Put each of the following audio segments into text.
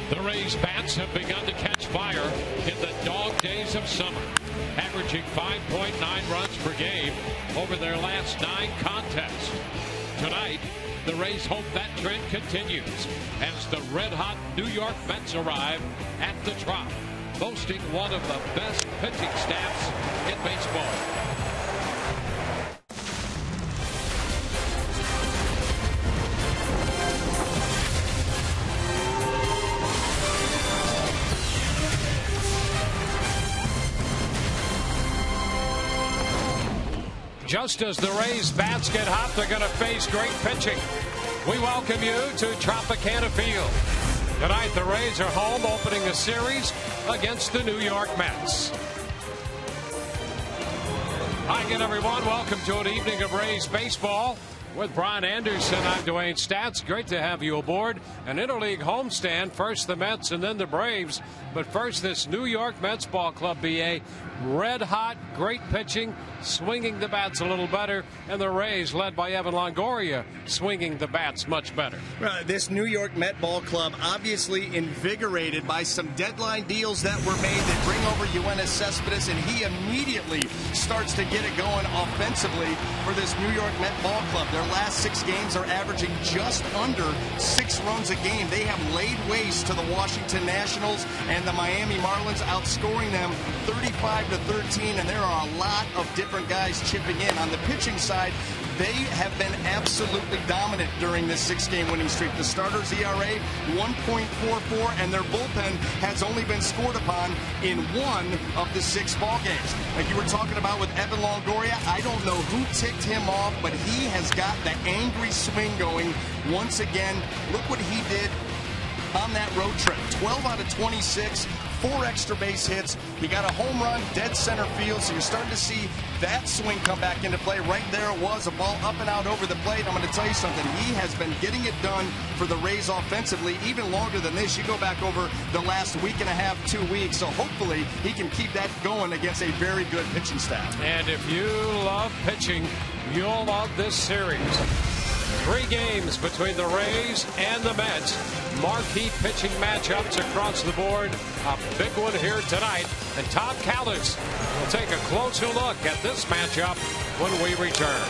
The Rays' bats have begun to catch fire in the dog days of summer, averaging 5.9 runs per game over their last 9 contests. Tonight, the Rays hope that trend continues as the red-hot New York Mets arrive at the Trop, boasting one of the best pitching staffs in baseball. Just as the Rays' bats get hot, they're going to face great pitching. We welcome you to Tropicana Field. Tonight, the Rays are home opening a series against the New York Mets. Hi again, everyone. Welcome to an evening of Rays baseball. With Brian Anderson, I'm Dwayne Stats. Great to have you aboard. An interleague homestand, first the Mets and then the Braves. But first, this New York Mets ball club, BA. Red hot, great pitching, swinging the bats a little better, and the Rays, led by Evan Longoria, swinging the bats much better. This New York Met ball club obviously invigorated by some deadline deals that were made. They bring over Yoenis Cespedes, and he immediately starts to get it going offensively for this New York Met ball club. Their last 6 games are averaging just under 6 runs a game. They have laid waste to the Washington Nationals and the Miami Marlins, outscoring them 35-13, and there are a lot of different guys chipping in. On the pitching side, they have been absolutely dominant during this 6-game winning streak. The starters' ERA 1.44, and their bullpen has only been scored upon in 1 of the 6 ball games. Like you were talking about with Evan Longoria, I don't know who ticked him off, but he has got the angry swing going once again. Look what he did on that road trip. 12 out of 26, 4 extra base hits. He got a home run, dead center field, so you're starting to see that swing come back into play. Right there it was, a ball up and out over the plate. I'm going to tell you something. He has been getting it done for the Rays offensively even longer than this. You go back over the last week and a half, 2 weeks, so hopefully he can keep that going against a very good pitching staff. And if you love pitching, you'll love this series. 3 games between the Rays and the Mets. Marquee pitching matchups across the board. A big one here tonight. And Todd Callis will take a closer look at this matchup when we return.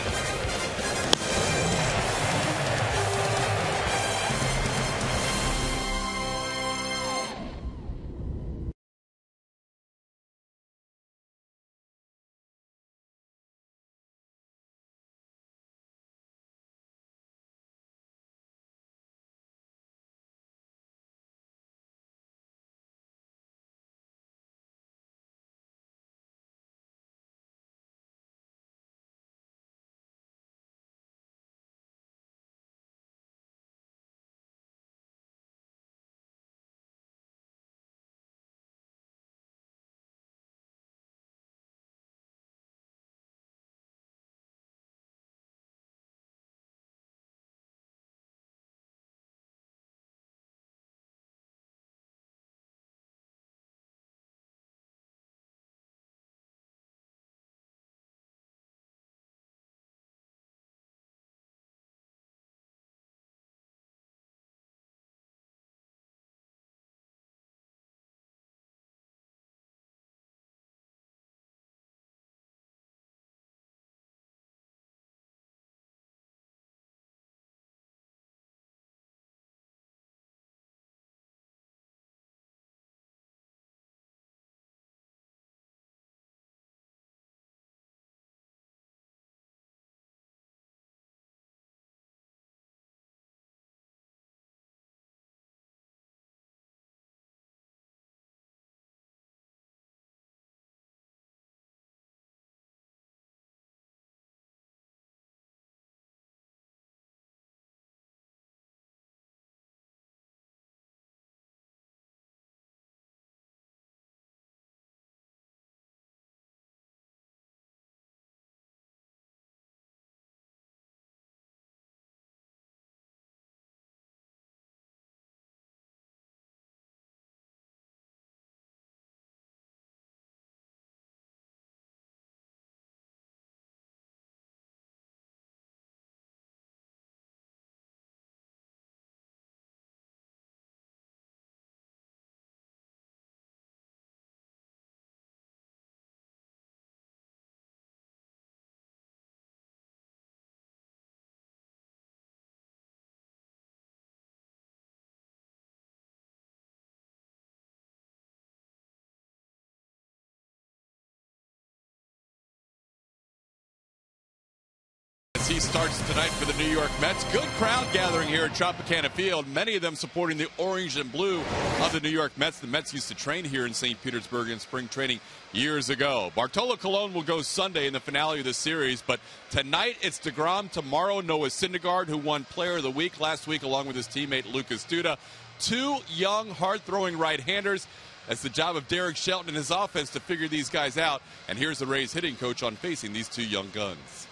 Rockies starts tonight for the New York Mets. Good crowd gathering here at Tropicana Field. Many of them supporting the orange and blue of the New York Mets. The Mets used to train here in St. Petersburg in spring training years ago. Bartolo Colon will go Sunday in the finale of the series, but tonight it's DeGrom. Tomorrow, Noah Syndergaard, who won Player of the Week last week along with his teammate Lucas Duda. Two young, hard-throwing right-handers. It's the job of Derek Shelton and his offense to figure these guys out. And here's the Rays hitting coach on facing these two young guns.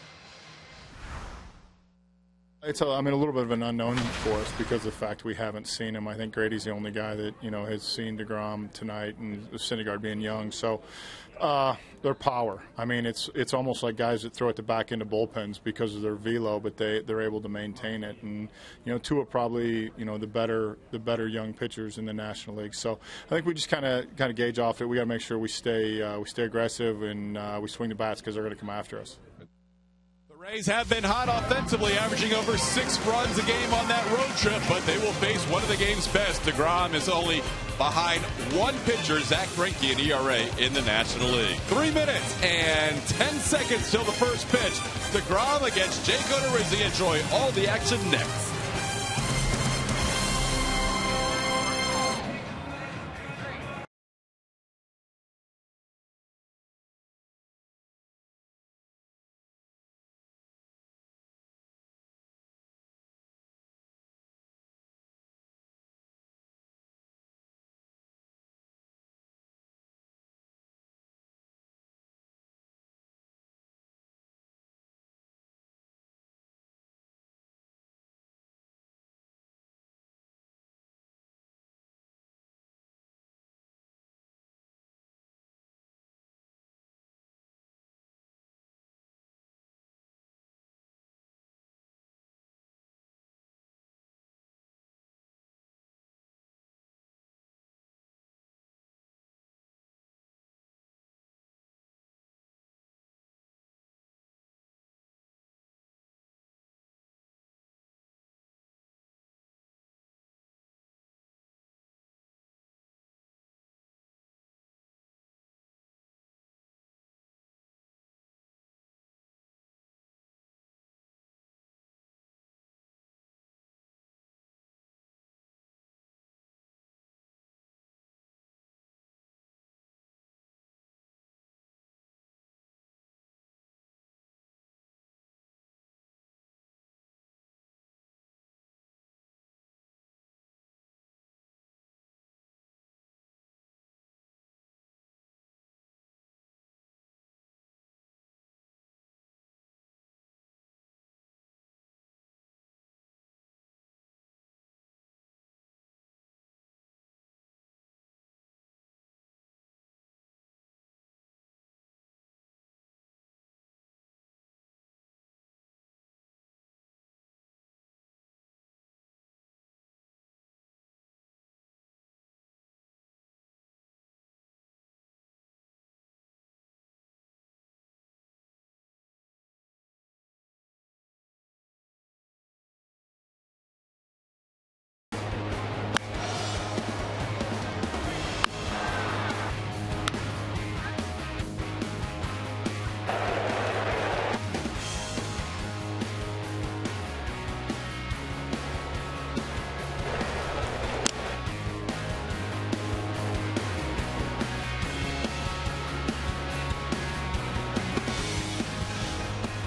It's a little bit of an unknown for us because of the fact we haven't seen him. I think Grady's the only guy that, has seen DeGrom tonight, and Syndergaard being young. So their power. It's almost like guys that throw at the back end of bullpens because of their velo, but they're able to maintain it. And two are probably the better young pitchers in the National League. So I think we just kind of gauge off it. We got to make sure we stay aggressive and we swing the bats because they're going to come after us. Rays have been hot offensively, averaging over 6 runs a game on that road trip, but they will face one of the game's best. DeGrom is only behind one pitcher, Zach Greinke, in ERA in the National League. 3 minutes and 10 seconds till the first pitch. DeGrom against Jake Odorizzi. Enjoy all the action next.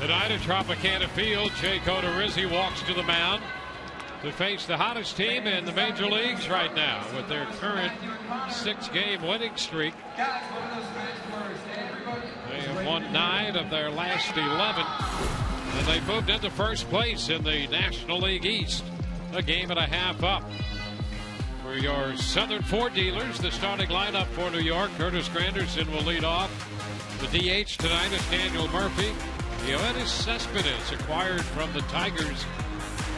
Tonight at Tropicana Field, Jake Odorizzi walks to the mound to face the hottest team in the major leagues right now with their current 6-game winning streak. They have won 9 of their last 11, and they moved into first place in the National League East, a game and a half up. For your Southern Ford dealers, the starting lineup for New York: Curtis Granderson will lead off. The DH tonight is Daniel Murphy. Yoenis Cespedes, acquired from the Tigers,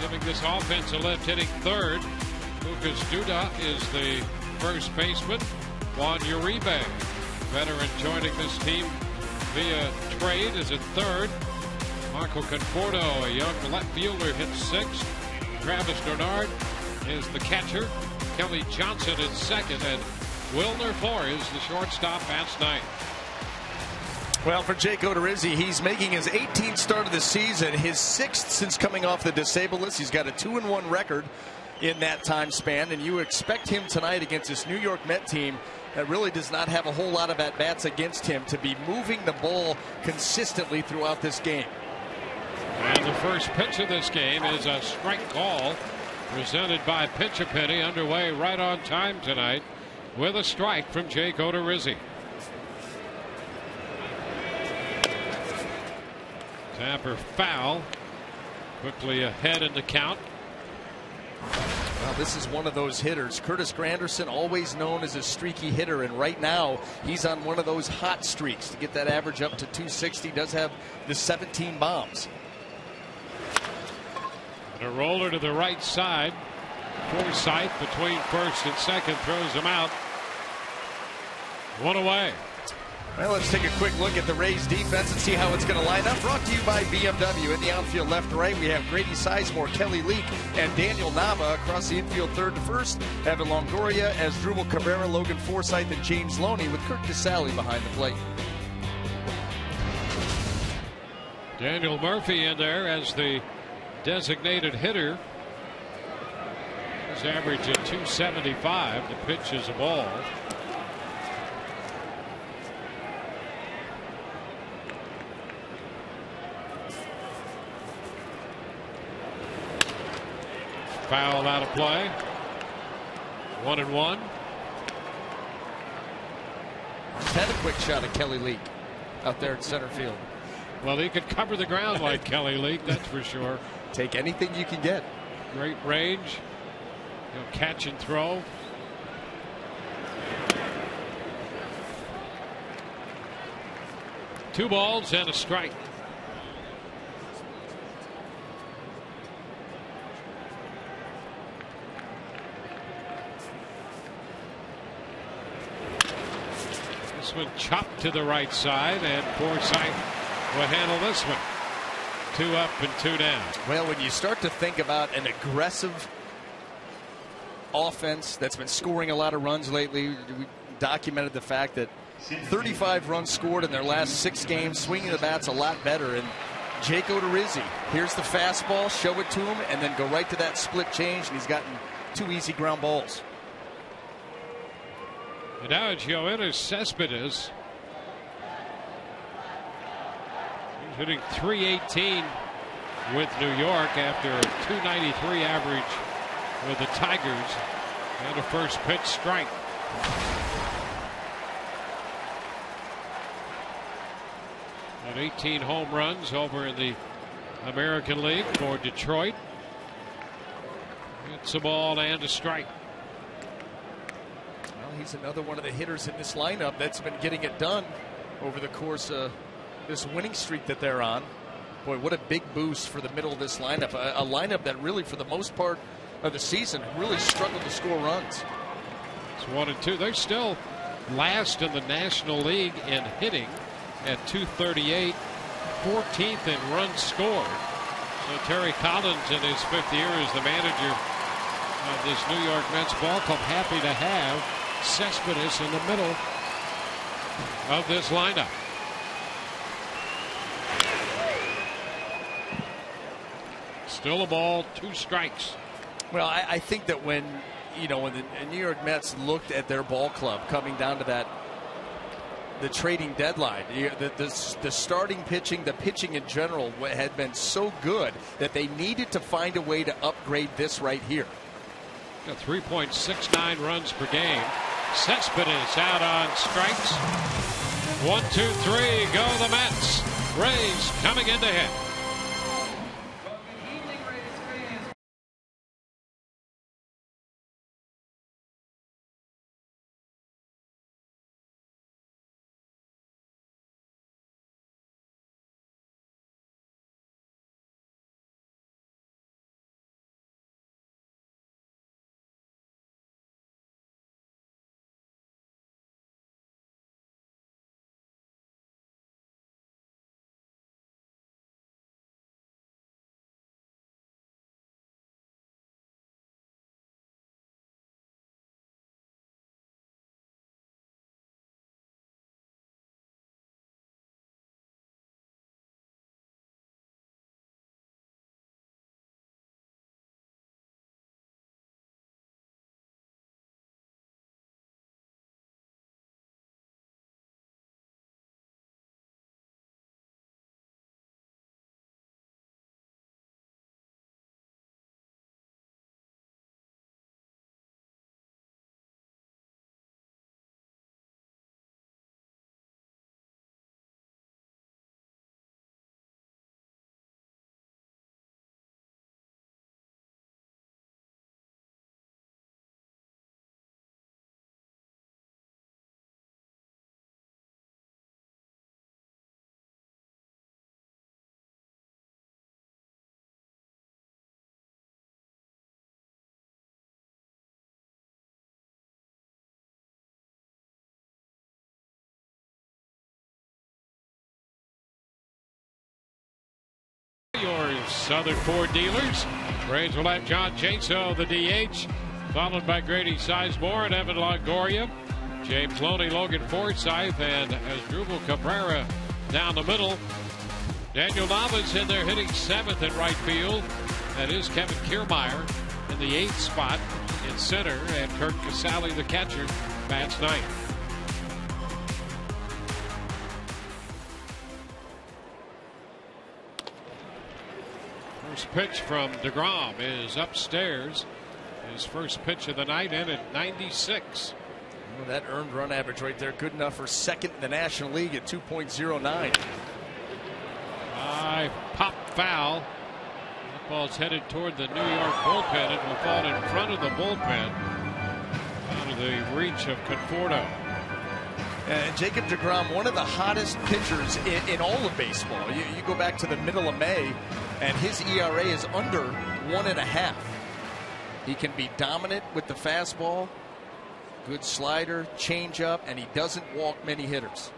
giving this offense a lift, hitting third. Lucas Duda is the first baseman. Juan Uribe, veteran joining this team via trade, is in third. Marco Conforto, a young left fielder, hits sixth. Travis Bernard is the catcher. Kelly Johnson is second, and Wilner Flores, the shortstop, bats ninth. Well, for Jake Odorizzi, he's making his 18th start of the season, his 6th since coming off the disabled list. He's got a 2-1 record in that time span, and you expect him tonight against this New York Met team that really does not have a whole lot of at-bats against him to be moving the ball consistently throughout this game. And the first pitch of this game is a strike call presented by Pitch-A-Penny, underway right on time tonight with a strike from Jake Odorizzi. Tapper foul, quickly ahead in the count. Well, this is one of those hitters. Curtis Granderson, always known as a streaky hitter, and right now he's on one of those hot streaks to get that average up to 260. Does have the 17 bombs. And a roller to the right side. Forsythe between first and second throws him out. One away. Well, let's take a quick look at the Rays defense and see how it's going to line up. Brought to you by BMW. In the outfield left to right, we have Grady Sizemore, Kelly Leak, and Daniel Nava. Across the infield third to first, Evan Longoria, as Asdrubal Cabrera, Logan Forsythe, and James Loney, with Kirk Casale behind the plate. Daniel Murphy in there as the designated hitter. His average at 275. The pitch is a ball. Foul out of play. 1-1. Had a quick shot at Kelly Leak out there in center field. Well, he could cover the ground like Kelly Leak, that's for sure. Take anything you can get. Great range. He'll catch and throw. Two balls and a strike. This one chopped to the right side, and Forsythe will handle this one. 2 up and 2 down. Well, when you start to think about an aggressive offense that's been scoring a lot of runs lately, we documented the fact that 35 runs scored in their last 6 games, swinging the bats a lot better. And Jake Odorizzi, here's the fastball, show it to him, and then go right to that split change, and he's gotten 2 easy ground balls. And now it's Yoenis Cespedes. He's hitting .318 with New York after a .293 average with the Tigers. And a first pitch strike. And 18 home runs over in the American League for Detroit. It's a ball and a strike. He's another one of the hitters in this lineup that's been getting it done over the course of this winning streak that they're on. Boy, what a big boost for the middle of this lineup. A lineup that really, for the most part of the season, really struggled to score runs. It's 1-2. They're still last in the National League in hitting at 238, 14th in runs scored. So Terry Collins, in his 5th year as the manager of this New York Mets ball club, happy to have Cespedes in the middle of this lineup. Still a ball, 2 strikes. Well, I think that when the New York Mets looked at their ball club coming down to the trading deadline, the starting pitching, the pitching in general had been so good that they needed to find a way to upgrade this right here. Got 3.69 runs per game. Cespedes out on strikes. 1, 2, 3, go the Mets. Rays coming in to hit. Southern Ford dealers. Braves will have John Jaso, the DH, followed by Grady Sizemore and Evan Longoria, James Loney, Logan Forsythe, and Asdrubal Cabrera down the middle. Daniel Nava's in there hitting 7th at right field. That is Kevin Kiermaier in the 8th spot in center, and Kurt Casale, the catcher, bats 9th. First pitch from DeGrom is upstairs. His first pitch of the night in at 96. Well, that earned run average right there, good enough for second in the National League at 2.09. High pop foul. That ball's headed toward the New York bullpen. It will fall in front of the bullpen, out of the reach of Conforto. And Jacob deGrom, one of the hottest pitchers in all of baseball. You go back to the middle of May, and his ERA is under 1.5. He can be dominant with the fastball, good slider, changeup, and he doesn't walk many hitters.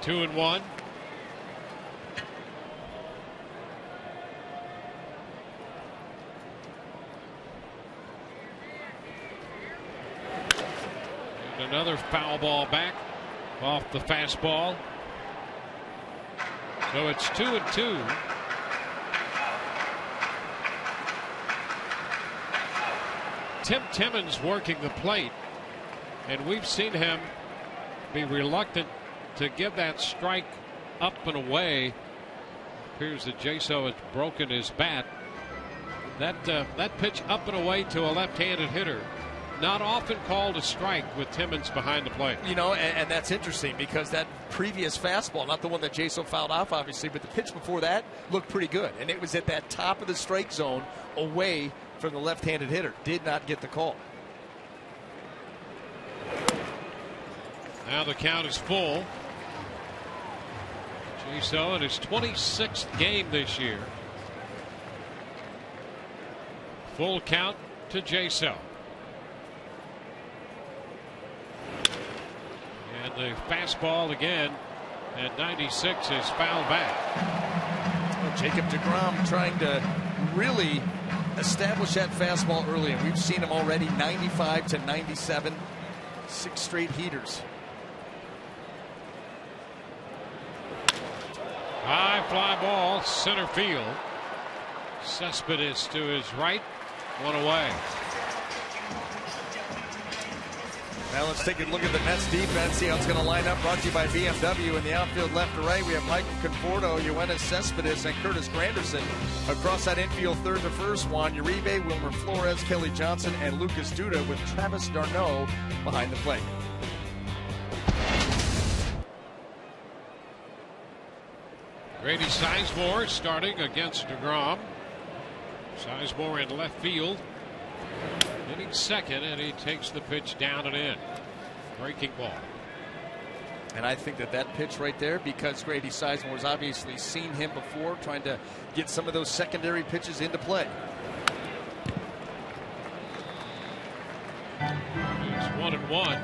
Two and one. And another foul ball back off the fastball. So it's 2-2. Tim Timmons working the plate, and we've seen him be reluctant to give that strike up and away. It appears that Jaso has broken his bat. That pitch up and away to a left-handed hitter, not often called a strike with Timmons behind the plate. You know, and that's interesting because that previous fastball, not the one that Jaso fouled off, obviously, but the pitch before that looked pretty good. And it was at that top of the strike zone away from the left-handed hitter. Did not get the call. Now the count is full. Jaso in his 26th game this year. Full count to Jaso. And the fastball again at 96 is fouled back. Well, Jacob deGrom trying to really establish that fastball early, and we've seen him already 95 to 97, 6 straight heaters. High fly ball, center field. Cespedes to his right, one away. Now let's take a look at the Mets defense, see how it's going to line up. Brought to you by BMW. In the outfield left to right, we have Michael Conforto, Yoenis Cespedes, and Curtis Granderson. Across that infield, third to first, Juan Uribe, Wilmer Flores, Kelly Johnson, and Lucas Duda, with Travis d'Arnaud behind the plate. Grady Sizemore starting against deGrom. Sizemore in left field, hitting second, and he takes the pitch down and in. Breaking ball. And I think that pitch right there, because Grady Sizemore has obviously seen him before, trying to get some of those secondary pitches into play. It's 1-1.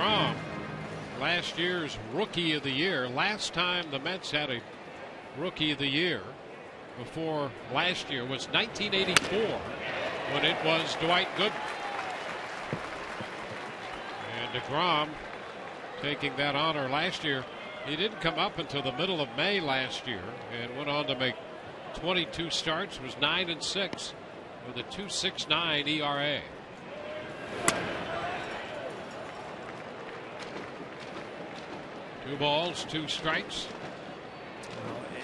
deGrom, last year's Rookie of the Year. Last time the Mets had a Rookie of the Year before last year was 1984, when it was Dwight Gooden. And deGrom taking that honor last year. He didn't come up until the middle of May last year and went on to make 22 starts, was 9-6 with a 2.69 ERA. Two balls, two strikes.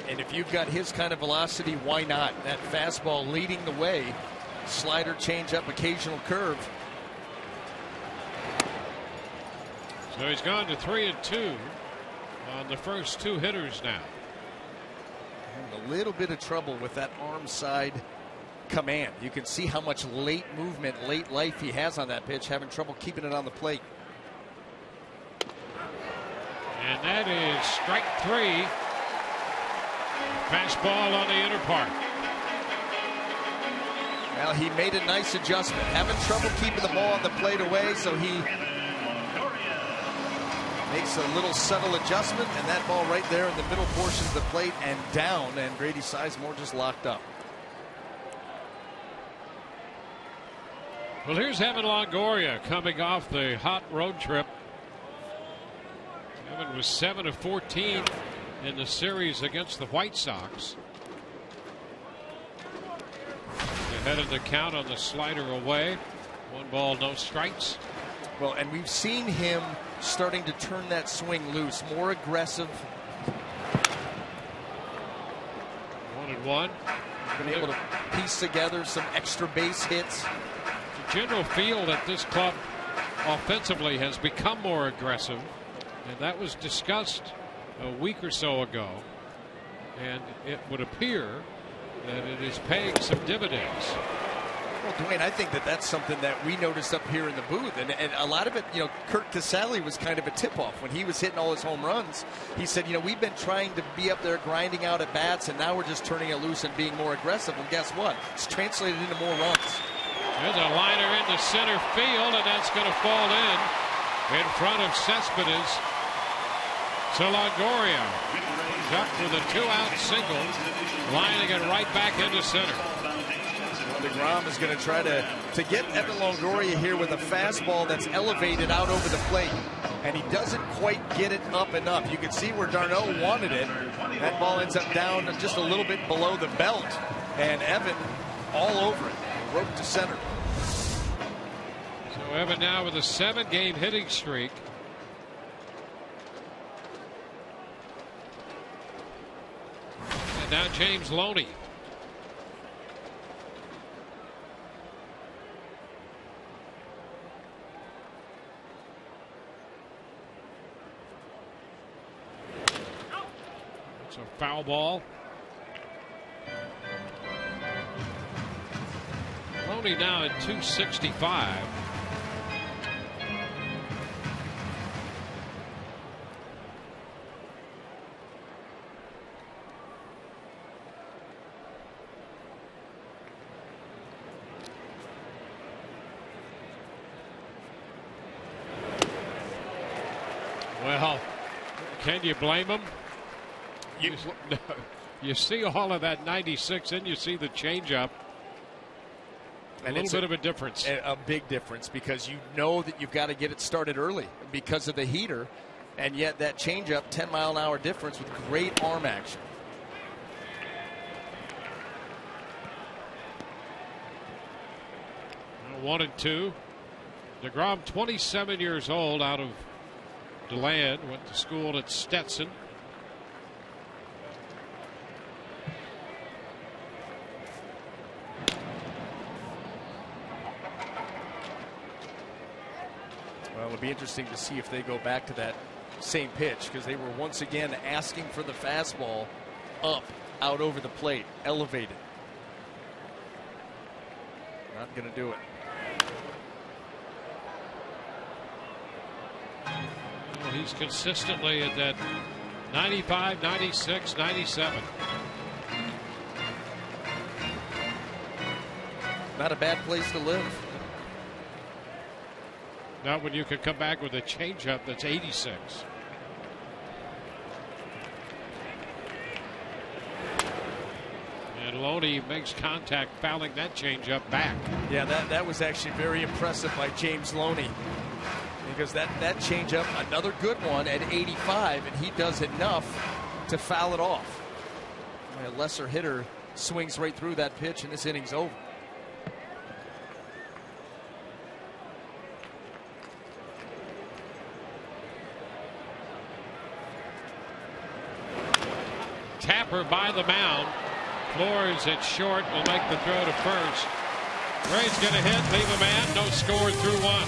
And if you've got his kind of velocity, why not? That fastball leading the way. Slider, changeup, occasional curve. So he's gone to 3-2 on the first two hitters now. A little bit of trouble with that arm side command. You can see how much late movement, late life he has on that pitch, having trouble keeping it on the plate. And that is strike three. Fastball on the inner part. Well, he made a nice adjustment. Having trouble keeping the ball on the plate away, so he makes a little subtle adjustment, and that ball right there in the middle portion of the plate and down, and Grady Sizemore just locked up. Well, here's Evan Longoria coming off the hot road trip. Evan was 7 of 14 in the series against the White Sox. Ahead of the count on the slider away. 1 ball, no strikes. Well, and we've seen him starting to turn that swing loose, more aggressive. 1-1. Been able to piece together some extra base hits. The general feel that this club offensively has become more aggressive, and that was discussed a week or so ago, and it would appear that it is paying some dividends. Well, Dwayne, I think that that's something that we noticed up here in the booth, and a lot of it, you know, Kurt Casale was kind of a tip-off when he was hitting all his home runs. He said, you know, we've been trying to be up there grinding out at bats, and now we're just turning it loose and being more aggressive. And guess what? It's translated into more runs. There's a liner into center field, and that's going to fall in front of Cespedes. So Longoria comes up with a 2-out single, lining it right back into center. DeGrom is going to try to get Evan Longoria here with a fastball that's elevated out over the plate, and he doesn't quite get it up enough. You can see where Darno wanted it. That ball ends up down just a little bit below the belt, and Evan all over it, rope to center. So Evan now with a 7-game hitting streak. And now James Loney. It's a foul ball. Loney now at 265. Well, can you blame him? You see all of that 96, and you see the changeup. A little bit of a difference. A big difference, because you know that you've got to get it started early because of the heater, and yet that changeup, 10-mile-an-hour difference with great arm action. Well, 1-2. DeGrom, 27 years old, out of DeLand, went to school at Stetson. Well, it'll be interesting to see if they go back to that same pitch, because they were once again asking for the fastball up, out over the plate, elevated. Not going to do it. Well, he's consistently at that 95, 96, 97. Not a bad place to live. Not when you can come back with a changeup that's 86. And Loney makes contact, fouling that changeup back. Yeah, that was actually very impressive by James Loney, because that changeup, another good one at 85, and he does enough to foul it off. A lesser hitter swings right through that pitch, and this inning's over. Tapper by the mound. Flores at short will make the throw to first. Ray's going to hit, leave a man, no score through 1.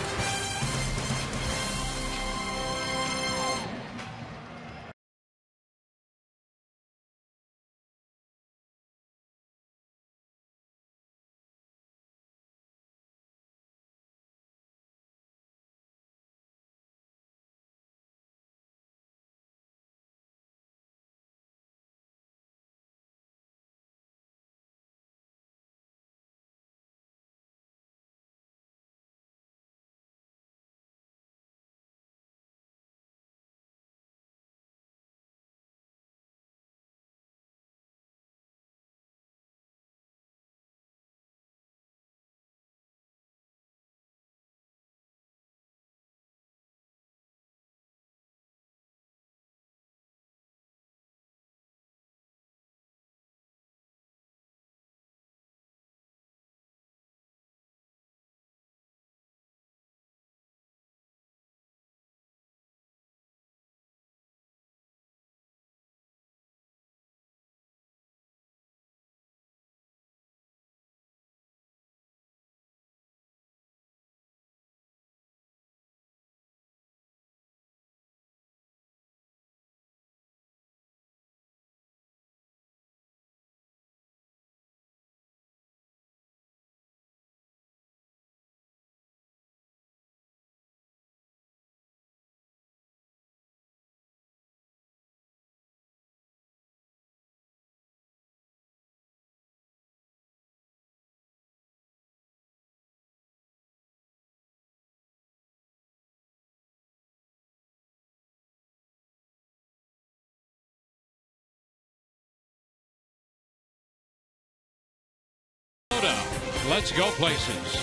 Let's go places.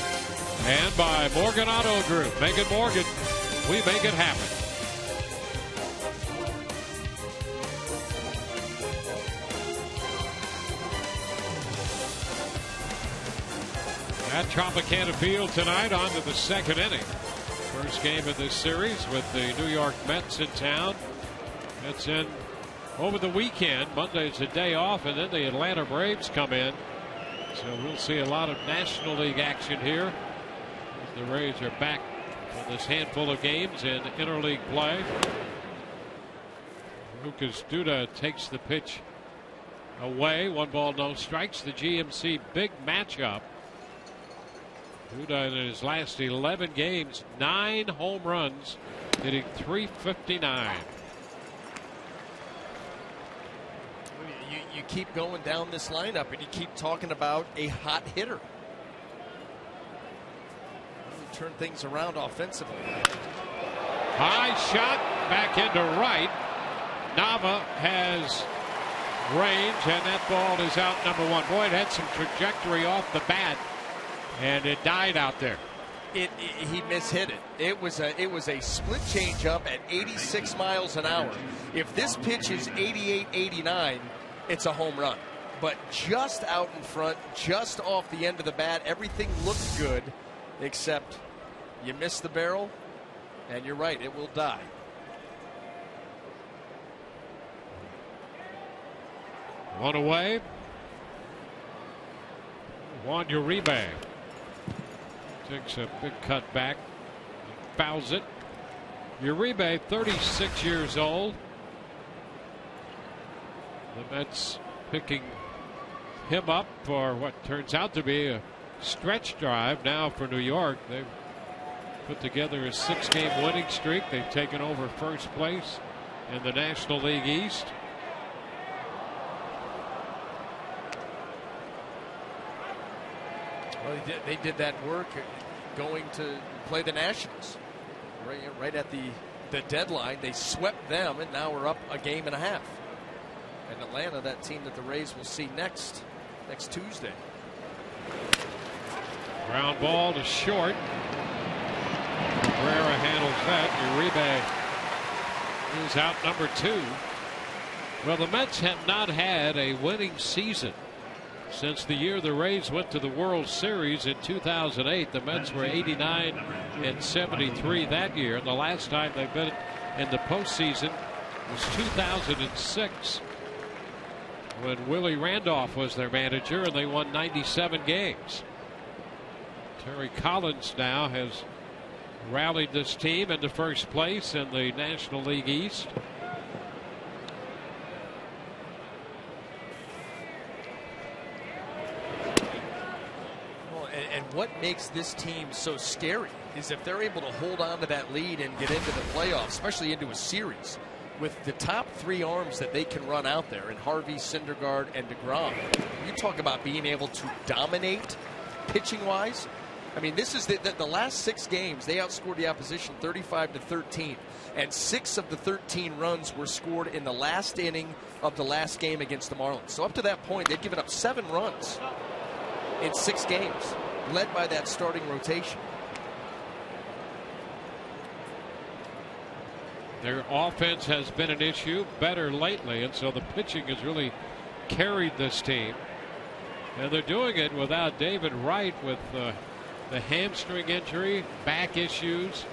And by Morgan Auto Group. Make it Morgan. We make it happen. At Tropicana Field tonight, on to the second inning. First game of this series with the New York Mets in town. Mets in over the weekend. Monday's a day off, and then the Atlanta Braves come in. So we'll see a lot of National League action here. The Rays are back for this handful of games in interleague play. Lucas Duda takes the pitch away. 1 ball, no strikes. The GMC big matchup. Duda in his last 11 games, 9 home runs, hitting .359. You keep going down this lineup and you keep talking about a hot hitter. Turn things around offensively. High shot back into right. Nava has range, and that ball is out, number 1. Boy, it had some trajectory off the bat, and it died out there. He mishit it. It was a split changeup at 86 miles an hour. If this pitch is 88, 89, it's a home run. But just out in front, just off the end of the bat, everything looked good, except you miss the barrel, and you're right, it will die. One away. Juan Uribe takes a big cut back, fouls it. Uribe, 36 years old. The Mets picking him up for what turns out to be a stretch drive now for New York. They've put together a 6-game winning streak. They've taken over first place in the National League East. Well, they did that work going to play the Nationals right at the deadline. They swept them, and now we're up a game and a half. And Atlanta, that team that the Rays will see next Tuesday. Ground ball to short. Cabrera handles that. Uribe is out, number 2. Well, the Mets have not had a winning season since the year the Rays went to the World Series in 2008. The Mets were 89 and 73 that year. And the last time they've been in the postseason was 2006, when Willie Randolph was their manager, and they won 97 games. Terry Collins now has rallied this team into first place in the National League East. Well, and what makes this team so scary is if they're able to hold on to that lead and get into the playoffs, especially into a series, with the top 3 arms that they can run out there in Harvey, Syndergaard, and DeGrom. You talk about being able to dominate pitching-wise. I mean, this is the last 6 games, they outscored the opposition 35-13, and 6 of the 13 runs were scored in the last inning of the last game against the Marlins. So up to that point, they'd given up 7 runs in 6 games, led by that starting rotation. Their offense has been an issue, better lately, and so the pitching has really carried this team. And they're doing it without David Wright with the hamstring injury, back issues.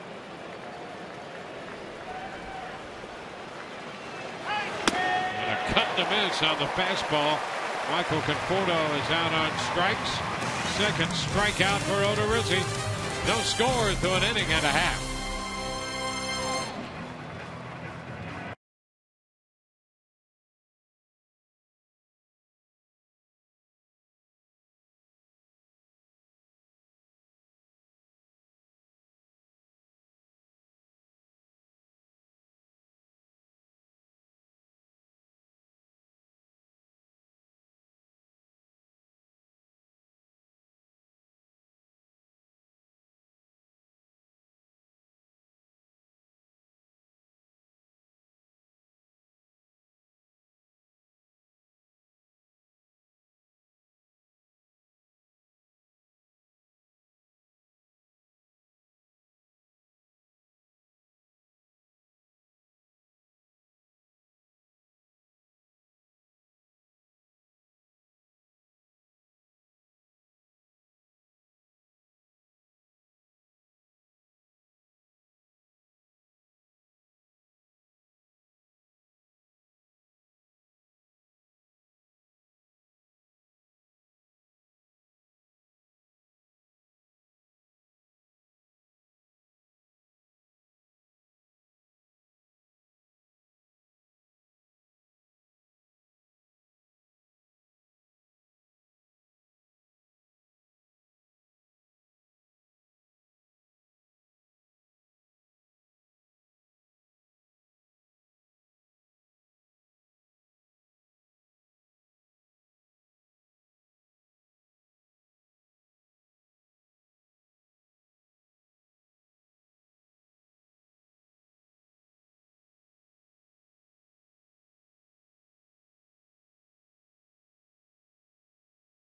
And a cut and a miss on the fastball. Michael Conforto is out on strikes. Second strikeout for Odorizzi. No score through an inning and a half.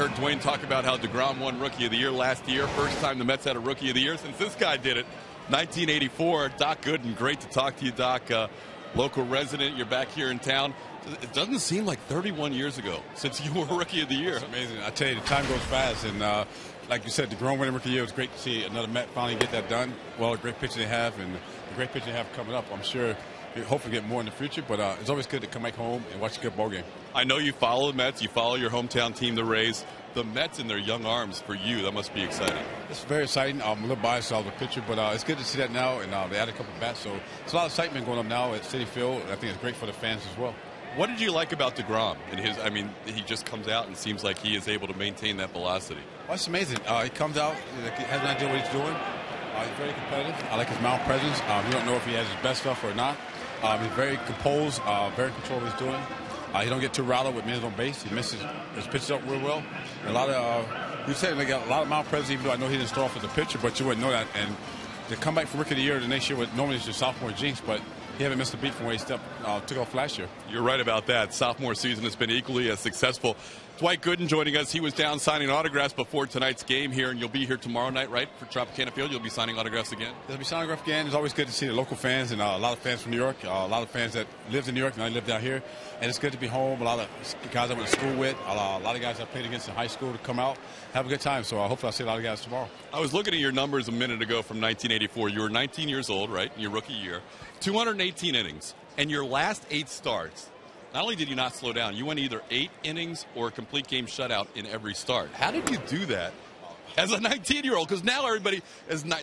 Heard Dwayne talk about how DeGrom won Rookie of the Year last year. First time the Mets had a Rookie of the Year since this guy did it, 1984. Doc Gooden, great to talk to you, Doc. Local resident, you're back here in town. It doesn't seem like 31 years ago since you were Rookie of the Year. It's amazing. I tell you, the time goes fast. And like you said, DeGrom winning Rookie of the Year, it was great to see another Met finally get that done. Well, a great pitcher they have, and the great pitcher they have coming up. I'm sure you hopefully get more in the future, but it's always good to come back home and watch a good ball game. I know you follow the Mets. You follow your hometown team, the Rays. The Mets in their young arms for you, that must be exciting. It's very exciting. I'm a little biased out of the pitcher, but it's good to see that now, and they added a couple of bats. So it's a lot of excitement going up now at Citi Field, and I think it's great for the fans as well. What did you like about DeGrom? He just comes out and seems like he is able to maintain that velocity. Well, it's amazing. He comes out, he has an idea what he's doing. He's very competitive. I like his mound presence. You don't know if he has his best stuff or not. He's very composed, very controlled what he's doing. He don't get too rattled with men on base. He misses his pitches up real well. And a lot of you said they got a lot of mound presence, even though I know he didn't start off as a pitcher, but you wouldn't know that. And to come back for Rookie of the Year the next year, normally it's your sophomore jinx, but he haven't missed a beat from where he took off last year. You're right about that. Sophomore season has been equally as successful. Dwight Gooden joining us. He was down signing autographs before tonight's game here, and you'll be here tomorrow night, right, for Tropicana Field? You'll be signing autographs again? They'll be signing autographs again. It's always good to see the local fans and a lot of fans from New York, a lot of fans that lived in New York and I live down here. And it's good to be home. A lot of guys I went to school with, a lot of guys I played against in high school to come out, have a good time. So hopefully I'll see a lot of guys tomorrow. I was looking at your numbers a minute ago from 1984. You were 19 years old, right, in your rookie year, 218 innings, and your last 8 starts. Not only did you not slow down, you went either 8 innings or a complete game shutout in every start. How did you do that as a 19-year-old? Because now everybody is not,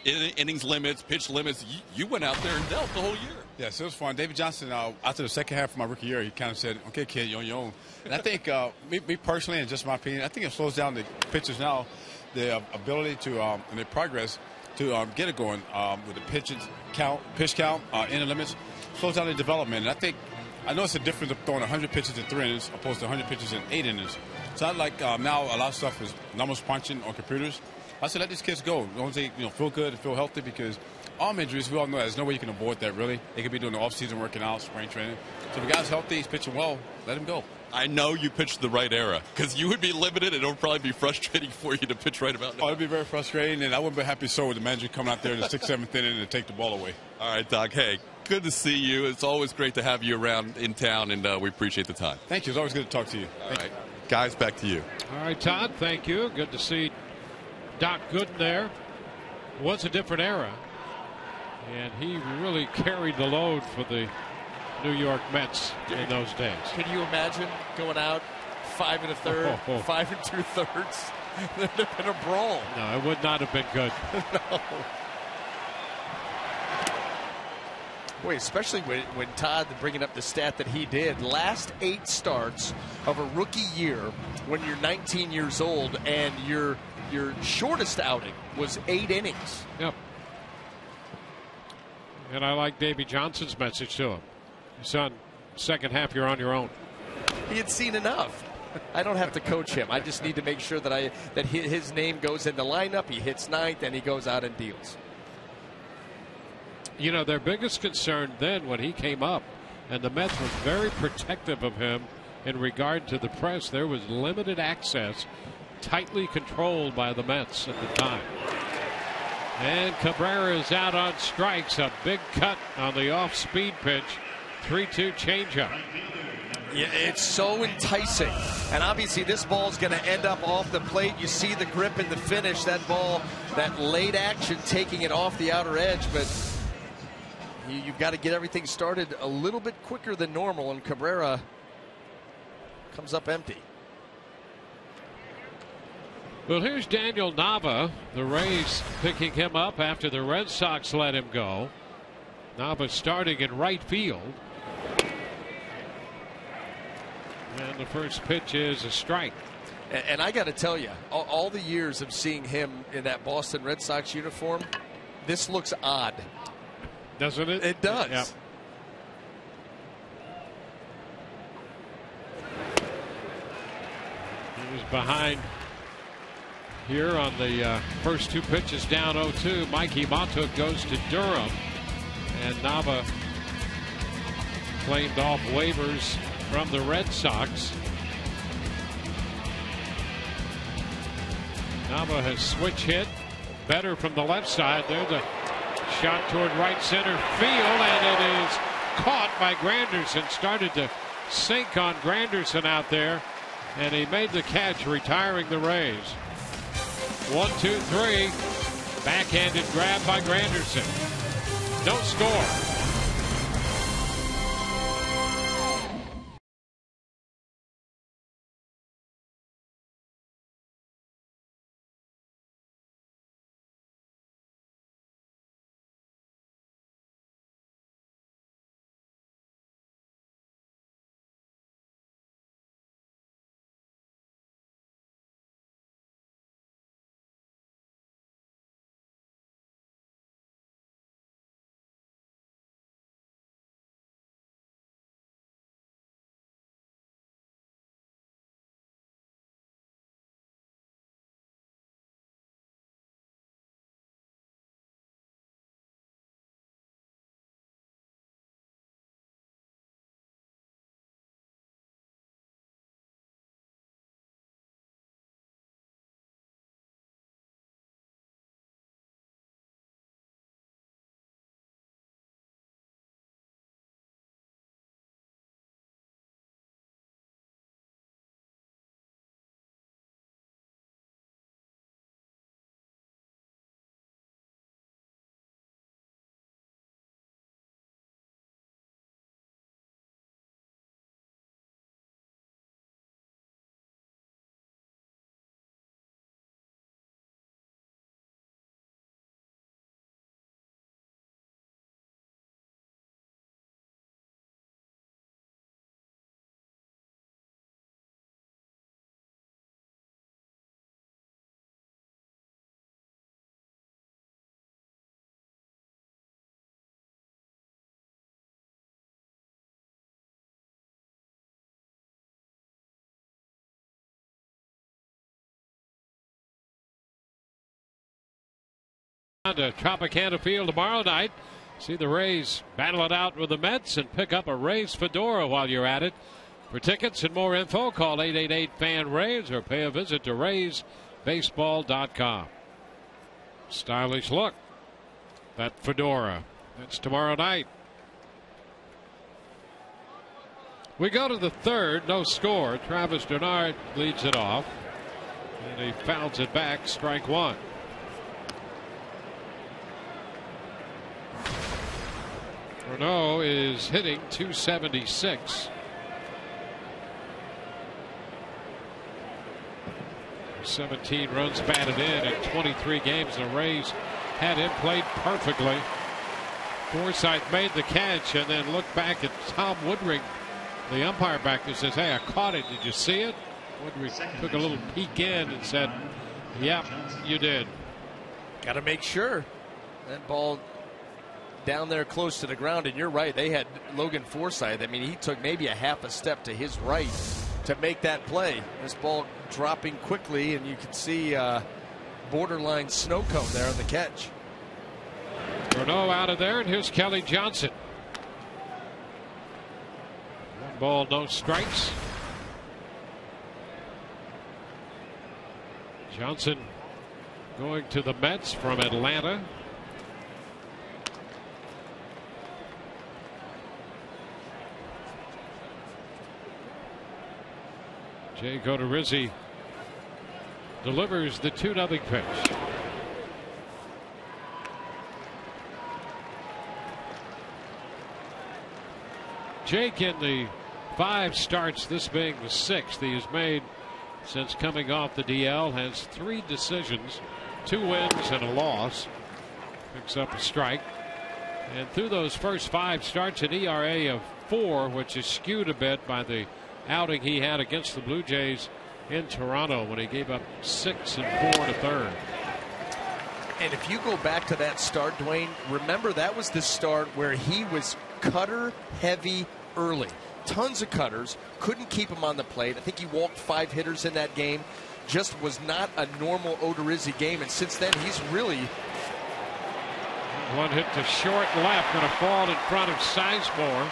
innings limits, pitch limits. You went out there and dealt the whole year. Yes, it was fun. David Johnson, after the second half of my rookie year, he kind of said, okay, kid, you're on your own. And I think, me personally, and just my opinion, I think it slows down the pitchers now, the ability to, and their progress to get it going with the pitch count, inning limits, slows down the development. And I know it's a difference of throwing 100 pitches in 3 innings opposed to 100 pitches in 8 innings. So I like now a lot of stuff is numbers punching on computers. I said let these kids go. As long as they feel good and feel healthy, because arm injuries, we all know there's no way you can avoid that really. They could be doing the off-season working out, spring training. So if the guy's healthy, he's pitching well, let him go. I know you pitched the right era because you would be limited and it would probably be frustrating for you to pitch right about now. Oh, it would be very frustrating, and I wouldn't be happy so with the manager coming out there in the 6th, 7th inning and take the ball away. All right, Doc. Hey, good to see you. It's always great to have you around in town, and we appreciate the time. Thank you. It's always good to talk to you. All right. Guys, back to you. All right, Todd, thank you. Good to see Doc Gooden there. It was a different era, and he really carried the load for the New York Mets in those days. Can you imagine going out 5 1/3, 5 2/3? There'd have been a brawl. No, it would not have been good. No. Boy, especially when Todd bringing up the stat that he did. Last 8 starts of a rookie year when you're 19 years old, and your shortest outing was 8 innings. Yep. And I like Davey Johnson's message to him. Son, second half you're on your own. He had seen enough. I don't have to coach him. I just need to make sure that his name goes in the lineup. He hits 9th and he goes out and deals. Their biggest concern then when he came up, and the Mets were very protective of him in regard to the press, there was limited access, tightly controlled by the Mets at the time. And Cabrera is out on strikes. A big cut on the off-speed pitch. 3-2 changeup. Yeah, it's so enticing. And obviously this ball is going to end up off the plate. You see the grip and the finish. That ball, that late action taking it off the outer edge. But you've got to get everything started a little bit quicker than normal. And Cabrera comes up empty. Well, here's Daniel Nava. The Rays picking him up after the Red Sox let him go. Nava starting in right field. And the first pitch is a strike. And I got to tell you, all the years of seeing him in that Boston Red Sox uniform, this looks odd. Doesn't it? It does. Yep. He was behind here on the first 2 pitches, down 0-2. Mikey Montauk goes to Durham, and Nava claimed off waivers from the Red Sox. Tampa has switch hit. Better from the left side. There's a shot toward right center field, and it is caught by Granderson. Started to sink on Granderson out there, and he made the catch, retiring the Rays. 1-2-3. Backhanded grab by Granderson. No score. To Tropicana Field tomorrow night. See the Rays battle it out with the Mets and pick up a Rays fedora while you're at it. For tickets and more info, call 888-FAN-RAYS or pay a visit to RaysBaseball.com. Stylish look. That fedora. That's tomorrow night. We go to the third. No score. Travis Denard leads it off. And he fouls it back. Strike one. Renault is hitting .276. 17 runs batted in 23 games. The Rays had him played perfectly. Forsythe made the catch and then looked back at Tom Woodring, the umpire back there, says, "Hey, I caught it. Did you see it?" Woodring took a little peek in and said, "Yep, you did." Got to make sure that ball down there close to the ground, and you're right, they had Logan Forsythe. I mean, he took maybe a half a step to his right to make that play. This ball dropping quickly, and you can see borderline snow cone there on the catch. Renault out of there, and here's Kelly Johnson. 1 ball, no strikes. Johnson going to the Mets from Atlanta. Jay Godorizzi delivers the 2-0 pitch. Jake, in the 5 starts, this being the 6th he has made since coming off the DL, has 3 decisions, 2 wins and a loss. Picks up a strike. And through those first 5 starts, an ERA of 4, which is skewed a bit by the outing he had against the Blue Jays in Toronto when he gave up 6 and 4 1/3. And if you go back to that start, Dwayne, remember that was the start where he was cutter heavy early. Tons of cutters, couldn't keep him on the plate. I think he walked 5 hitters in that game. Just was not a normal Odorizzi game, and since then he's really... One hit to short left, going to fall in front of Sizemore.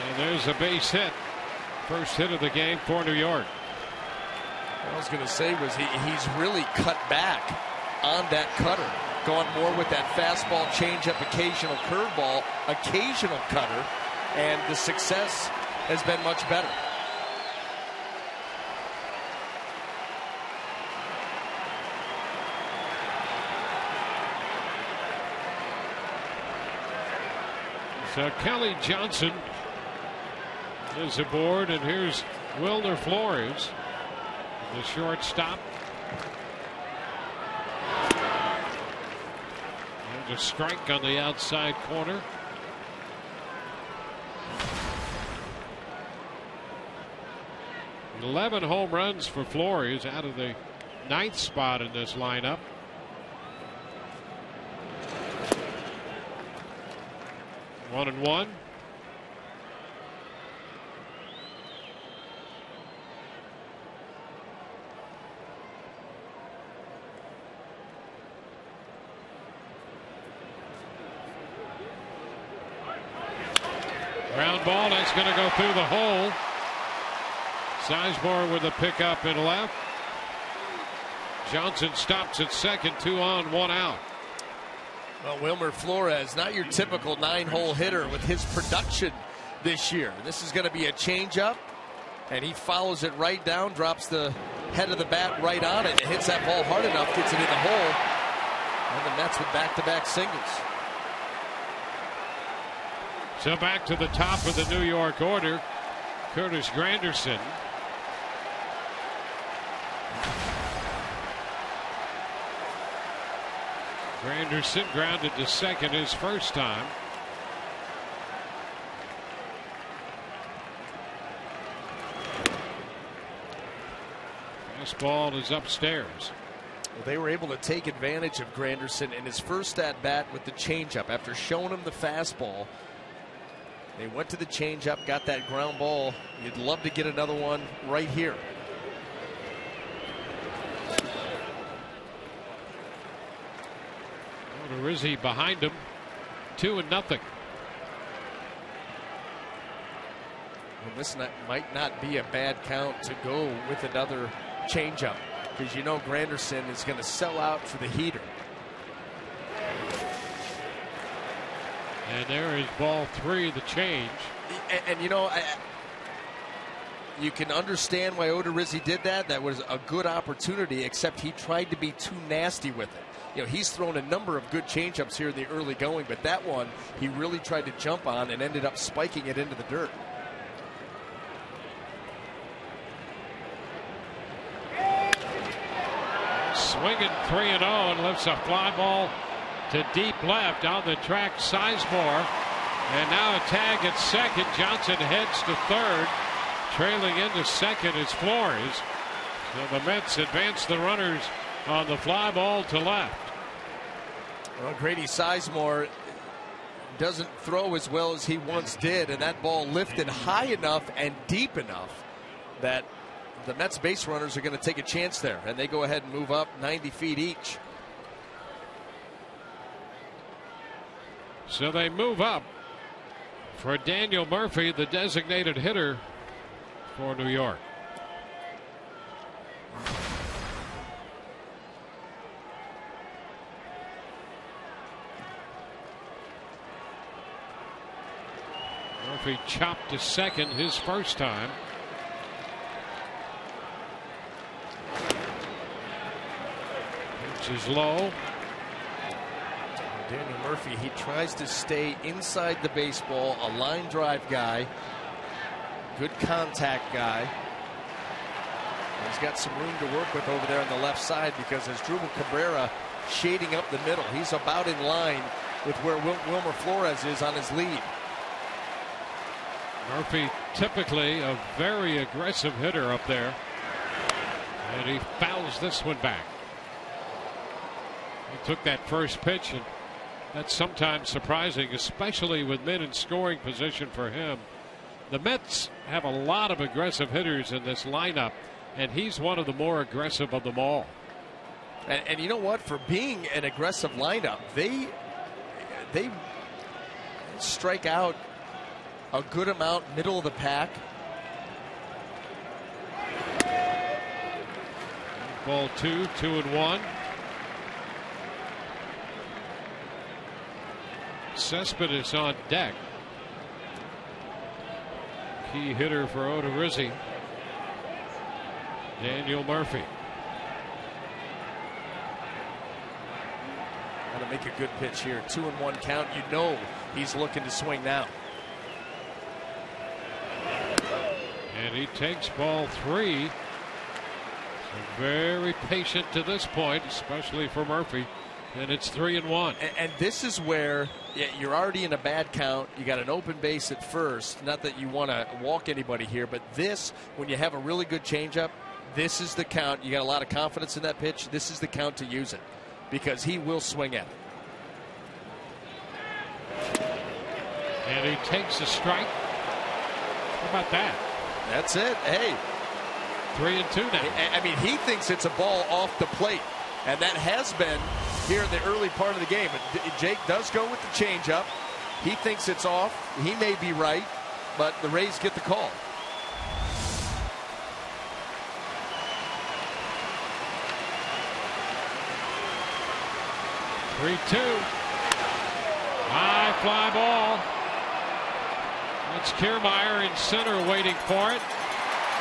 And there's a base hit. First hit of the game for New York. What I was going to say was he's really cut back on that cutter, going more with that fastball, changeup, occasional curveball, occasional cutter, and the success has been much better. So Kelly Johnson is aboard, and here's Wilner Flores, the shortstop. There's a strike on the outside corner. And 11 home runs for Flores, out of the 9th spot in this lineup. One and one. Ground ball, that's going to go through the hole. Sizemore with a pickup in left. Johnson stops at second, 2 on, 1 out. Well, Wilmer Flores, not your typical 9-hole hitter with his production this year. This is going to be a changeup, and he follows it right down, drops the head of the bat right on it, and hits that ball hard enough, gets it in the hole. And the Mets with back-to-back singles. So back to the top of the New York order, Curtis Granderson. Granderson grounded to second his first time. Fastball is upstairs. Well, they were able to take advantage of Granderson in his first at bat with the changeup. After showing him the fastball, they went to the changeup, got that ground ball. You'd love to get another one right here. Rizzi behind him, 2-0. Well, this might not be a bad count to go with another changeup, because you know Granderson is going to sell out for the heater. And there is ball 3, the change. And you know, you can understand why Odorizzi did that. That was a good opportunity, except he tried to be too nasty with it. You know, he's thrown a number of good changeups here in the early going, but that one he really tried to jump on and ended up spiking it into the dirt. Swinging 3-0 and lifts a fly ball to deep left on the track. Sizemore, and now a tag at second. Johnson heads to third. Trailing into second is Flores. So the Mets advance the runners on the fly ball to left. Well, Grady Sizemore doesn't throw as well as he once did, and that ball lifted high enough and deep enough that the Mets base runners are going to take a chance there, and they go ahead and move up 90 feet each. So they move up for Daniel Murphy, the designated hitter for New York. Murphy chopped to second his first time. Pitch is low. Daniel Murphy, he tries to stay inside the baseball, a line drive guy, good contact guy. He's got some room to work with over there on the left side, because as Drupal Cabrera shading up the middle, he's about in line with where Wilmer Flores is on his lead. Murphy, typically a very aggressive hitter up there, and he fouls this one back. He took that first pitch, and that's sometimes surprising, especially with men in scoring position for him. The Mets have a lot of aggressive hitters in this lineup, and he's one of the more aggressive of them all. And you know what? For being an aggressive lineup, they strike out a good amount middle of the pack. Ball 2, 2-1. Cespedes on deck. Key hitter for Odorizzi, Daniel Murphy. Got to make a good pitch here. 2-1 count. You know he's looking to swing now. And he takes ball 3. So very patient to this point, especially for Murphy. And it's 3-1. And this is where you're already in a bad count. You got an open base at first. Not that you want to walk anybody here, but this, when you have a really good changeup, this is the count. You got a lot of confidence in that pitch. This is the count to use it, because he will swing at it. And he takes a strike. How about that? That's it. Hey. 3-2 now. I mean, he thinks it's a ball off the plate, and that has been here in the early part of the game. Jake does go with the changeup. He thinks it's off. He may be right, but the Rays get the call. High fly ball. That's Kiermaier in center waiting for it.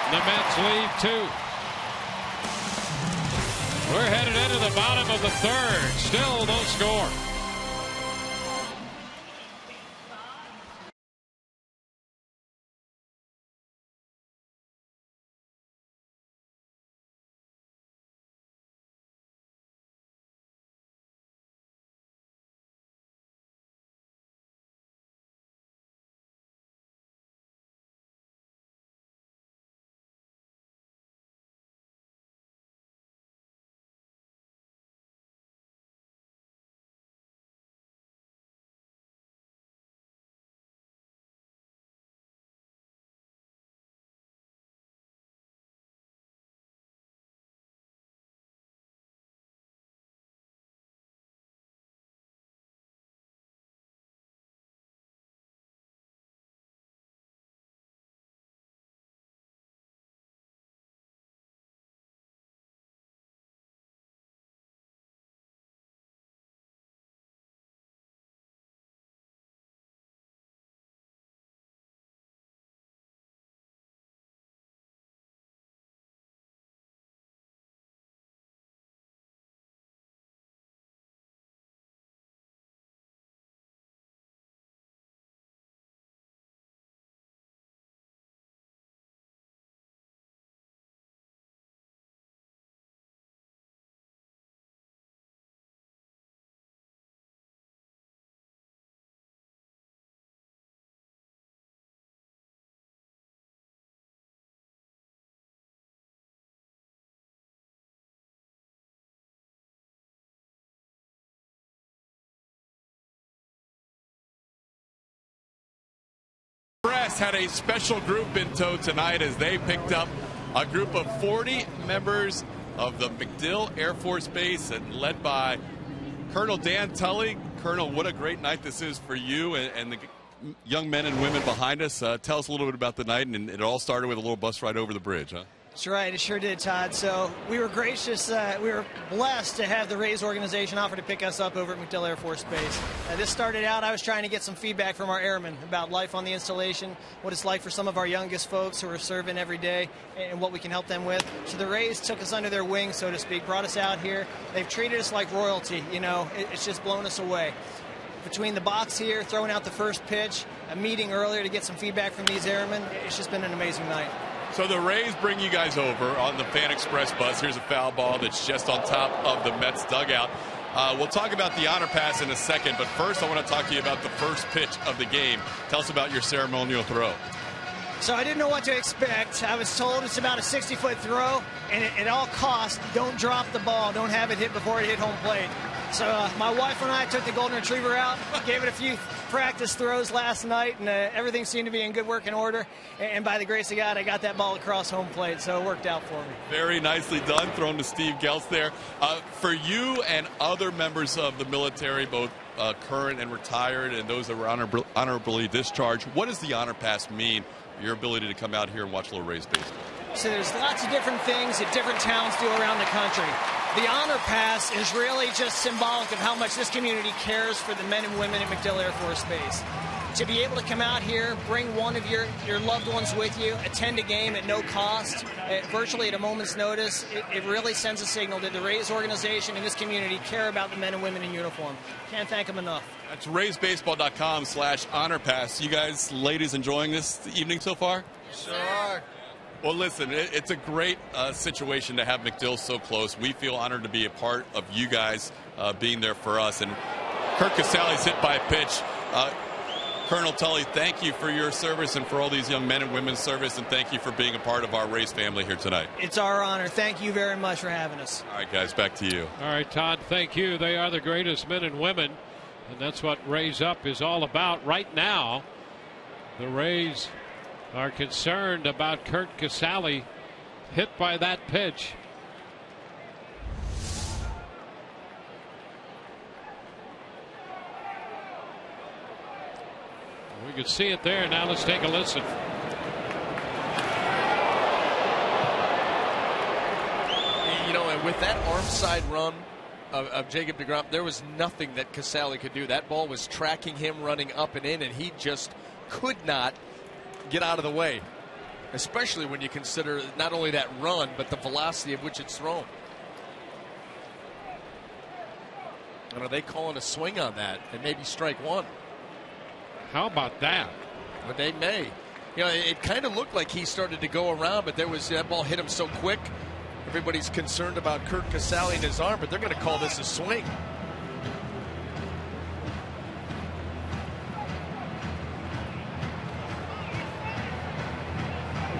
The Mets lead 2. We're headed into the bottom of the 3rd. Still no score. Had a special group in tow tonight as they picked up a group of 40 members of the MacDill Air Force Base, and led by Colonel Dan Tully. Colonel, what a great night this is for you and the young men and women behind us. Tell us a little bit about the night, and it all started with a little bus ride over the bridge, huh? That's right, it sure did, Todd. So we were gracious, we were blessed to have the Rays organization offer to pick us up over at MacDill Air Force Base. This started out, I was trying to get some feedback from our airmen about life on the installation, what it's like for some of our youngest folks who are serving every day, and what we can help them with. So the Rays took us under their wing, so to speak, brought us out here. They've treated us like royalty, you know, it's just blown us away. Between the box here, throwing out the first pitch, a meeting earlier to get some feedback from these airmen, it's just been an amazing night. So the Rays bring you guys over on the Fan Express bus. Here's a foul ball that's just on top of the Mets dugout. We'll talk about the honor pass in a second, but first I want to talk to you about the first pitch of the game. Tell us about your ceremonial throw. So I didn't know what to expect. I was told it's about a 60-foot throw, and at all costs, don't drop the ball. Don't have it hit before it hit home plate. So my wife and I took the golden retriever out, gave it a few practice throws last night, and everything seemed to be in good working order. And by the grace of God, I got that ball across home plate, so it worked out for me. Very nicely done, thrown to Steve Geltz there. For you and other members of the military, both current and retired, and those that were honorably discharged, what does the honor pass mean? Your ability to come out here and watch a little Rays baseball? So there's lots of different things that different towns do around the country. The Honor Pass is really just symbolic of how much this community cares for the men and women at MacDill Air Force Base. To be able to come out here, bring one of your loved ones with you, attend a game at no cost, virtually at a moment's notice, it really sends a signal that the Rays organization and this community care about the men and women in uniform. Can't thank them enough. That's RaysBaseball.com/Honor Pass. You guys, ladies, enjoying this evening so far? Sure. Well, listen, it's a great situation to have MacDill so close. We feel honored to be a part of you guys being there for us. And Kurt Casale's hit by a pitch. Colonel Tully, thank you for your service and for all these young men and women's service, and thank you for being a part of our Rays family here tonight. It's our honor. Thank you very much for having us. All right, guys, back to you. All right, Todd, thank you. They are the greatest men and women, and that's what Rays Up is all about. Right now, the Rays are concerned about Kurt Casale hit by that pitch. We can see it there. Now let's take a listen. You know, and with that arm side run of Jacob deGrom, there was nothing that Casale could do. That ball was tracking him, running up and in, and he just could not get out of the way, especially when you consider not only that run, but the velocity of which it's thrown. And are they calling a swing on that? And maybe strike one. How about that? But they may. You know, it kind of looked like he started to go around, but there was that ball hit him so quick. Everybody's concerned about Kurt Casale and his arm, but they're going to call this a swing.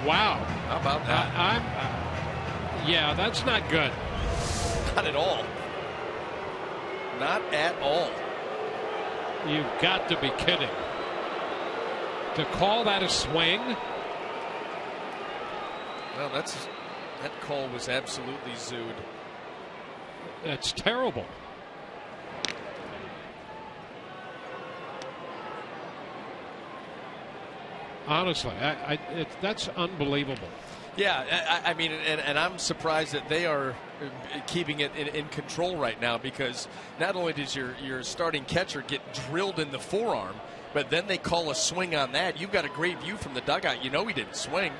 Wow. How about that? Yeah, that's not good. Not at all. Not at all. You've got to be kidding. To call that a swing? Well, that call was absolutely zooed. That's terrible. Honestly, that's unbelievable. Yeah, I mean, and I'm surprised that they are keeping it in control right now, because not only does your starting catcher get drilled in the forearm, but then they call a swing on that. You've got a great view from the dugout. You know he didn't swing.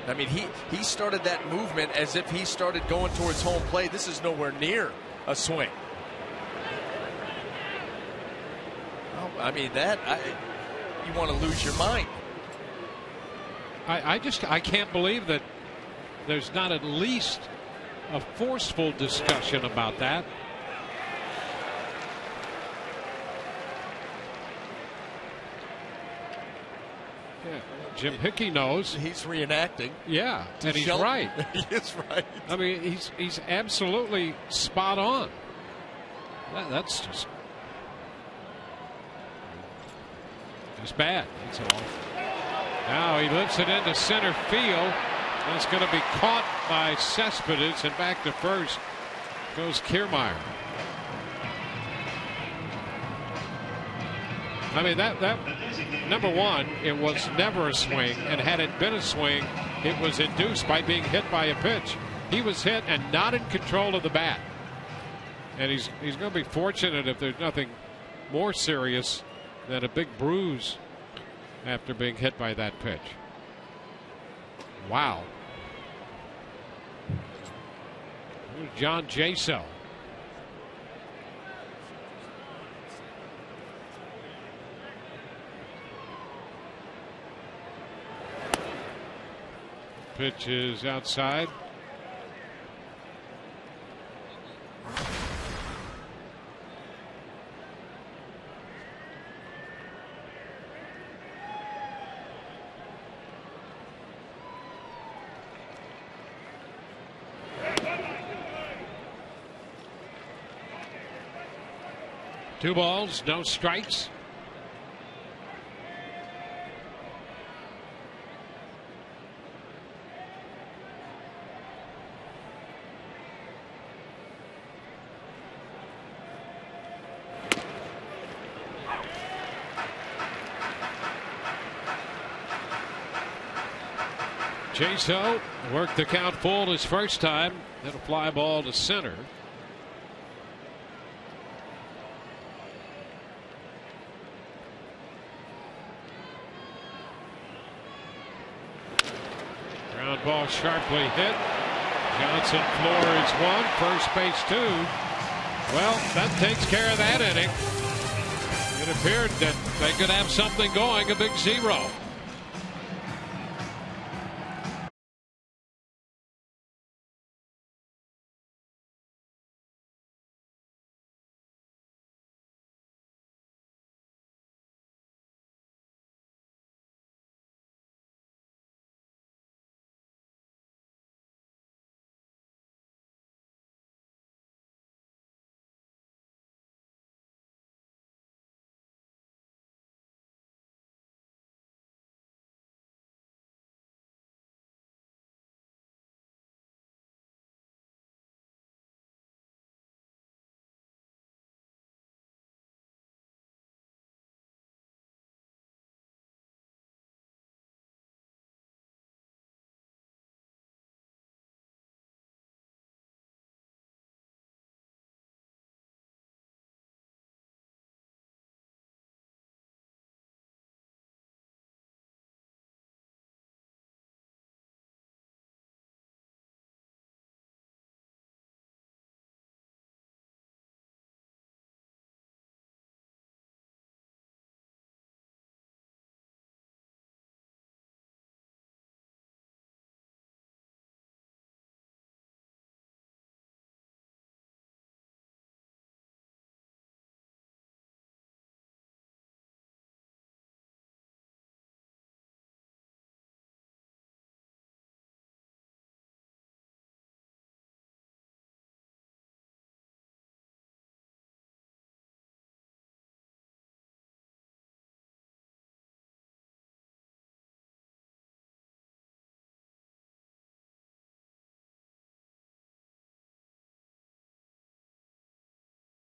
I mean, he started that movement as if he started going towards home plate. This is nowhere near a swing. Oh, I mean, you want to lose your mind. I can't believe that there's not at least a forceful discussion about that. Yeah, Jim Hickey knows. He's reenacting. Yeah, and he's right. He is right. I mean, he's absolutely spot on. That's just bad. That's all. Now he lifts it into center field. And it's going to be caught by Cespedes, and back to first goes Kiermaier. I mean, that number one, it was never a swing, and had it been a swing, it was induced by being hit by a pitch. He was hit and not in control of the bat, and he's going to be fortunate if there's nothing more serious than a big bruise after being hit by that pitch. Wow. Here's John Jaso. Pitch is outside. Two balls, no strikes. Chase Hill worked the count full his first time. Hit a fly ball to center. Ground ball sharply hit. Johnson floors one, first base two. Well, that takes care of that inning. It appeared that they could have something going, a big 0.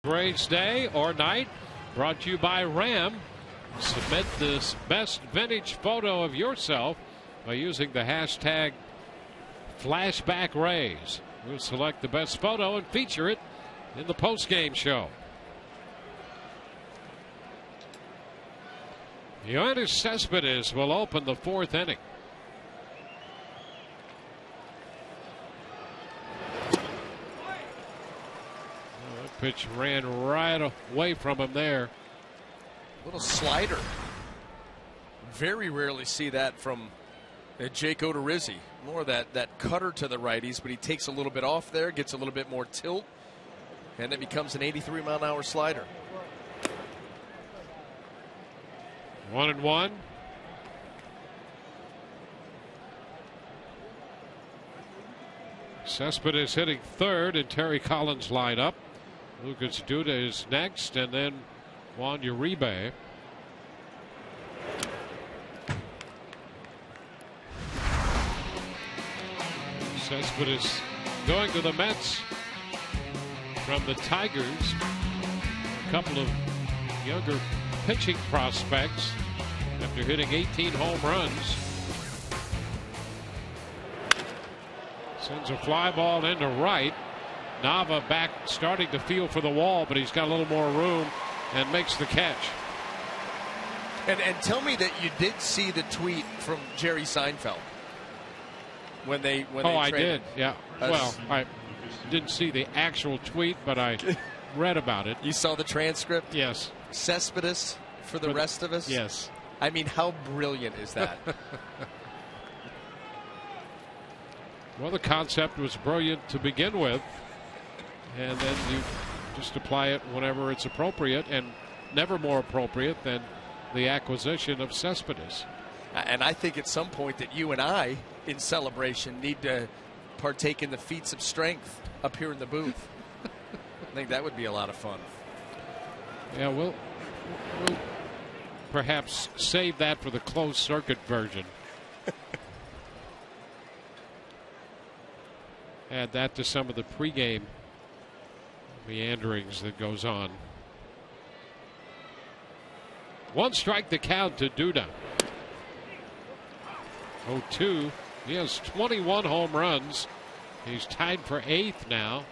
Braves Day or night brought to you by Ram. Submit this best vintage photo of yourself by using the hashtag #FlashbackRays. We'll select the best photo and feature it in the postgame show. Yoenis Cespedes will open the 4th inning. Pitch ran right away from him there. Little slider. Very rarely see that from Jake Odorizzi. More that cutter to the righties, but he takes a little bit off there, gets a little bit more tilt, and it becomes an 83-mile-an-hour slider. 1-1. Cespedes hitting third, and Terry Collins lined up. Lucas Duda is next, and then Juan Uribe. Cespedes going to the Mets from the Tigers. A couple of younger pitching prospects after hitting 18 home runs. Sends a fly ball into right. Nava back starting to feel for the wall, but he's got a little more room and makes the catch. And tell me that you did see the tweet from Jerry Seinfeld when they I did. Yeah. Well, I didn't see the actual tweet, but I read about it. You saw the transcript? Yes. Cespedes for the rest of us? Yes. I mean, how brilliant is that? Well, the concept was brilliant to begin with, and then you just apply it whenever it's appropriate, and never more appropriate than the acquisition of Cespedes. And I think at some point that you and I, in celebration, need to partake in the feats of strength up here in the booth. I think that would be a lot of fun. Yeah, we'll perhaps save that for the closed circuit version. Add that to some of the pregame meanderings that goes on. 1 strike the count to Duda. 0-2 He has 21 home runs. He's tied for 8th now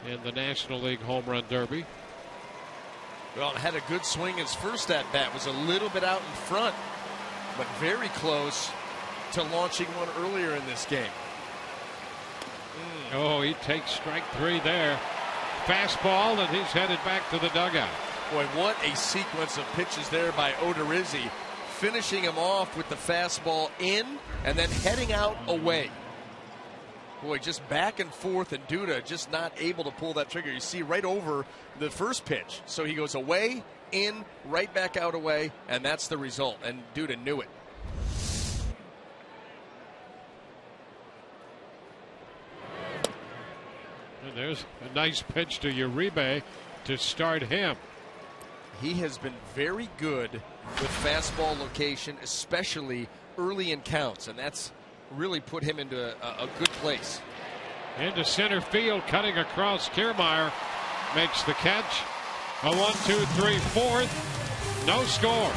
in the National League Home Run Derby. Well, had a good swing. His first at bat was a little bit out in front, but very close to launching one earlier in this game. Oh, he takes strike 3 there. Fastball, and he's headed back to the dugout. Boy, what a sequence of pitches there by Odorizzi, finishing him off with the fastball in and then heading out away. Boy, just back and forth, and Duda just not able to pull that trigger. You see right over the first pitch. So he goes away, in, right back out away, and that's the result. And Duda knew it. And there's a nice pitch to Uribe to start him. He has been very good with fastball location, especially early in counts, and that's really put him into a good place. Into center field, cutting across. Kiermaier makes the catch. A 1-2-3 fourth. No score.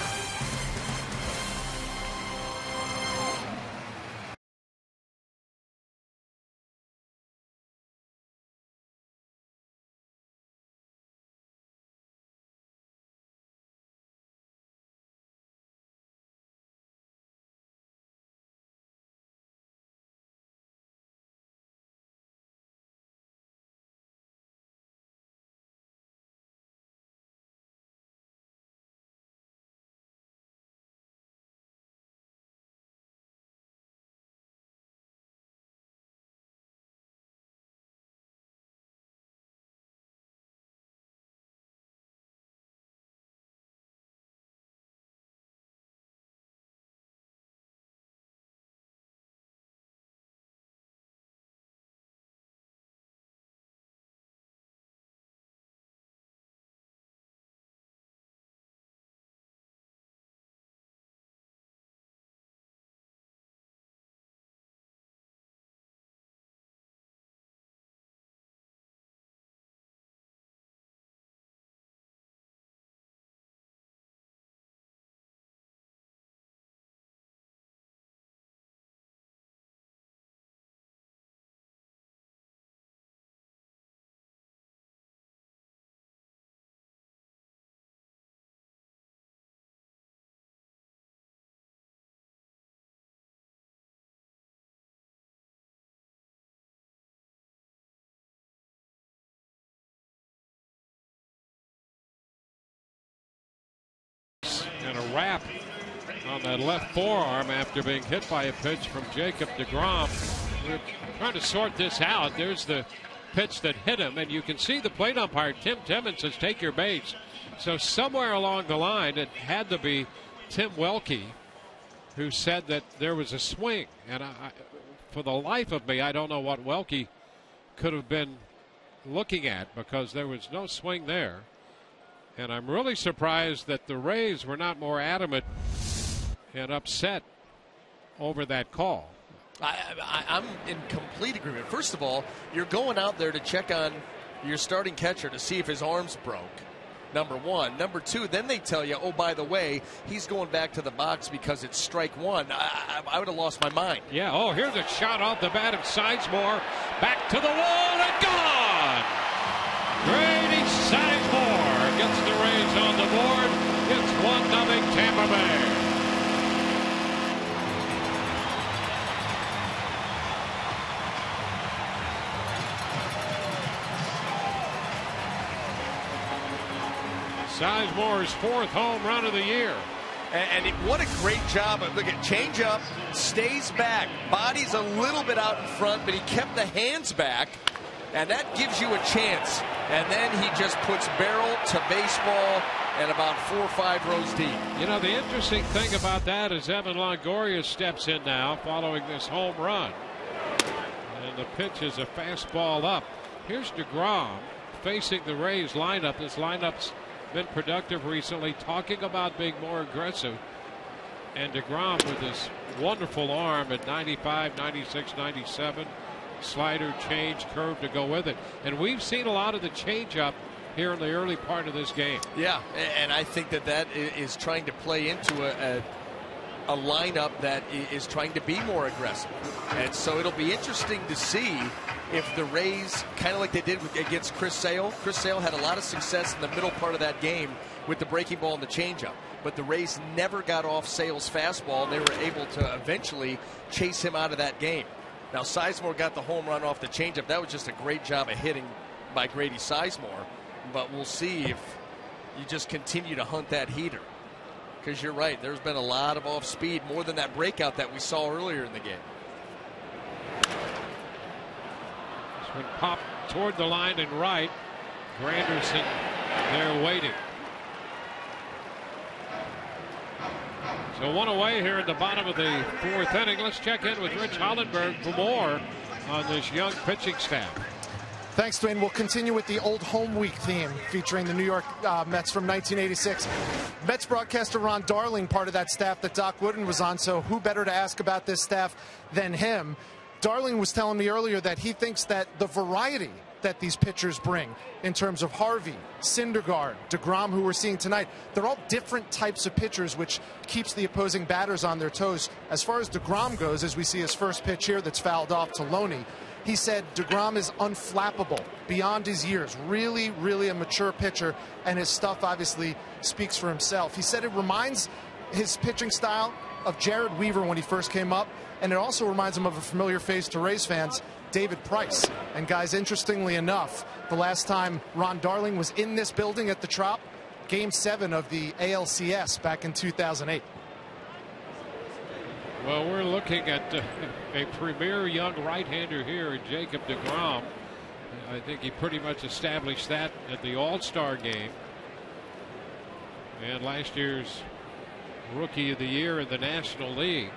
And a wrap on that left forearm after being hit by a pitch from Jacob deGrom. We're trying to sort this out. There's the pitch that hit him, and you can see the plate umpire, Tim Timmons, says take your base. So somewhere along the line, it had to be Tim Welke who said that there was a swing. And for the life of me, I don't know what Welke could have been looking at, because there was no swing there. And I'm really surprised that the Rays were not more adamant and upset over that call. I'm in complete agreement. First of all, you're going out there to check on your starting catcher to see if his arm's broke. Number one. Number two, then they tell you, oh, by the way, he's going back to the box because it's strike one. I would have lost my mind. Yeah, oh, here's a shot off the bat of Sizemore. Back to the wall and gone! Grady Sizemore gets the Rays on the board. It's 1-0 Tampa Bay. Sizemore's 4th home run of the year. And what a great job. Look at change up, stays back, body's a little bit out in front, but he kept the hands back, and that gives you a chance. And then he just puts barrel to baseball and about 4 or 5 rows deep. You know, the interesting thing about that is Evan Longoria steps in now following this home run. And the pitch is a fastball up. Here's deGrom facing the Rays lineup. This lineup's been productive recently, talking about being more aggressive. And deGrom with his wonderful arm at 95, 96, 97. Slider, change, curve to go with it. And we've seen a lot of the changeup here in the early part of this game. Yeah, and I think that is trying to play into a lineup that is trying to be more aggressive. And so it'll be interesting to see if the Rays, kind of like they did against Chris Sale. Chris Sale had a lot of success in the middle part of that game with the breaking ball and the changeup. But the Rays never got off Sale's fastball, and they were able to eventually chase him out of that game. Now, Sizemore got the home run off the changeup. That was just a great job of hitting by Grady Sizemore. But we'll see if you just continue to hunt that heater. Because you're right, there's been a lot of off speed, more than that breakout that we saw earlier in the game. This one popped toward the line and right. Granderson there waiting. So one away here at the bottom of the fourth inning. Let's check in with Rich Hollenberg for more on this young pitching staff. Thanks, Dwayne. We'll continue with the old home week theme featuring the New York Mets from 1986. Mets broadcaster Ron Darling, part of that staff that Doc Wooden was on, so who better to ask about this staff than him? Darling was telling me earlier that he thinks that the variety that these pitchers bring in terms of Harvey, Syndergaard, DeGrom, who we're seeing tonight, they're all different types of pitchers, which keeps the opposing batters on their toes. As far as DeGrom goes, as we see his first pitch here that's fouled off to Loney, he said DeGrom is unflappable, beyond his years, really, really a mature pitcher, and his stuff obviously speaks for himself. He said it reminds his pitching style of Jared Weaver when he first came up, and it also reminds him of a familiar face to Rays fans, David Price. And guys, interestingly enough, the last time Ron Darling was in this building at the Trop, Game 7 of the ALCS back in 2008. Well, we're looking at a premier young right-hander here, Jacob DeGrom. I think he pretty much established that at the All-Star game. And last year's Rookie of the Year in the National League.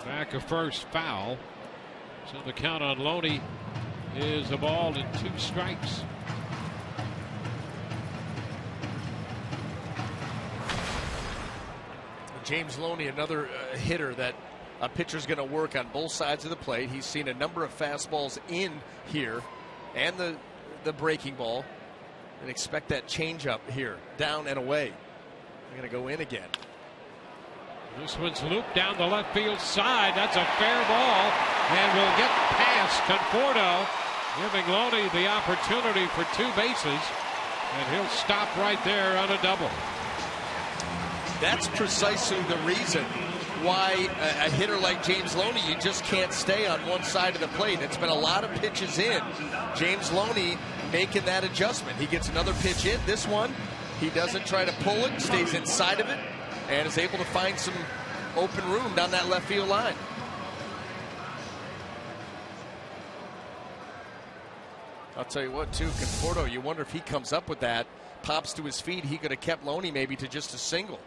Back of first, foul. So the count on Loney is a ball and 2 strikes. James Loney, another hitter that a pitcher's going to work on both sides of the plate. He's seen a number of fastballs in here and the breaking ball, and expect that changeup here, down and away. They're going to go in again. This one's looped down the left field side. That's a fair ball, and will get past Conforto, giving Loney the opportunity for 2 bases, and he'll stop right there on a double. That's precisely the reason why a hitter like James Loney, you just can't stay on one side of the plate. It's been a lot of pitches in. James Loney making that adjustment. He gets another pitch in. This one, he doesn't try to pull it, stays inside of it, and is able to find some open room down that left field line. I'll tell you what, too, Conforto, you wonder if he comes up with that, pops to his feet, he could have kept Loney maybe to just a single.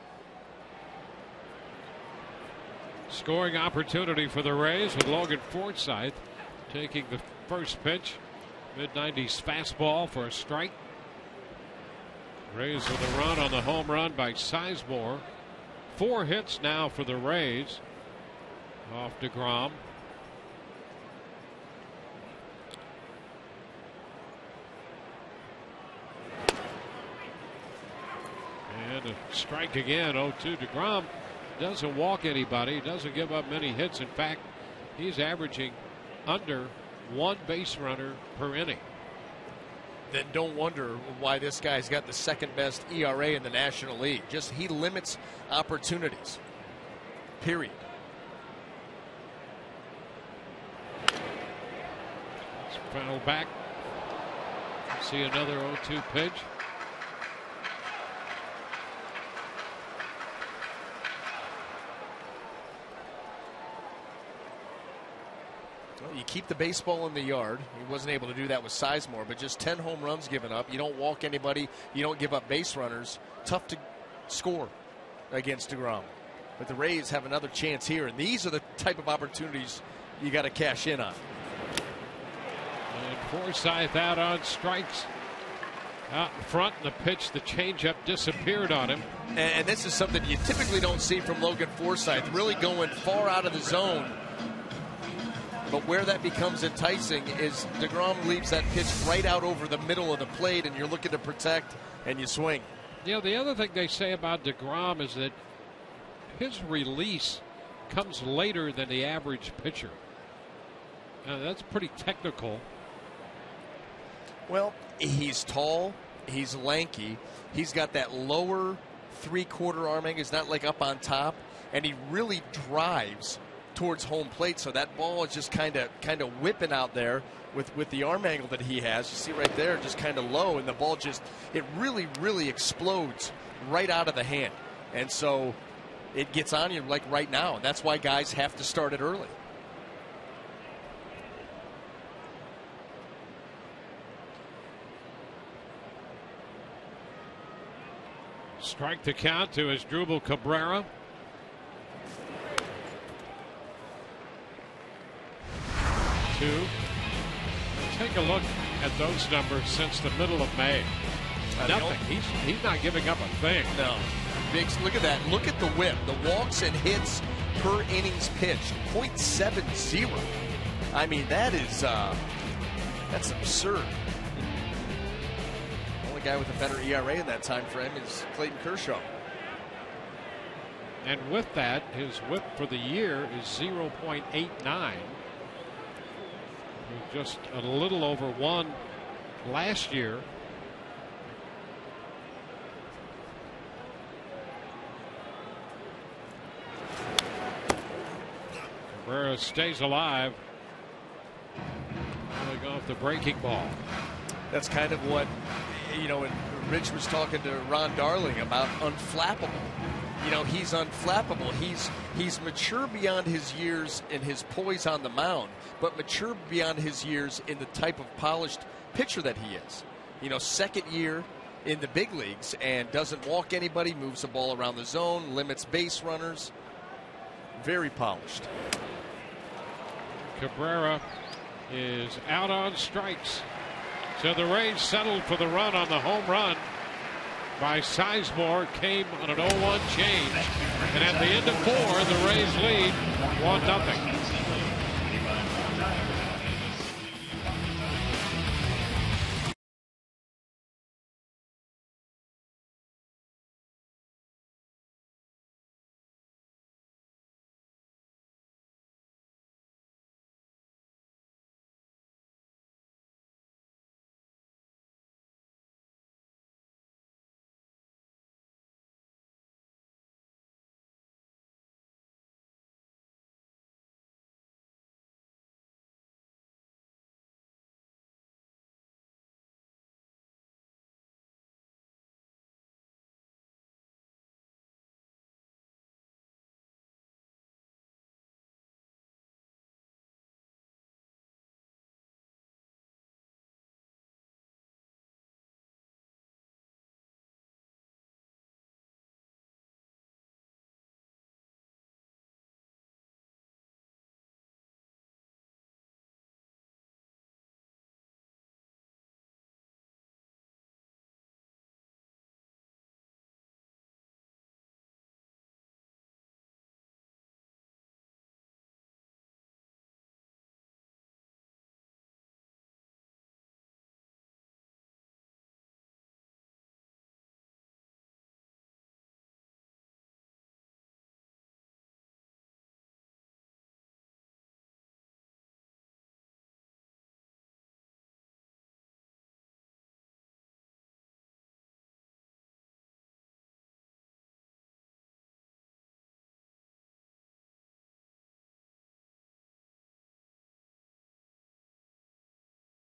Scoring opportunity for the Rays with Logan Forsythe taking the first pitch. Mid-90s fastball for a strike. Rays with a run on the home run by Sizemore. 4 hits now for the Rays off DeGrom. And a strike again, 0-2. DeGrom doesn't walk anybody, doesn't give up many hits. In fact, he's averaging under 1 base runner per inning. Then don't wonder why this guy's got the 2nd best ERA in the National League. Just he limits opportunities. Period. Let's foul back. See another 0-2 pitch. You keep the baseball in the yard. He wasn't able to do that with Sizemore, but just 10 home runs given up. You don't walk anybody. You don't give up base runners. Tough to score against DeGrom. But the Rays have another chance here, and these are the type of opportunities you got to cash in on. And Forsythe out on strikes. Out in front, and the pitch, the changeup disappeared on him. And this is something you typically don't see from Logan Forsythe, really going far out of the zone But where that becomes enticing is DeGrom leaves that pitch right out over the middle of the plate, and you're looking to protect, and you swing. You know, the other thing they say about DeGrom is that his release comes later than the average pitcher. That's pretty technical. Well, he's tall, he's lanky, he's got that lower three-quarter arm angle. He's not like up on top, and he really drives towards home plate, so that ball is just kind of whipping out there with the arm angle that he has. You see right there, just kind of low, and the ball just, it really explodes right out of the hand. And so it gets on you like right now, and that's why guys have to start it early. Strike to count to Asdrubal Cabrera. Two. Take a look at those numbers since the middle of May. Nothing. He's not giving up a thing. No. Biggs, look at that. Look at the whip. The walks and hits per innings pitched. .70. I mean, that is that's absurd. The only guy with a better ERA in that time frame is Clayton Kershaw. And with that, his whip for the year is 0.89. Just a little over 1 last year. Cabrera stays alive. Really go off the breaking ball. That's kind of what, you know, when Rich was talking to Ron Darling about unflappable. You know, he's unflappable. He's mature beyond his years in his poise on the mound, but mature beyond his years in the type of polished pitcher that he is. You know, second year in the big leagues and doesn't walk anybody, moves the ball around the zone, limits base runners. Very polished. Cabrera is out on strikes. So the Rays settled for the run on the home run by Sizemore. Came on an 0-1 change. And at the end of 4, the Rays lead 1-0.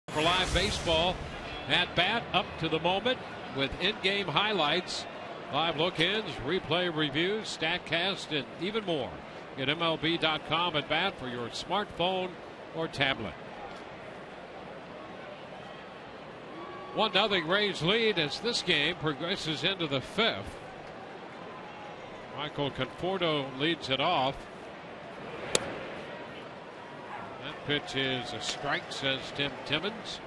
For live baseball at bat up to the moment with in-game highlights, live look-ins, replay reviews, StatCast, and even more. Get MLB.com at bat for your smartphone or tablet. 1-0 Rays lead as this game progresses into the 5th. Michael Conforto leads it off. That pitch is a strike, says Tim Timmons.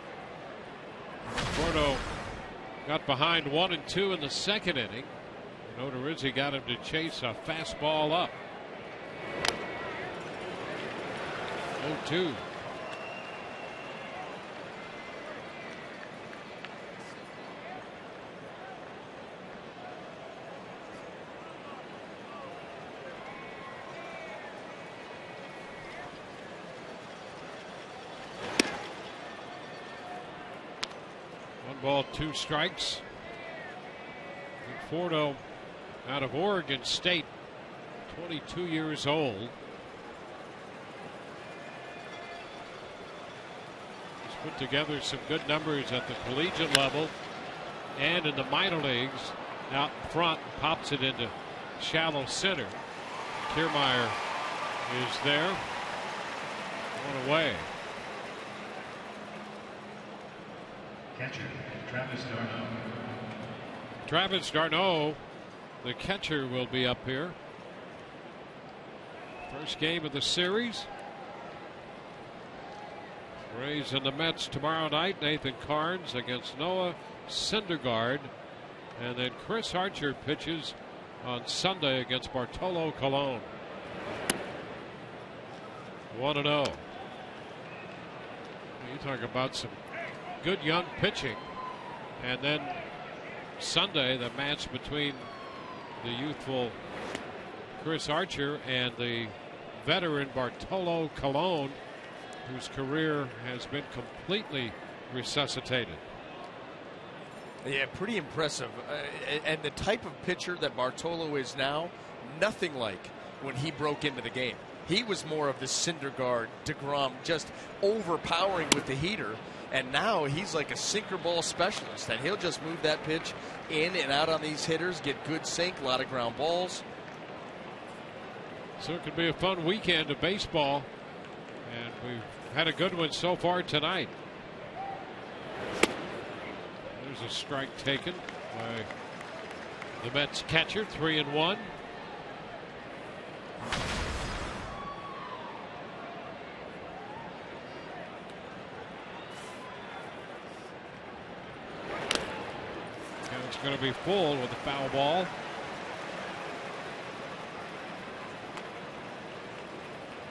Conforto got behind 1 and 2 in the second inning. And Odorizzi got him to chase a fastball up. 0-2. ball, 2 strikes. Conforto out of Oregon State, 22 years old. He's put together some good numbers at the collegiate level and in the minor leagues. Out front, pops it into shallow center. Kiermaier is there. One away. Catcher, Travis d'Arnaud. Travis d'Arnaud, the catcher, will be up here. First game of the series. Rays and the Mets tomorrow night. Nathan Carnes against Noah Syndergaard. And then Chris Archer pitches on Sunday against Bartolo Colon. 1-0. You talk about some good young pitching. And then Sunday, the match between the youthful Chris Archer and the veteran Bartolo Colon, whose career has been completely resuscitated. Yeah, pretty impressive. And the type of pitcher that Bartolo is now, nothing like when he broke into the game. He was more of the Syndergaard, DeGrom, just overpowering with the heater. And now he's like a sinker ball specialist, and he'll just move that pitch in and out on these hitters, get good sink, a lot of ground balls. So it could be a fun weekend of baseball, and we've had a good one so far tonight. There's a strike taken by the Mets catcher, 3-1. It's going to be full with a foul ball.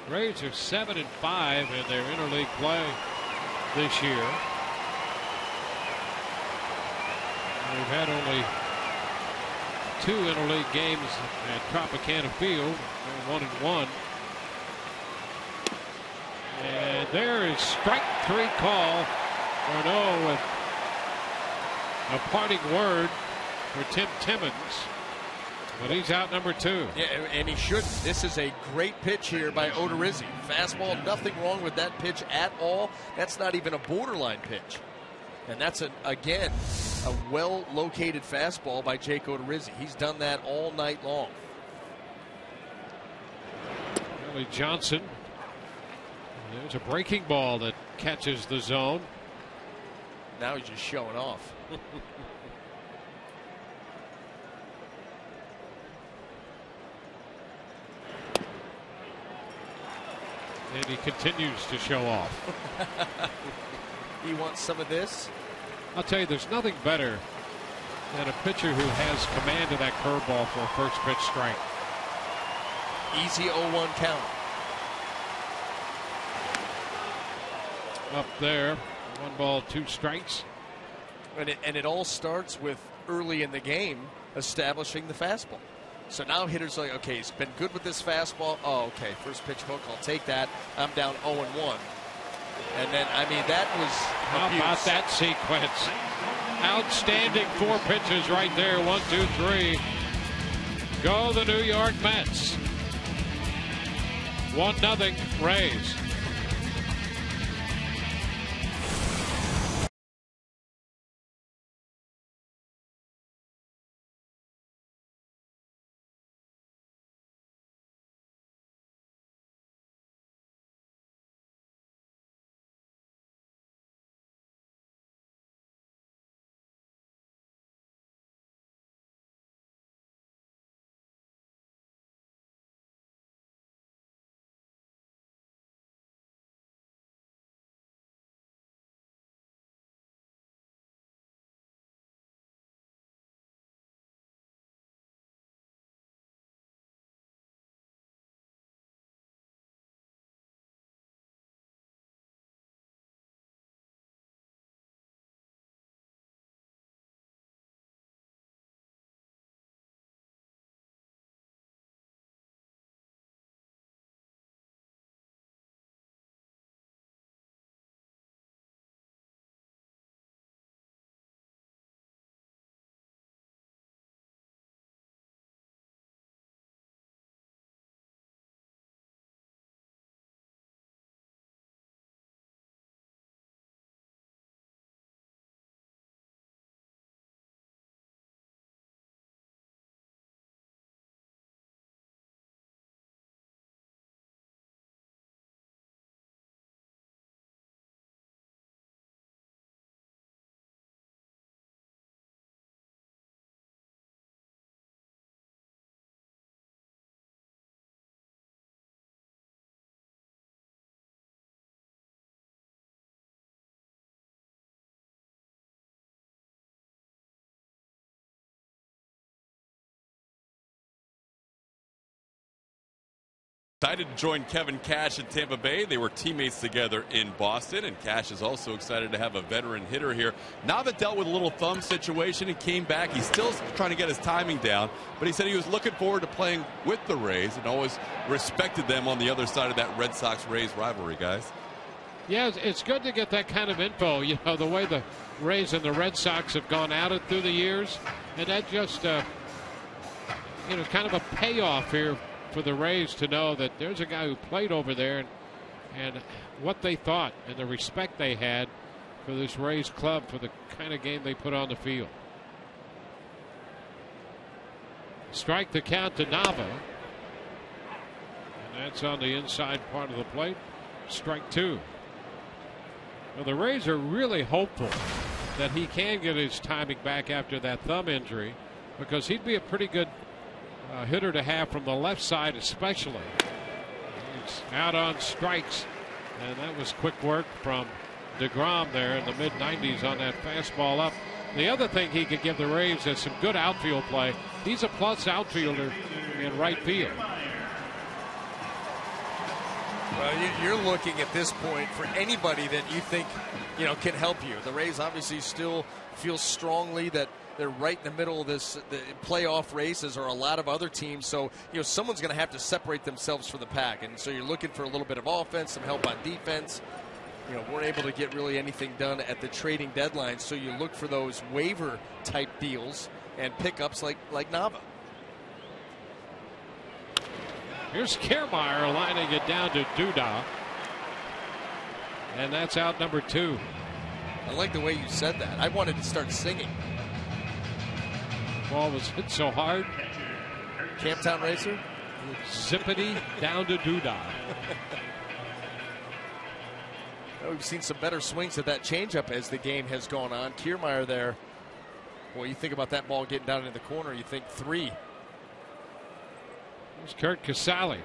Rays are 7-5 in their interleague play this year. We've had only 2 interleague games at Tropicana Field, 1-1. And there is strike 3 call. Arnaud with a parting word for Tim Timmons, but he's out number 2. Yeah, and he shouldn't. This is a great pitch here by Odorizzi. Fastball, nothing wrong with that pitch at all. That's not even a borderline pitch. And that's, again, a well-located fastball by Jake Odorizzi. He's done that all night long. Billy Johnson. There's a breaking ball that catches the zone. Now he's just showing off. And he continues to show off. He wants some of this. I'll tell you, there's nothing better than a pitcher who has command of that curveball for a first pitch strike. Easy 0-1 count. Up there, 1 ball, 2 strikes. And it all starts with early in the game establishing the fastball. So now hitters are like, okay, he's been good with this fastball. Oh, okay, first pitch hook, I'll take that. I'm down 0-1. And then, I mean, that was How abuse. about that sequence? Outstanding 4 pitches right there. 1, 2, 3. Go the New York Mets. 1-0 Rays. Excited to join Kevin Cash in Tampa Bay. They were teammates together in Boston, and Cash is also excited to have a veteran hitter here. Nava dealt with a little thumb situation and came back. He's still trying to get his timing down, but he said he was looking forward to playing with the Rays and always respected them on the other side of that Red Sox-Rays rivalry, guys. Yeah, it's good to get that kind of info. You know, the way the Rays and the Red Sox have gone at it through the years, and that just, you know, kind of a payoff here for the Rays to know that there's a guy who played over there and what they thought and the respect they had for this Rays club for the kind of game they put on the field. Strike the count to Nava. And that's on the inside part of the plate. Strike two. Well, the Rays are really hopeful that he can get his timing back after that thumb injury, because he'd be a pretty good hitter to have from the left side, especially. He's out on strikes, and that was quick work from DeGrom there in the mid-90s on that fastball up. The other thing he could give the Rays is some good outfield play. He's a plus outfielder in right field. Well, you're looking at this point for anybody that you think, you know, can help you. The Rays obviously still feel strongly that they're right in the middle of this the playoff race, as are a lot of other teams. So, you know, someone's going to have to separate themselves from the pack. And so you're looking for a little bit of offense, some help on defense. You know, weren't able to get really anything done at the trading deadline. So you look for those waiver type deals and pickups like Nava. Here's Kiermaier lining it down to Duda. And that's out number two. I like the way you said that. I wanted to start singing. Ball was hit so hard. Camptown Racer? Zippity down to Duda. Well, we've seen some better swings at that changeup as the game has gone on. Kiermaier there. Boy, you think about that ball getting down in the corner, you think three. There's Kurt Casale.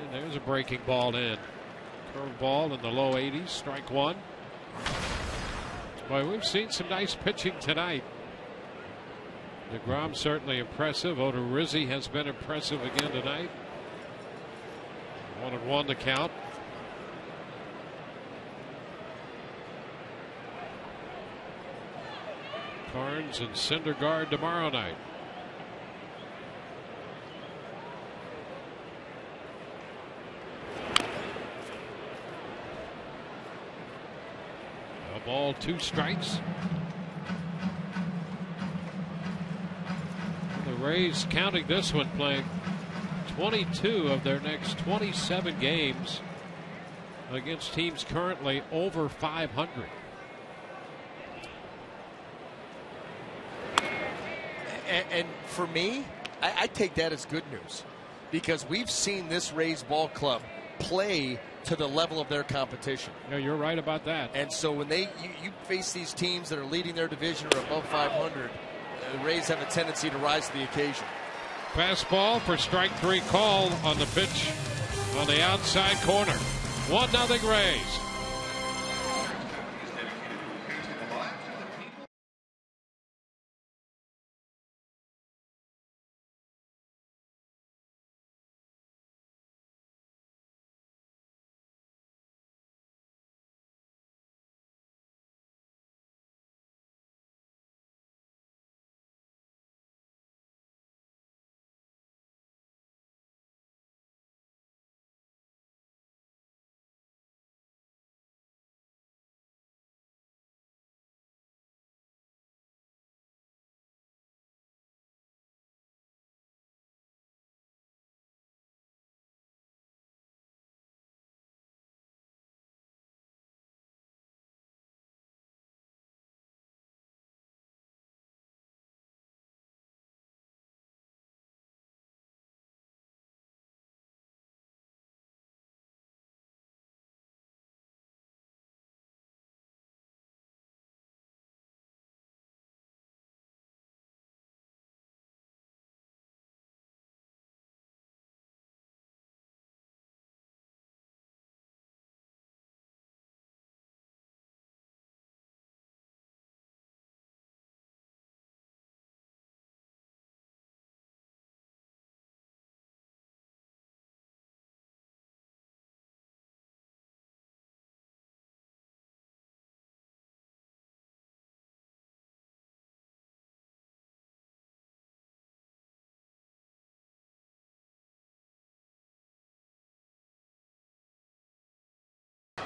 And there's a breaking ball in. Curveball in the low 80s. Strike one. Boy, we've seen some nice pitching tonight. DeGrom certainly impressive. Odorizzi has been impressive again tonight. 1-1 the count. Carnes and Syndergaard tomorrow night. A ball, two strikes. The Rays, counting this one, playing 22 of their next 27 games against teams currently over 500. And for me, I take that as good news, because we've seen this Rays ball club play to the level of their competition. Yeah, you're right about that. And so when you face these teams that are leading their division or above 500, the Rays have a tendency to rise to the occasion. Fastball for strike three, call on the pitch on the outside corner. 1-0 Rays.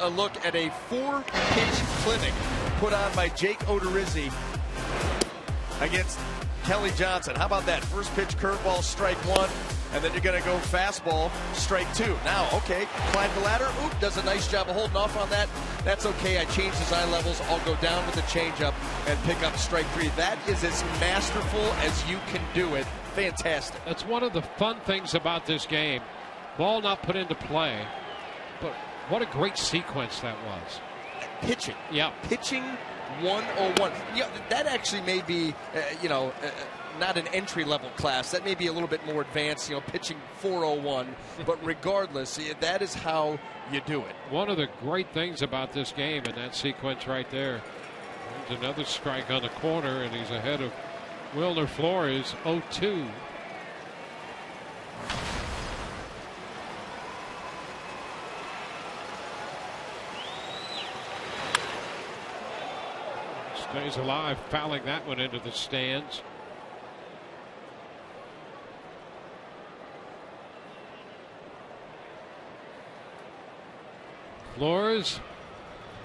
a look at a 4-pitch clinic put on by Jake Odorizzi against Kelly Johnson. How about that? First pitch curveball, strike 1, and then you're going to go fastball, strike 2. Now, okay, climb the ladder. Oop, does a nice job of holding off on that. That's okay. I changed his eye levels. I'll go down with the changeup and pick up strike 3. That is as masterful as you can do it. Fantastic. That's one of the fun things about this game. Ball not put into play, but what a great sequence that was. Pitching. Yeah. Pitching 101. Yeah, that actually may be, not an entry-level class. That may be a little bit more advanced, pitching 401. But regardless, that is how you do it. One of the great things about this game and that sequence right there. There's another strike on the corner, and he's ahead of Wilner Flores, 0-2. Stays alive, fouling that one into the stands. Flores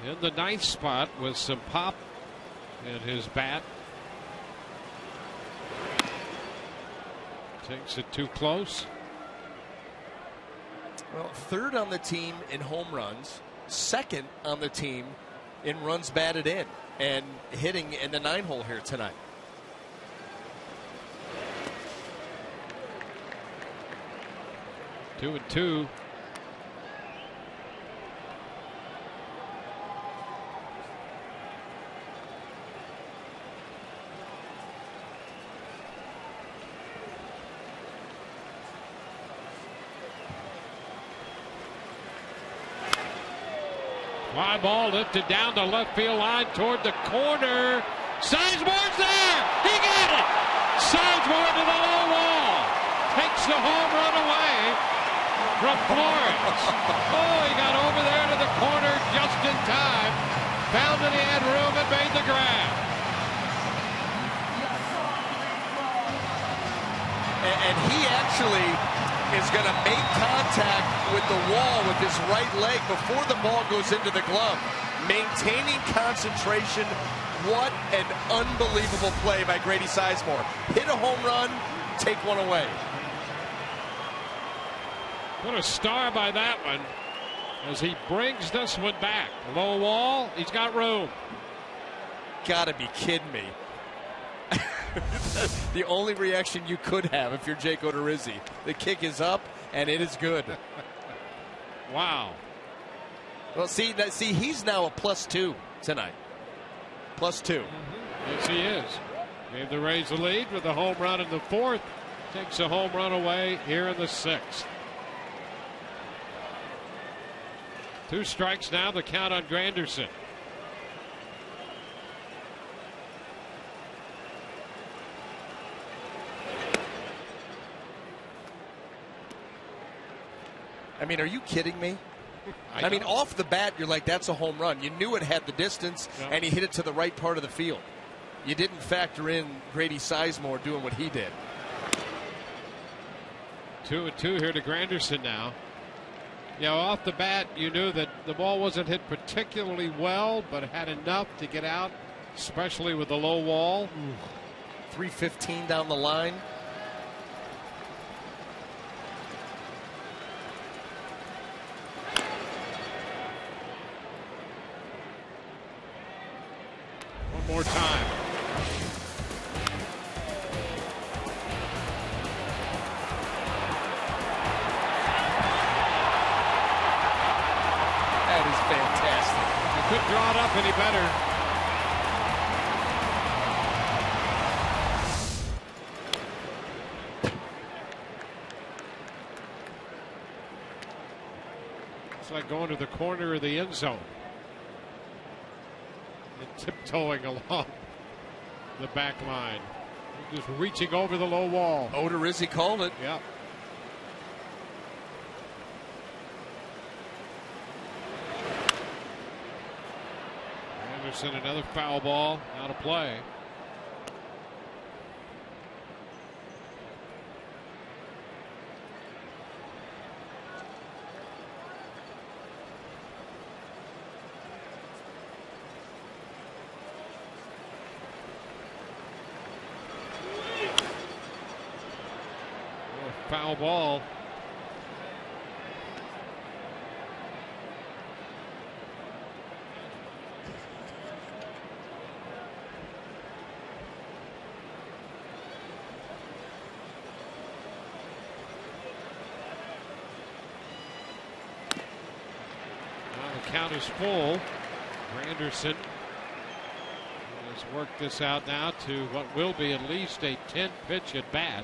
in the 9th spot with some pop in his bat. Takes it too close. Well, 3rd on the team in home runs, 2nd on the team in runs batted in, and hitting in the 9-hole here tonight. Two and two. Fly ball lifted down the left field line toward the corner. Sizemore's there. He got it. Sizemore to the low wall. Takes the home run away from Flores. Oh, he got over there to the corner just in time. Found that he had room and made the grab. And he actually is going to make contact with the wall with his right leg before the ball goes into the glove. Maintaining concentration. What an unbelievable play by Grady Sizemore. Hit a home run, take one away. What a star by that one as he brings this one back. Low wall, he's got room. Gotta be kidding me. The only reaction you could have if you're Jake Odorizzi. The kick is up, and it is good. Wow. Well, see, he's now a +2 tonight. +2. Yes, he is. Gave the Rays the lead with a home run in the 4th. Takes a home run away here in the 6th. 2 strikes now, the count on Granderson. I mean, are you kidding me? I mean, off the bat, you're like, that's a home run. You knew it had the distance, and he hit it to the right part of the field. You didn't factor in Grady Sizemore doing what he did. 2-2 here to Granderson now. Off the bat, you knew that the ball wasn't hit particularly well, but had enough to get out, especially with the low wall. 3:15 down the line. One more time. That is fantastic. You couldn't draw it up any better. It's like going to the corner of the end zone. And tiptoeing along the back line. Just reaching over the low wall. Odorizzi called it. Yep. Anderson, another foul ball out of play. foul ball. The count is full. Granderson has worked this out now to what will be at least a 10-pitch at bat.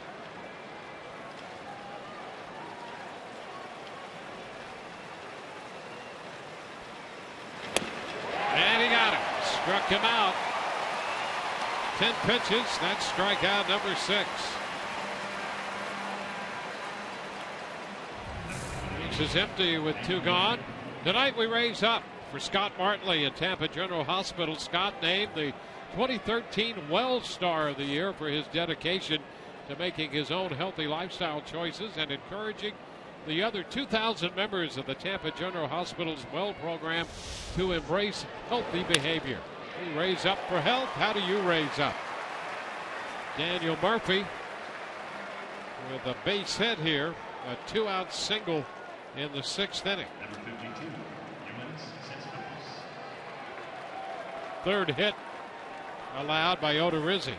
And he got him. Struck him out. 10 pitches. That's strikeout number 6. Base is empty with 2 gone. Tonight we raise up for Scott Martley at Tampa General Hospital. Scott named the 2013 Wells Star of the Year for his dedication to making his own healthy lifestyle choices and encouraging the other 2,000 members of the Tampa General Hospital's Well program to embrace healthy behavior. We raise up for health. How do you raise up? Daniel Murphy with a base hit here, a 2-out single in the 6th inning. Number 52, UN's Cincinnati. 3rd hit allowed by Odorizzi.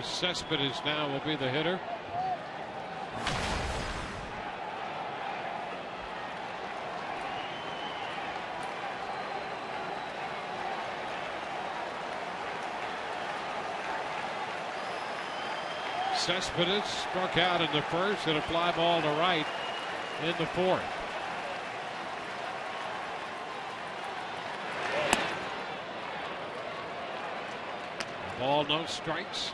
Cespedes now will be the hitter. Cespedes struck out in the 1st and a fly ball to right in the 4th. Ball, no strikes.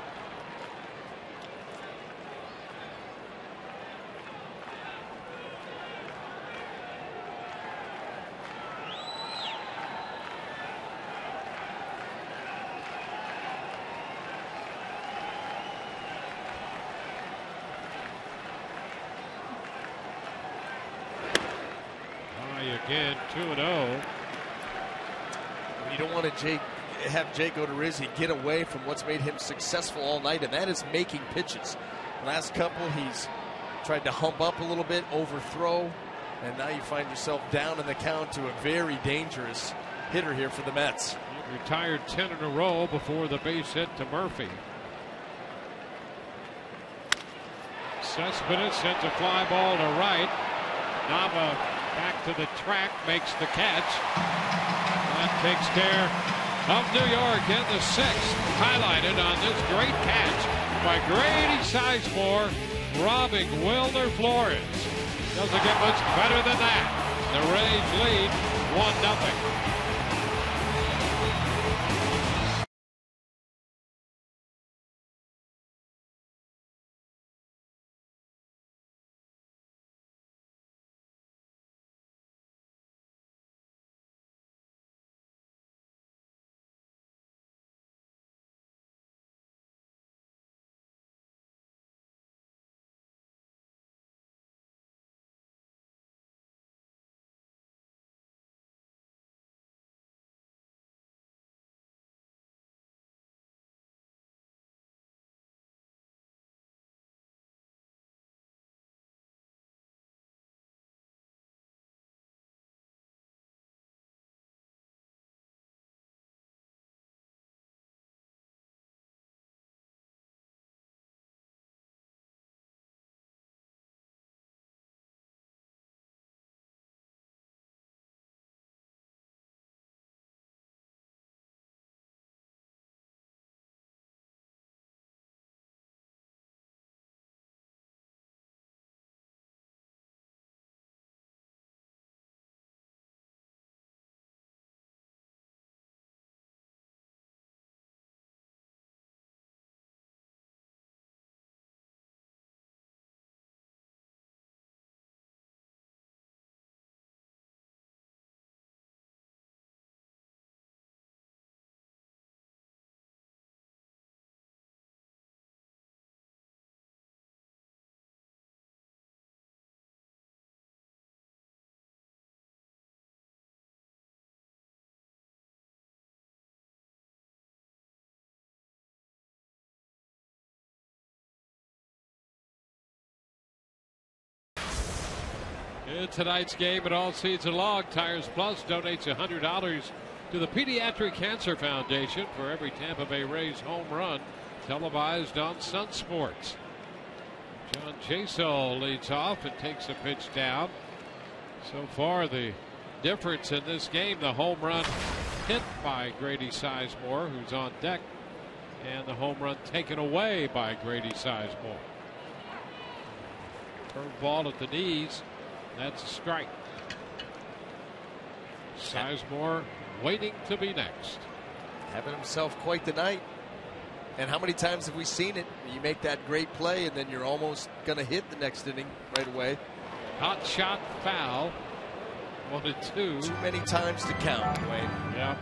Again, 2-0. You don't want to have Jake Odorizzi get away from what's made him successful all night, and that is making pitches. Last couple, he's tried to hump up a little bit, overthrow, and now you find yourself down in the count to a very dangerous hitter here for the Mets. He retired 10 in a row before the base hit to Murphy. Cespedes sends a fly ball to right. Nava back to the track, makes the catch. That takes care of New York in the 6th. Highlighted on this great catch by Grady Sizemore, robbing Wilner Flores. Doesn't get much better than that. The Rays lead 1-0. In tonight's game and all season long, Tires Plus donates $100 to the Pediatric Cancer Foundation for every Tampa Bay Rays home run televised on Sun Sports. John Jaso leads off and takes a pitch down. So far, the difference in this game, the home run hit by Grady Sizemore, who's on deck, and the home run taken away by Grady Sizemore. Curveball at the knees. That's a strike. Sizemore waiting to be next. Having himself quite the night. And how many times have we seen it? You make that great play, and then you're almost going to hit the next inning right away. Hot shot foul. 1-2. Too many times to count, Wayne. Yeah.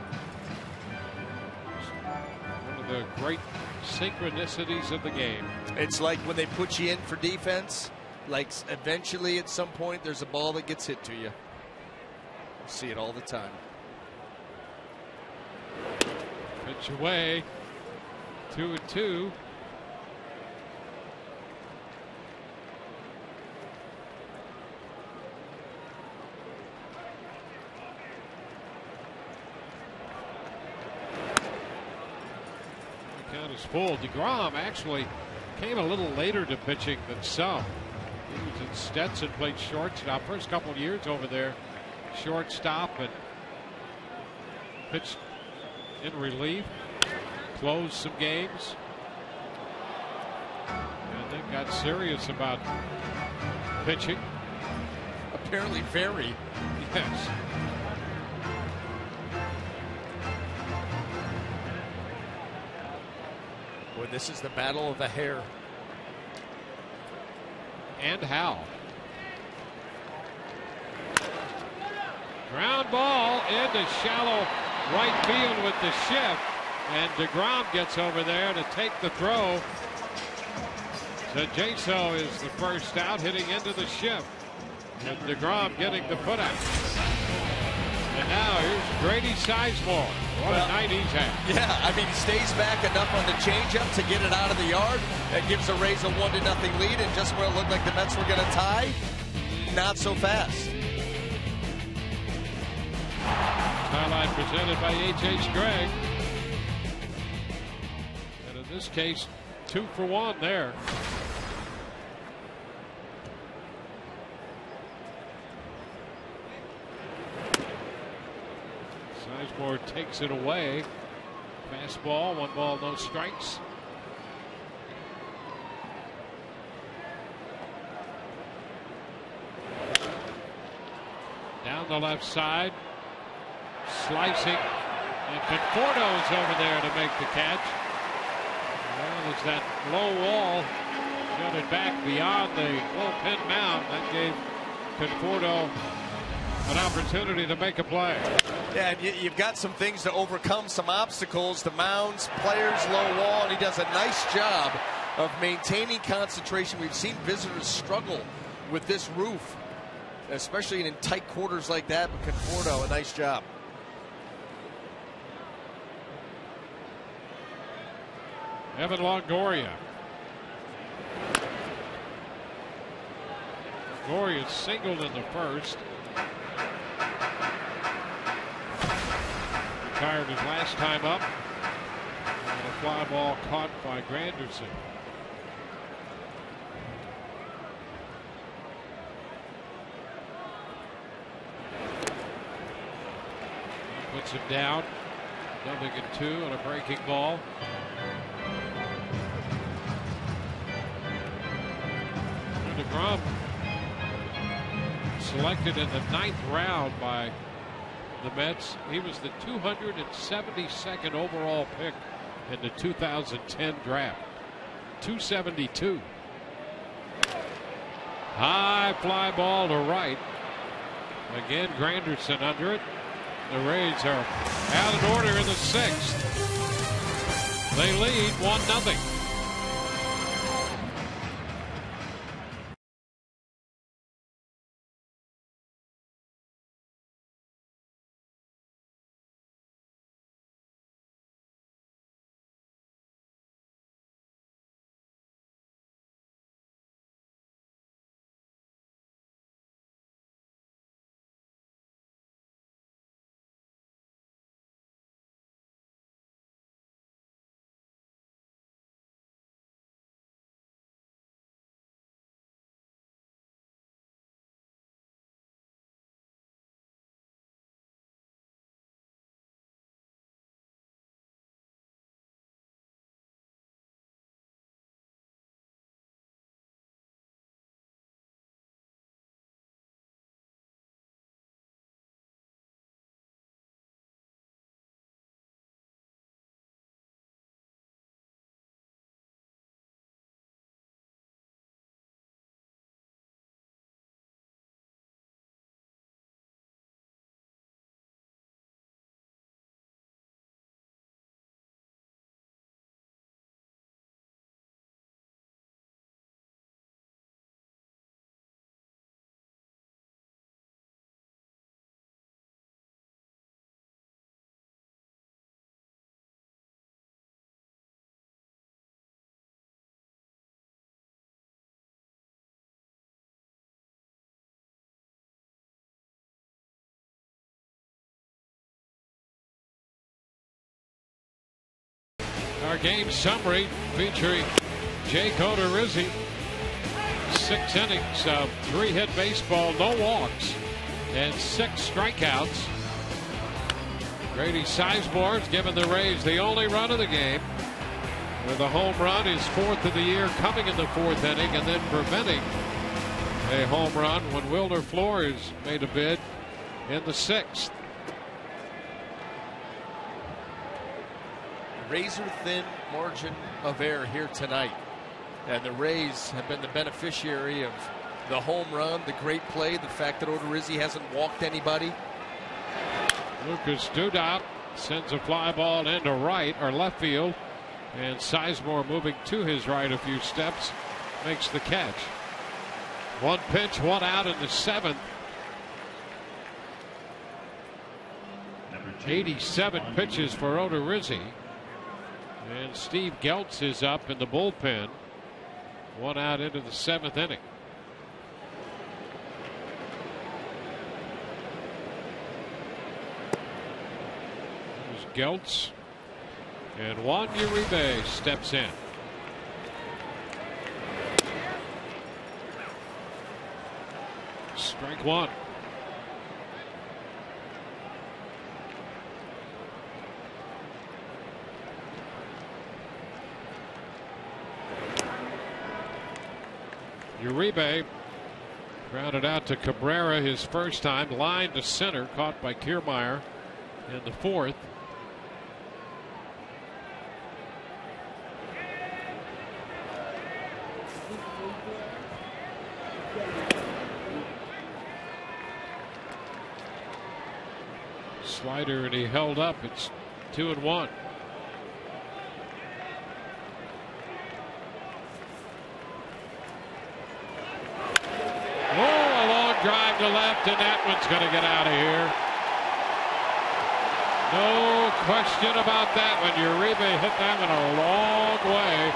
One of the great synchronicities of the game. It's like when they put you in for defense, like eventually at some point there's a ball that gets hit to you. You see it all the time. Pitch away. 2-2. The count is full. DeGrom actually came a little later to pitching than some. He was in Stetson, played shortstop. First couple of years over there, shortstop, and pitched in relief. Closed some games. And then got serious about pitching. Apparently very. Yes. Boy, this is the battle of the hair. And how. Ground ball into shallow right field with the shift. And DeGrom gets over there to take the throw. So Jaso is the first out, hitting into the shift. And DeGrom getting the put out. And now here's Grady Sizemore. What a night he's had. Yeah, I mean, he stays back enough on the changeup to get it out of the yard. That gives the Rays a 1-0 lead. And just where it looked like the Mets were going to tie, not so fast. Highlight presented by H.H. Gregg. In this case, 2 for 1 there. Sizemore takes it away. Fastball, 1 ball, no strikes. Down the left side, slicing, and Conforto's over there to make the catch. Well, as that low wall shut it back beyond the bullpen mound, that gave Conforto an opportunity to make a play. Yeah, and you've got some things to overcome, some obstacles, the mounds, players, low wall, and he does a nice job of maintaining concentration. We've seen visitors struggle with this roof, especially in tight quarters like that, but Conforto, a nice job. Evan Longoria. Longoria singled in the first. Retired his last time up. And a fly ball caught by Granderson. Puts him down. Dumping at 2 on a breaking ball. DeGrom selected in the 9th round by the Mets. He was the 272nd overall pick in the 2010 draft. 272. High fly ball to right. Again, Granderson under it. The Rays are out of order in the 6th. They lead 1-0. Our game summary featuring Jake Odorizzi. 6 innings of 3-hit baseball, no walks, and 6 strikeouts. Grady Sizemore's given the Rays the only run of the game, with a home run, his 4th of the year, coming in the 4th inning, and then preventing a home run when Wilder Flores made a bid in the 6th. Razor-thin margin of error here tonight. And the Rays have been the beneficiary of the home run, the great play, the fact that Odorizzi hasn't walked anybody. Lucas Duda sends a fly ball into right or left field, and Sizemore, moving to his right a few steps, makes the catch. 1 pitch, 1 out in the 7th. 87 pitches for Odorizzi. And Steve Geltz is up in the bullpen. 1 out into the 7th inning. There's Geltz. And Juan Uribe steps in. Strike 1. Uribe grounded out to Cabrera his first time, line to center, caught by Kiermaier in the 4th. Slider, and he held up. It's 2-1. Drive to left, and that one's going to get out of here. No question about that one. Uribe hit that one a long way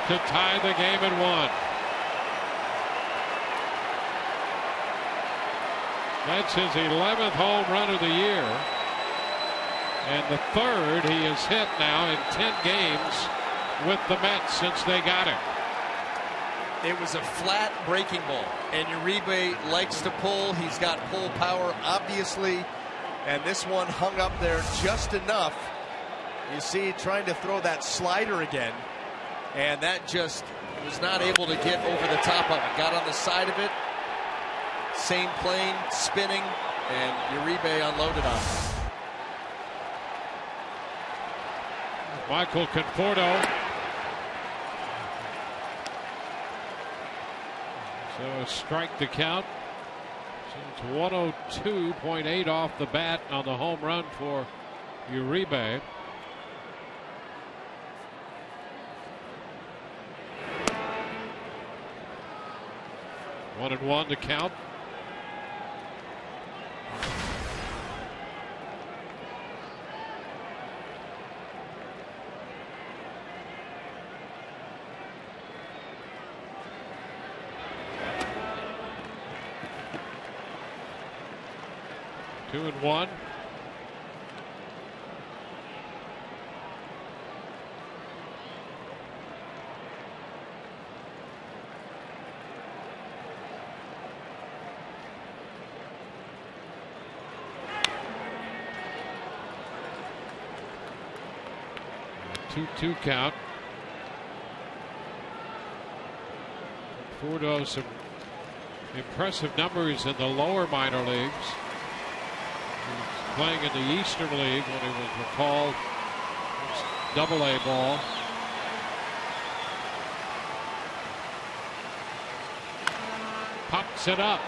to tie the game at 1. That's his 11th home run of the year, and the 3rd he has hit now in 10 games with the Mets since they got him. It was a flat breaking ball, and Uribe likes to pull. He's got pull power, obviously, and this one hung up there just enough. You see, trying to throw that slider again, and that just was not able to get over the top of it. Got on the side of it, same plane, spinning, and Uribe unloaded on it. Michael Conforto. So a strike to count. So it's 102.8 off the bat on the home run for Uribe. One and one to count. Two and one. Two count. Fordo, some impressive numbers in the lower minor leagues. He's playing in the Eastern League when he was recalled. Double-A ball. Pops it up.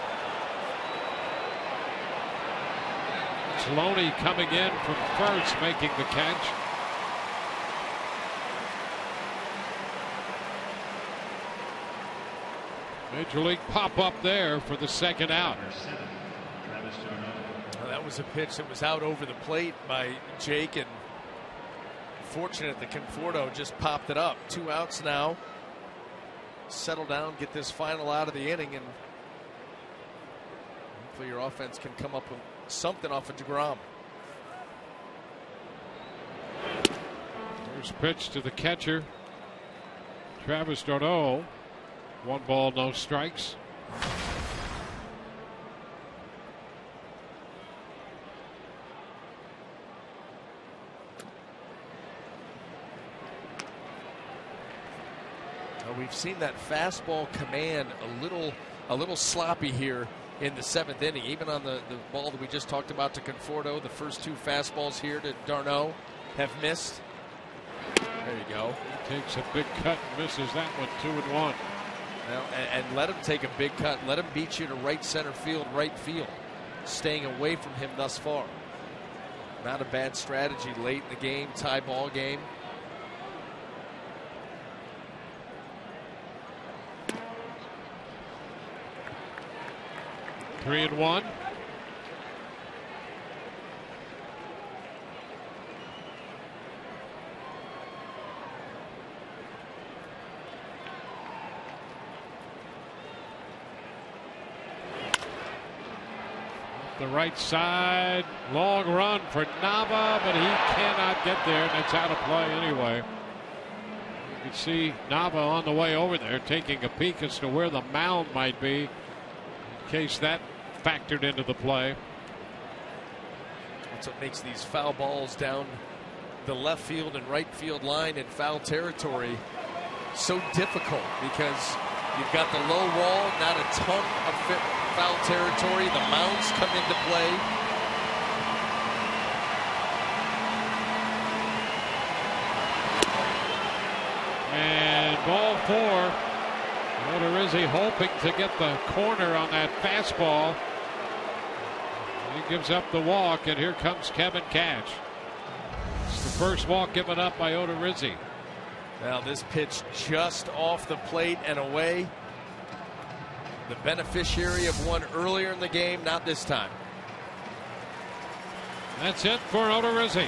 It's Loney coming in from first, making the catch. Major League pop-up there for the second out. Well, that was a pitch that was out over the plate by Jake, and fortunate that Conforto just popped it up. 2 outs now. Settle down, get this final out of the inning, and hopefully your offense can come up with something off of DeGrom. First pitch to the catcher, Travis d'Arnaud. 1 ball, no strikes. Well, we've seen that fastball command a little sloppy here in the 7th inning. Even on the ball that we just talked about to Conforto, the first 2 fastballs here to d'Arnaud have missed. There you go. He takes a big cut and misses that one. 2-1. Well, and let him take a big cut. Let him beat you to right center field, right field. Staying away from him thus far. Not a bad strategy late in the game, tie ball game. Three and 1. The right side, long run for Nava, but he cannot get there, and it's out of play anyway. You can see Nava on the way over there taking a peek as to where the mound might be, in case that factored into the play. That's what makes these foul balls down the left field and right field line in foul territory so difficult, because you've got the low wall, not a ton of foul territory. The mounds come into play. And ball 4. Odorizzi hoping to get the corner on that fastball. He gives up the walk, and here comes Kevin Cash. It's the first walk given up by Odorizzi. Now this pitch just off the plate and away. The beneficiary of one earlier in the game, not this time. That's it for Odorizzi.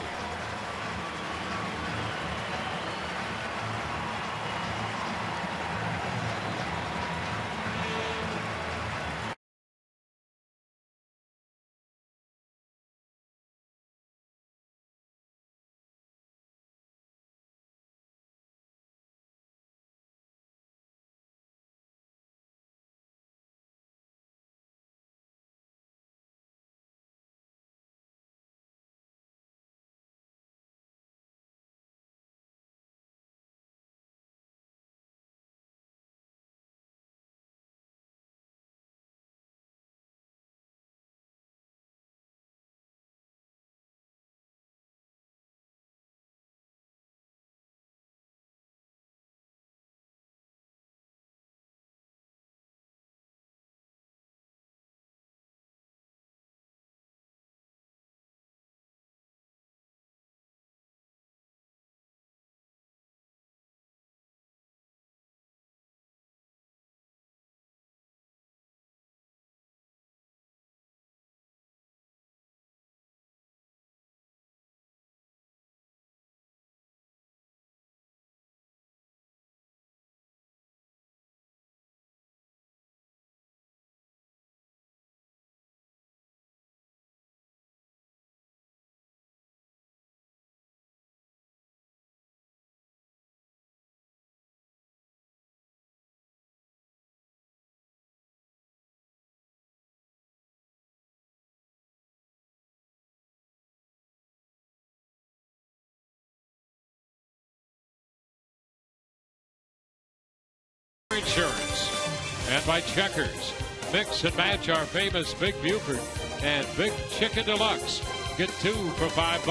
Insurance and by Checkers. Mix and match our famous Big Buford and Big Chicken Deluxe. Get 2 for $5.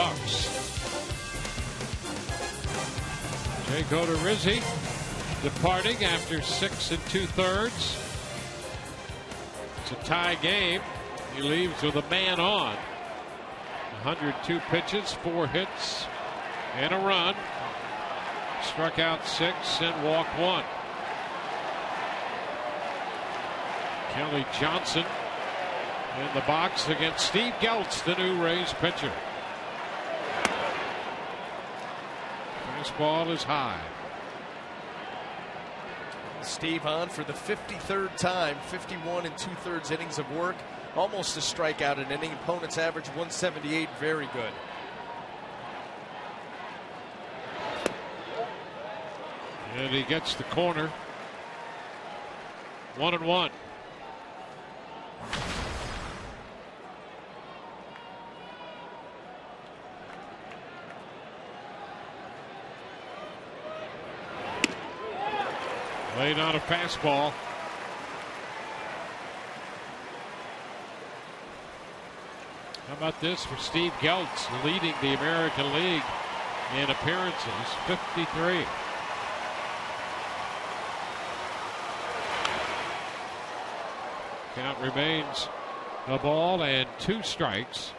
Jake Odorizzi departing after 6 2/3. It's a tie game. He leaves with a man on. 102 pitches, 4 hits, and a run. Struck out 6 and walked 1. Kelly Johnson in the box against Steve Geltz, the new Rays pitcher. Fastball is high. Steve on for the 53rd time, 51 2/3 innings of work, almost a strikeout an inning. Opponents average 178, very good. And he gets the corner. 1-1. Laid on a fastball. How about this for Steve Geltz, leading the American League in appearances, 53. Count remains a ball and 2 strikes.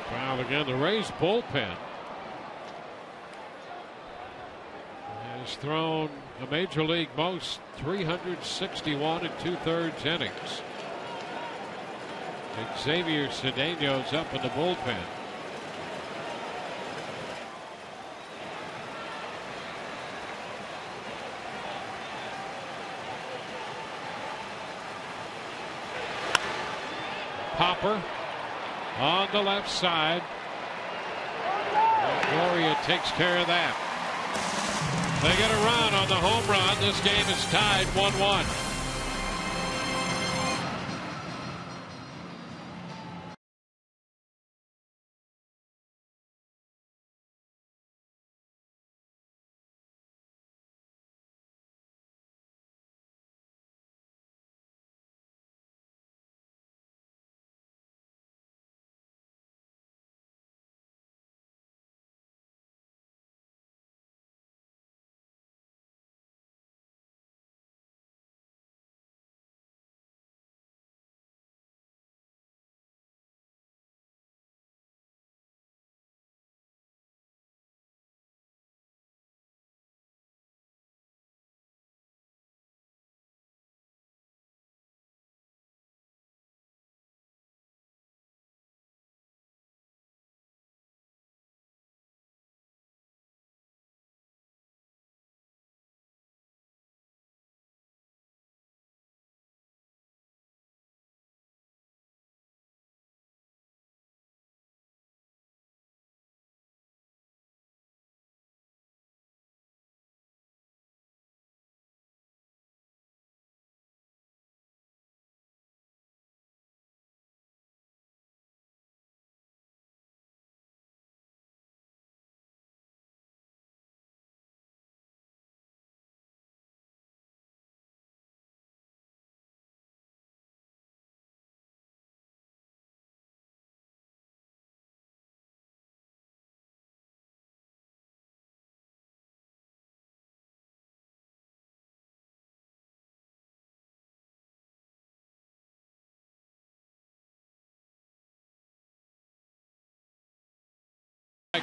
Foul again. The Rays bullpen has thrown a major league most 361 2/3 innings. Xavier Cedeno's up in the bullpen. Popper on the left side. Longoria takes care of that. They get a run on the home run. This game is tied 1-1.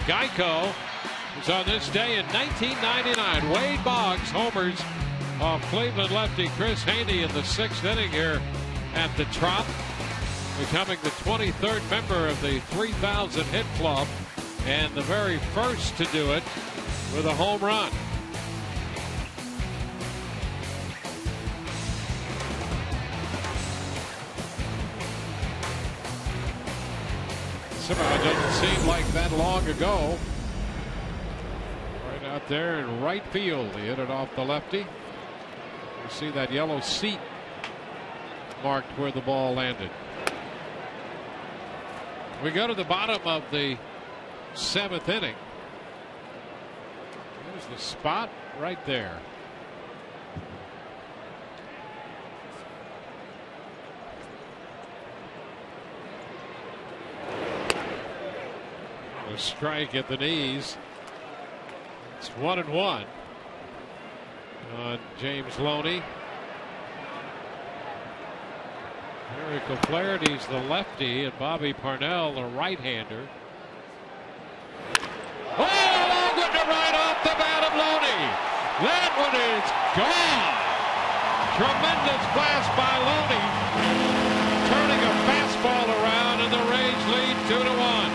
Geico is on this day in 1999. Wade Boggs homers off Cleveland lefty Chris Haney in the 6th inning here at the Trop, becoming the 23rd member of the 3,000 hit club and the very first to do it with a home run. Somehow it doesn't seem like that long ago. Right out there in right field, he hit it off the lefty. You see that yellow seat marked where the ball landed. We go to the bottom of the 7th inning. There's the spot right there. A strike at the knees. It's 1-1 on James Loney. Eric O'Flaherty's the lefty and Bobby Parnell the right-hander. Oh, long one to right off the bat of Loney. That one is gone. Tremendous blast by Loney, turning a fastball around, and the Rays lead 2-1.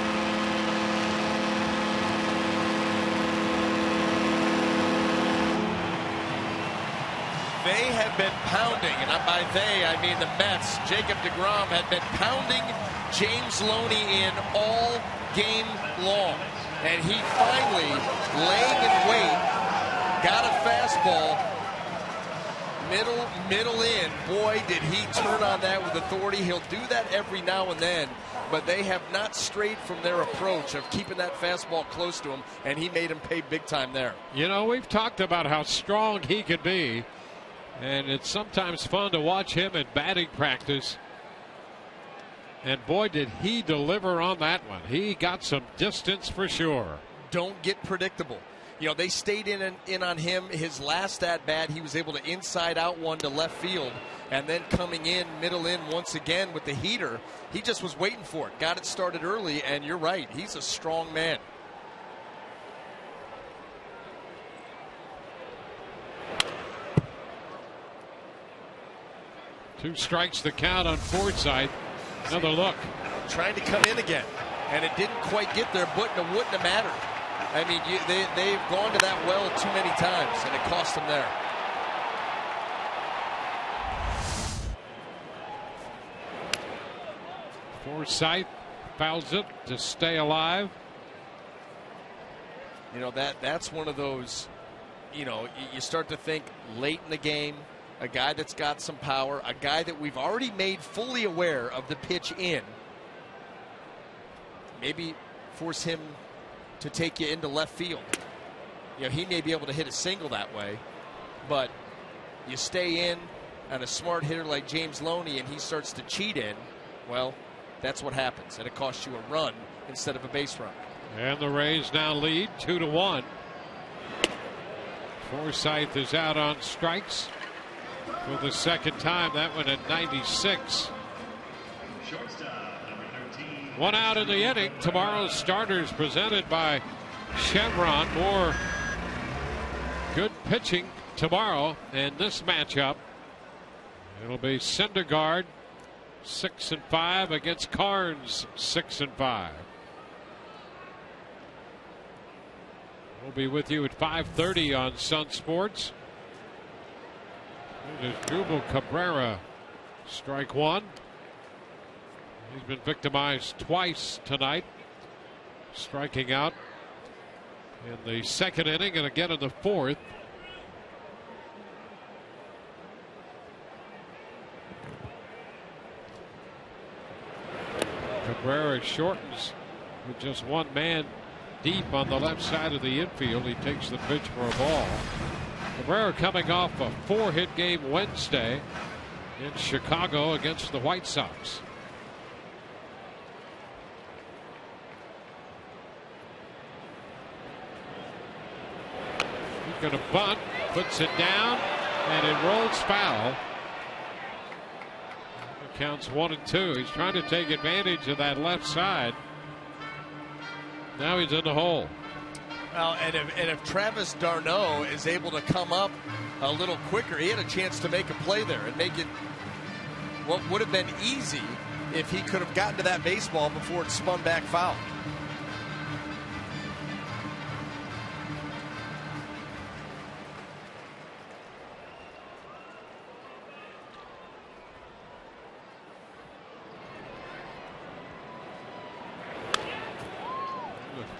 They have been pounding, and by they I mean the Mets. Jacob deGrom had been pounding James Loney in all game long, and he finally, laying in wait, got a fastball, middle in. Boy, did he turn on that with authority. He'll do that every now and then, but they have not strayed from their approach of keeping that fastball close to him, and he made him pay big time there. You know, we've talked about how strong he could be, and it's sometimes fun to watch him in batting practice. And boy, did he deliver on that one. He got some distance for sure. Don't get predictable. You know, they stayed in on him. His last at bat, he was able to inside out one to left field, and then coming in, middle in once again with the heater. He just was waiting for it. Got it started early, and you're right. He's a strong man. Two strikes the count on Forsythe. Another look. Trying to come in again, and it didn't quite get there, but it wouldn't have mattered. I mean, they've gone to that well too many times, and it cost them there. Forsythe fouls it to stay alive. You know, that's one of those, you know, you start to think late in the game, a guy that's got some power, a guy that we've already made fully aware of the pitch in. Maybe force him to take you into left field. You know, he may be able to hit a single that way, but you stay in on a smart hitter like James Loney and he starts to cheat in, well, that's what happens, and it costs you a run instead of a base run. And the Rays now lead 2-1. Forsythe is out on strikes for the second time. That one at 96. One out in the inning. Tomorrow's starters presented by Chevron. More good pitching tomorrow in this matchup. It'll be Syndergaard 6-5 against Carnes 6-5. We'll be with you at 5:30 on Sun Sports. There's Jubal Cabrera, strike one. He's been victimized twice tonight, striking out in the second inning and again in the fourth. Cabrera shortens with just one man deep on the left side of the infield. He takes the pitch for a ball. Cabrera coming off a 4-hit game Wednesday in Chicago against the White Sox. He's going to bunt, puts it down, and it rolls foul. It counts 1-2. He's trying to take advantage of that left side. Now he's in the hole. Well, and if Travis d'Arnaud is able to come up a little quicker, he had a chance to make a play there and make it what would have been easy if he could have gotten to that baseball before it spun back foul.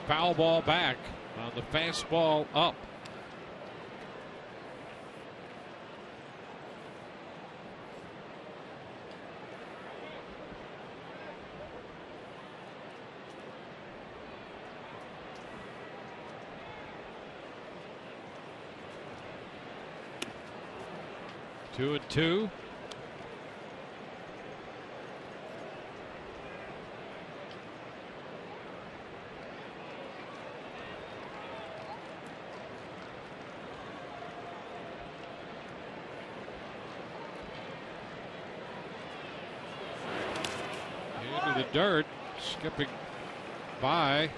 Foul ball back on the fastball up. Two and two. The dirt, skipping by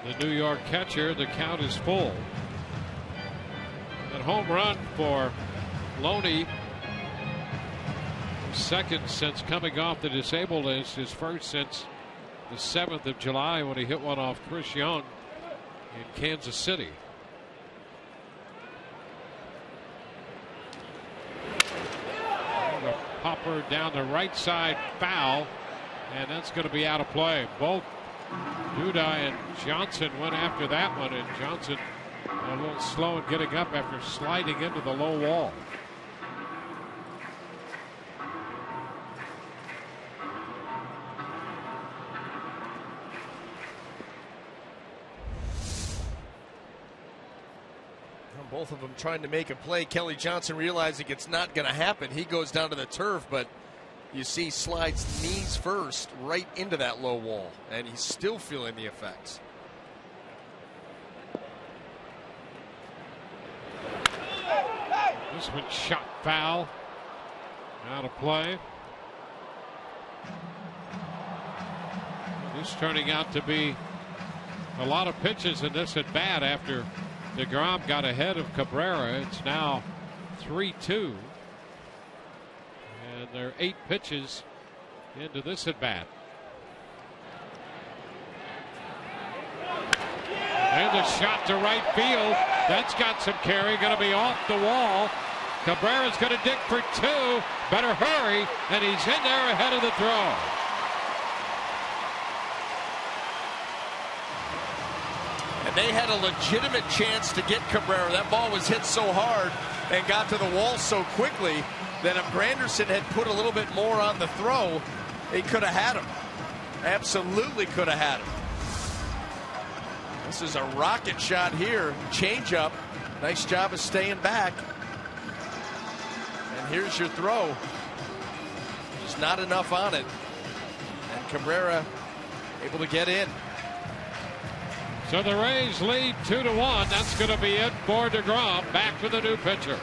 the New York catcher. The count is full. And home run for Loney. Second since coming off the disabled list. His first since the 7th of July when he hit one off Chris Young in Kansas City. Popper down the right side, foul, and that's going to be out of play. Both Duda and Johnson went after that one, and Johnson a little slow in getting up after sliding into the low wall. Both of them trying to make a play. Kelly Johnson realizing it's not going to happen. He goes down to the turf, but you see slides knees first right into that low wall, and he's still feeling the effects. This one shot foul. Out of play. This turning out to be a lot of pitches in this at bat after DeGrom got ahead of Cabrera. It's now 3-2. And there are 8 pitches into this at bat. And a shot to right field. That's got some carry. Going to be off the wall. Cabrera's going to dig for 2. Better hurry. And he's in there ahead of the throw. And they had a legitimate chance to get Cabrera. That ball was hit so hard and got to the wall so quickly that if Granderson had put a little bit more on the throw, he could have had him. Absolutely could have had him. This is a rocket shot here. Change up. Nice job of staying back. And here's your throw. Just not enough on it. And Cabrera able to get in. So the Rays lead 2-1. That's going to be it for DeGrom. Back to the new pitcher.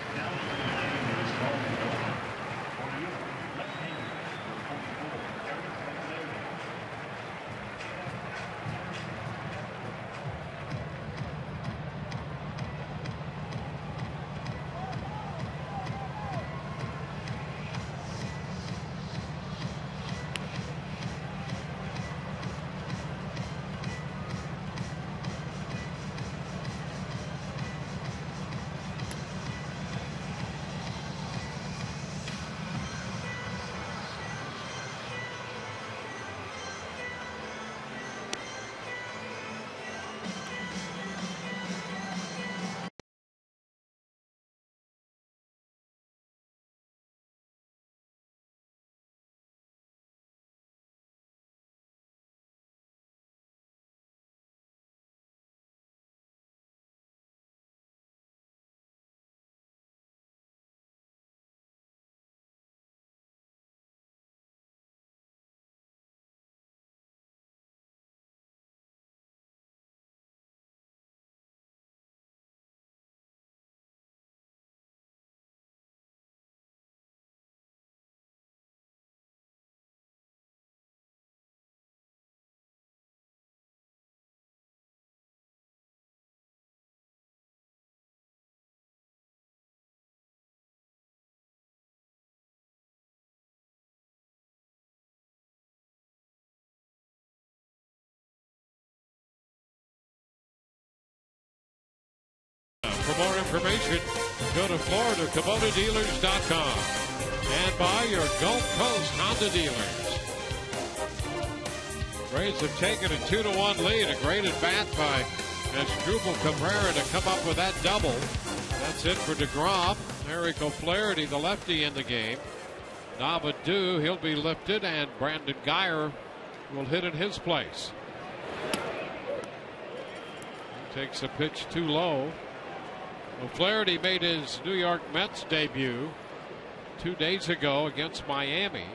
For more information, go to FloridaKubotaDealers.com and buy your Gulf Coast Honda dealers. Rays have taken a 2-1 lead. A great at bat by Asdrubal Cabrera to come up with that double. That's it for DeGrom. Eric O'Flaherty, the lefty, in the game. Navadu, he'll be lifted, and Brandon Guyer will hit in his place. He takes a pitch too low. O'Flaherty made his New York Mets debut 2 days ago against Miami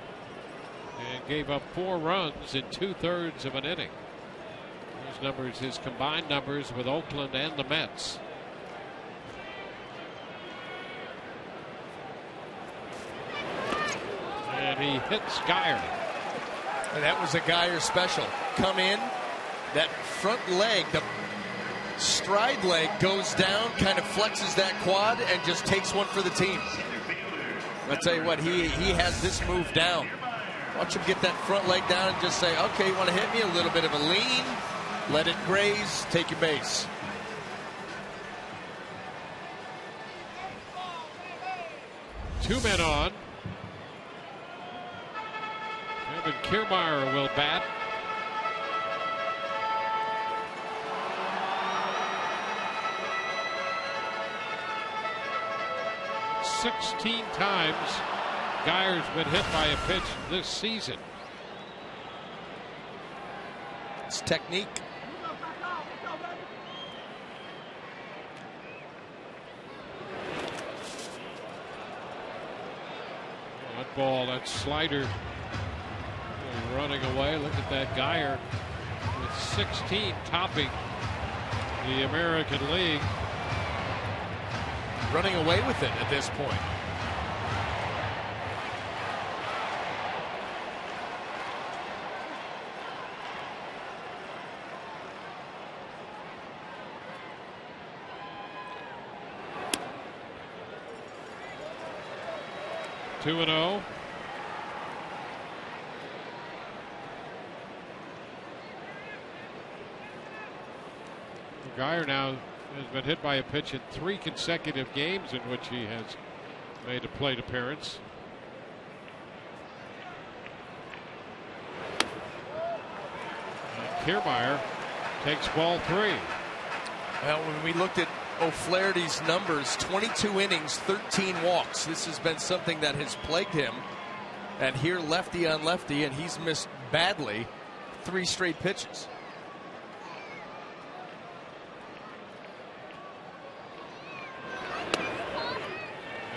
and gave up 4 runs in 2/3 of an inning. Those numbers, his combined numbers with Oakland and the Mets. And he hits Guyer. And that was a Guyer special. Come in, that front leg, the stride leg goes down, kind of flexes that quad, and just takes one for the team. I'll tell you what, he has this move down. Watch him get that front leg down and just say, okay, you want to hit me? A little bit of a lean, let it graze, take your base. Two men on. Kevin Kiermaier will bat. 16 times Geyer's been hit by a pitch this season. It's technique. That ball, that slider running away. Look at that. Geyer with 16 topping the American League. Running away with it at this point. Two and 0. Geyer now has been hit by a pitch in 3 consecutive games in which he has made a plate appearance. And Kiermaier takes ball 3. Well, when we looked at O'Flaherty's numbers, 22 innings, 13 walks. This has been something that has plagued him. And here, lefty on lefty, and he's missed badly 3 straight pitches.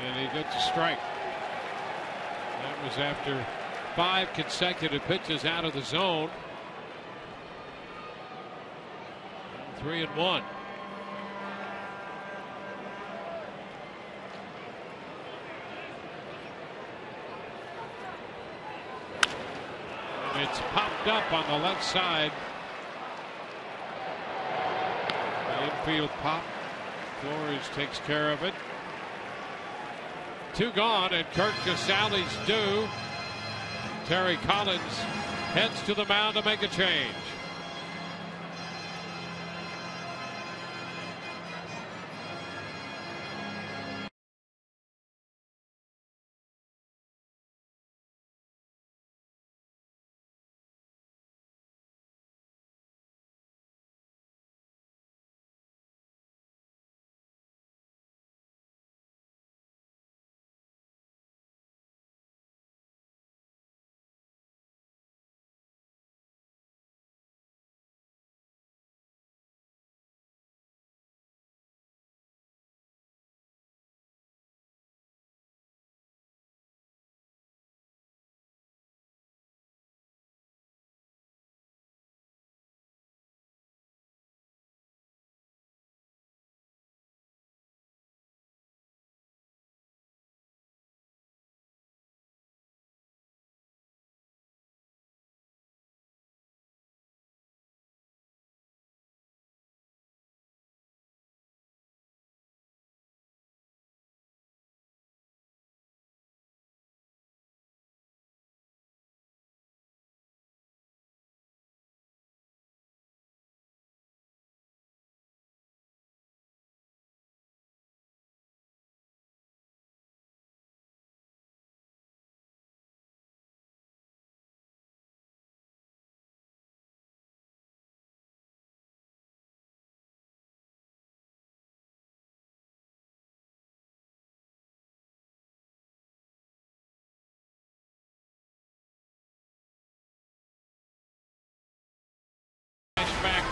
And he gets a strike. That was after 5 consecutive pitches out of the zone. 3-1. It's popped up on the left side. The infield pop. Flores takes care of it. 2 gone, and Kurt Casale's due. Terry Collins heads to the mound to make a change.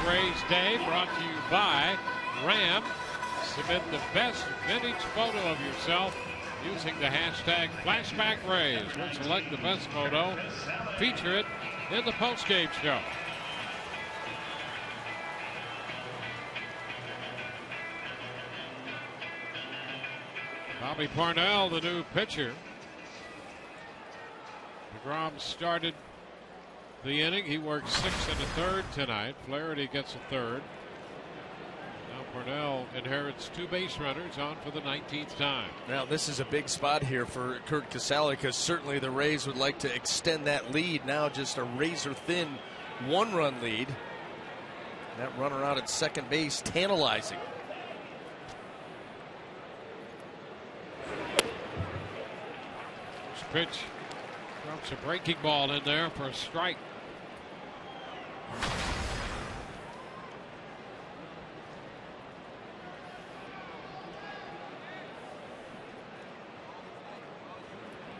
Rays Day brought to you by Ram. Submit the best vintage photo of yourself using the hashtag #FlashbackRays. We'll select the best photo, feature it in the postgame show. Bobby Parnell, the new pitcher. DeGrom started the inning. He worked 6 1/3 tonight. Flaherty gets a third. Now Parnell inherits 2 base runners on for the 19th time. Now this is a big spot here for Kurt Casale, because certainly the Rays would like to extend that lead. Now just a razor thin 1-run lead. That runner out at second base, tantalizing. Pitch Drops a breaking ball in there for a strike.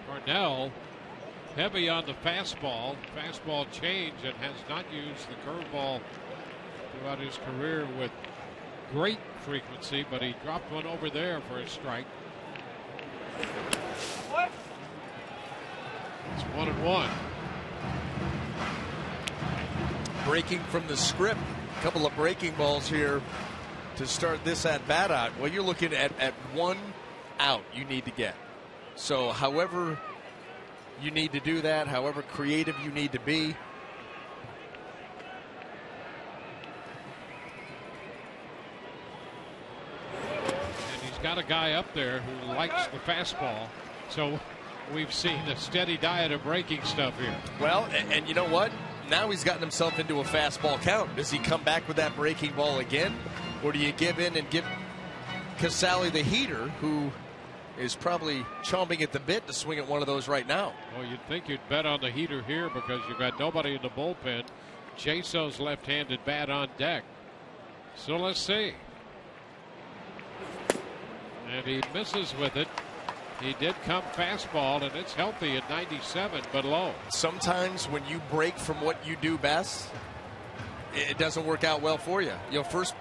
Cornell heavy on the fastball. Fastball change and has not used the curveball throughout his career with great frequency, but he dropped one over there for a strike. It's 1-1. Breaking from the script. A couple of breaking balls here to start this at bat out. Well, you're looking at 1 out you need to get. So however you need to do that, however creative you need to be. And he's got a guy up there who likes the fastball. So we've seen a steady diet of breaking stuff here. Well, and you know what? Now he's gotten himself into a fastball count. Does he come back with that breaking ball again? Or do you give in and give Casale the heater, who is probably chomping at the bit to swing at one of those right now? Well, you'd think you'd bet on the heater here because you've got nobody in the bullpen. Jaso's left-handed bat on deck. So let's see. And he misses with it. He did come fastball, and it's healthy at 97, but low. Sometimes when you break from what you do best, it doesn't work out well for you. You know, first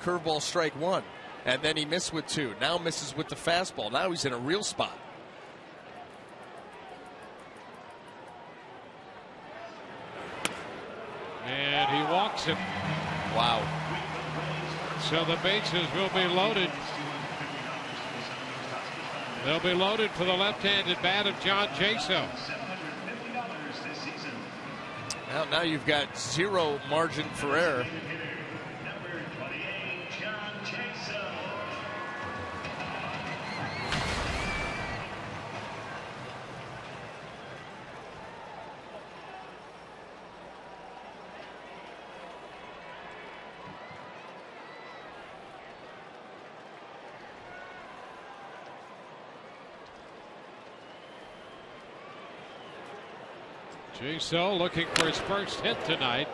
curveball strike 1, and then he missed with 2. Now misses with the fastball. Now he's in a real spot. And he walks him. Wow. So the bases will be loaded. They'll be loaded for the left-handed bat of John Jaso. Well, now you've got 0 margin for error. Jaso looking for his first hit tonight,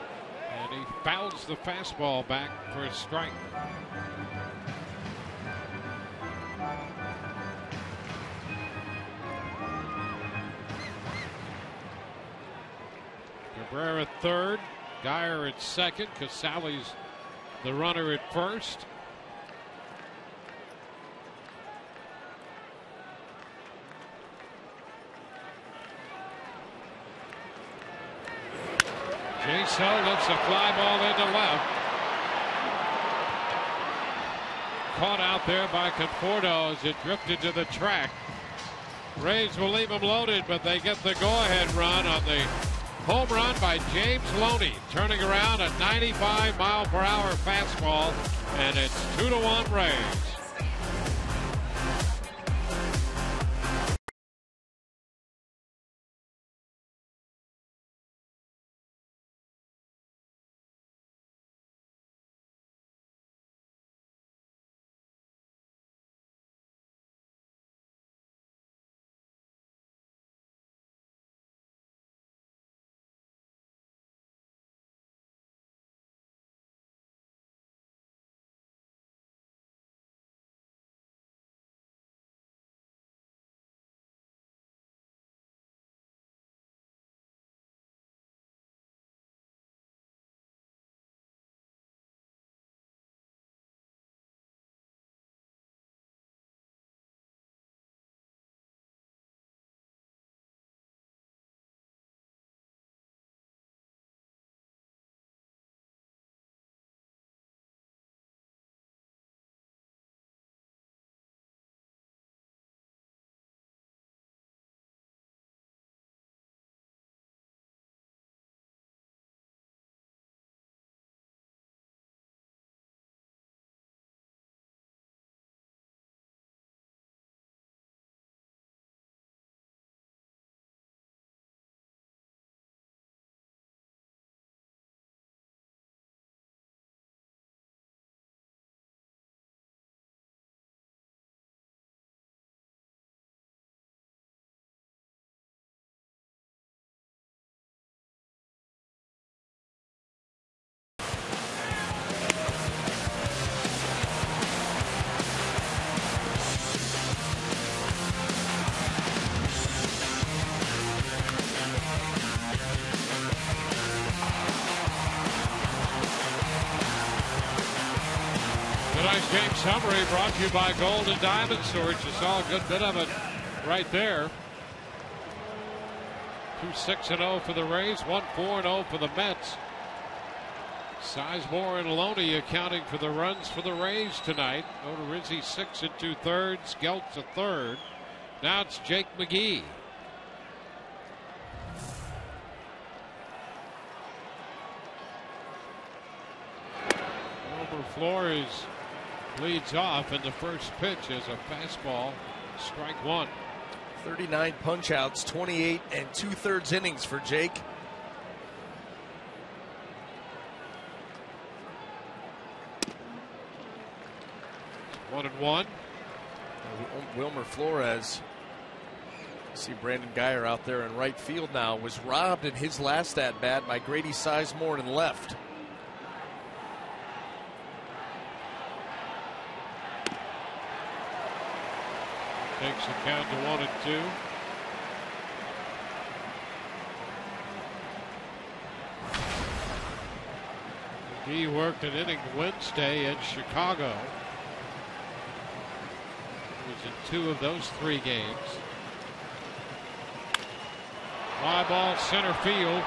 and he fouls the fastball back for a strike. Cabrera at third, Geyer at second, Casale's the runner at first. Jaso lifts a fly ball into left. Caught out there by Conforto as it drifted to the track. Rays will leave them loaded, but they get the go-ahead run on the home run by James Loney, turning around a 95-mile-per-hour fastball, and it's 2-1 Rays. Post-game summary brought to you by Gold and Diamond Storage. You saw a good bit of it right there. 2-6-0 for the Rays, 1-4-0 for the Mets. Sizemore and Loney accounting for the runs for the Rays tonight. Odorizzi 6 2/3, Geltz a third. Now it's Jake McGee. Wilmer Flores leads off, and the first pitch is a fastball, strike one. 39 punch-outs, 28 2/3 innings for Jake. 1-1. Wilmer Flores. See Brandon Guyer out there in right field now. Was robbed in his last at bat by Grady Sizemore in left. Takes the count to 1-2. He worked an inning Wednesday in Chicago. He was in 2 of those 3 games. Fly ball center field.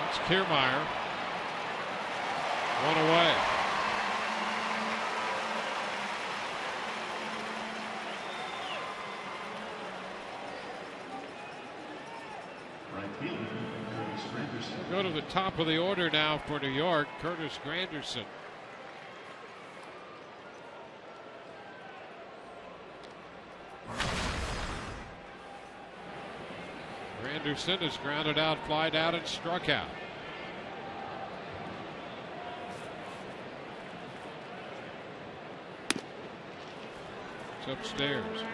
That's Kiermaier. 1 away. We'll go to the top of the order now for New York. Curtis Granderson. Granderson is grounded out, flied out, and struck out. It's upstairs.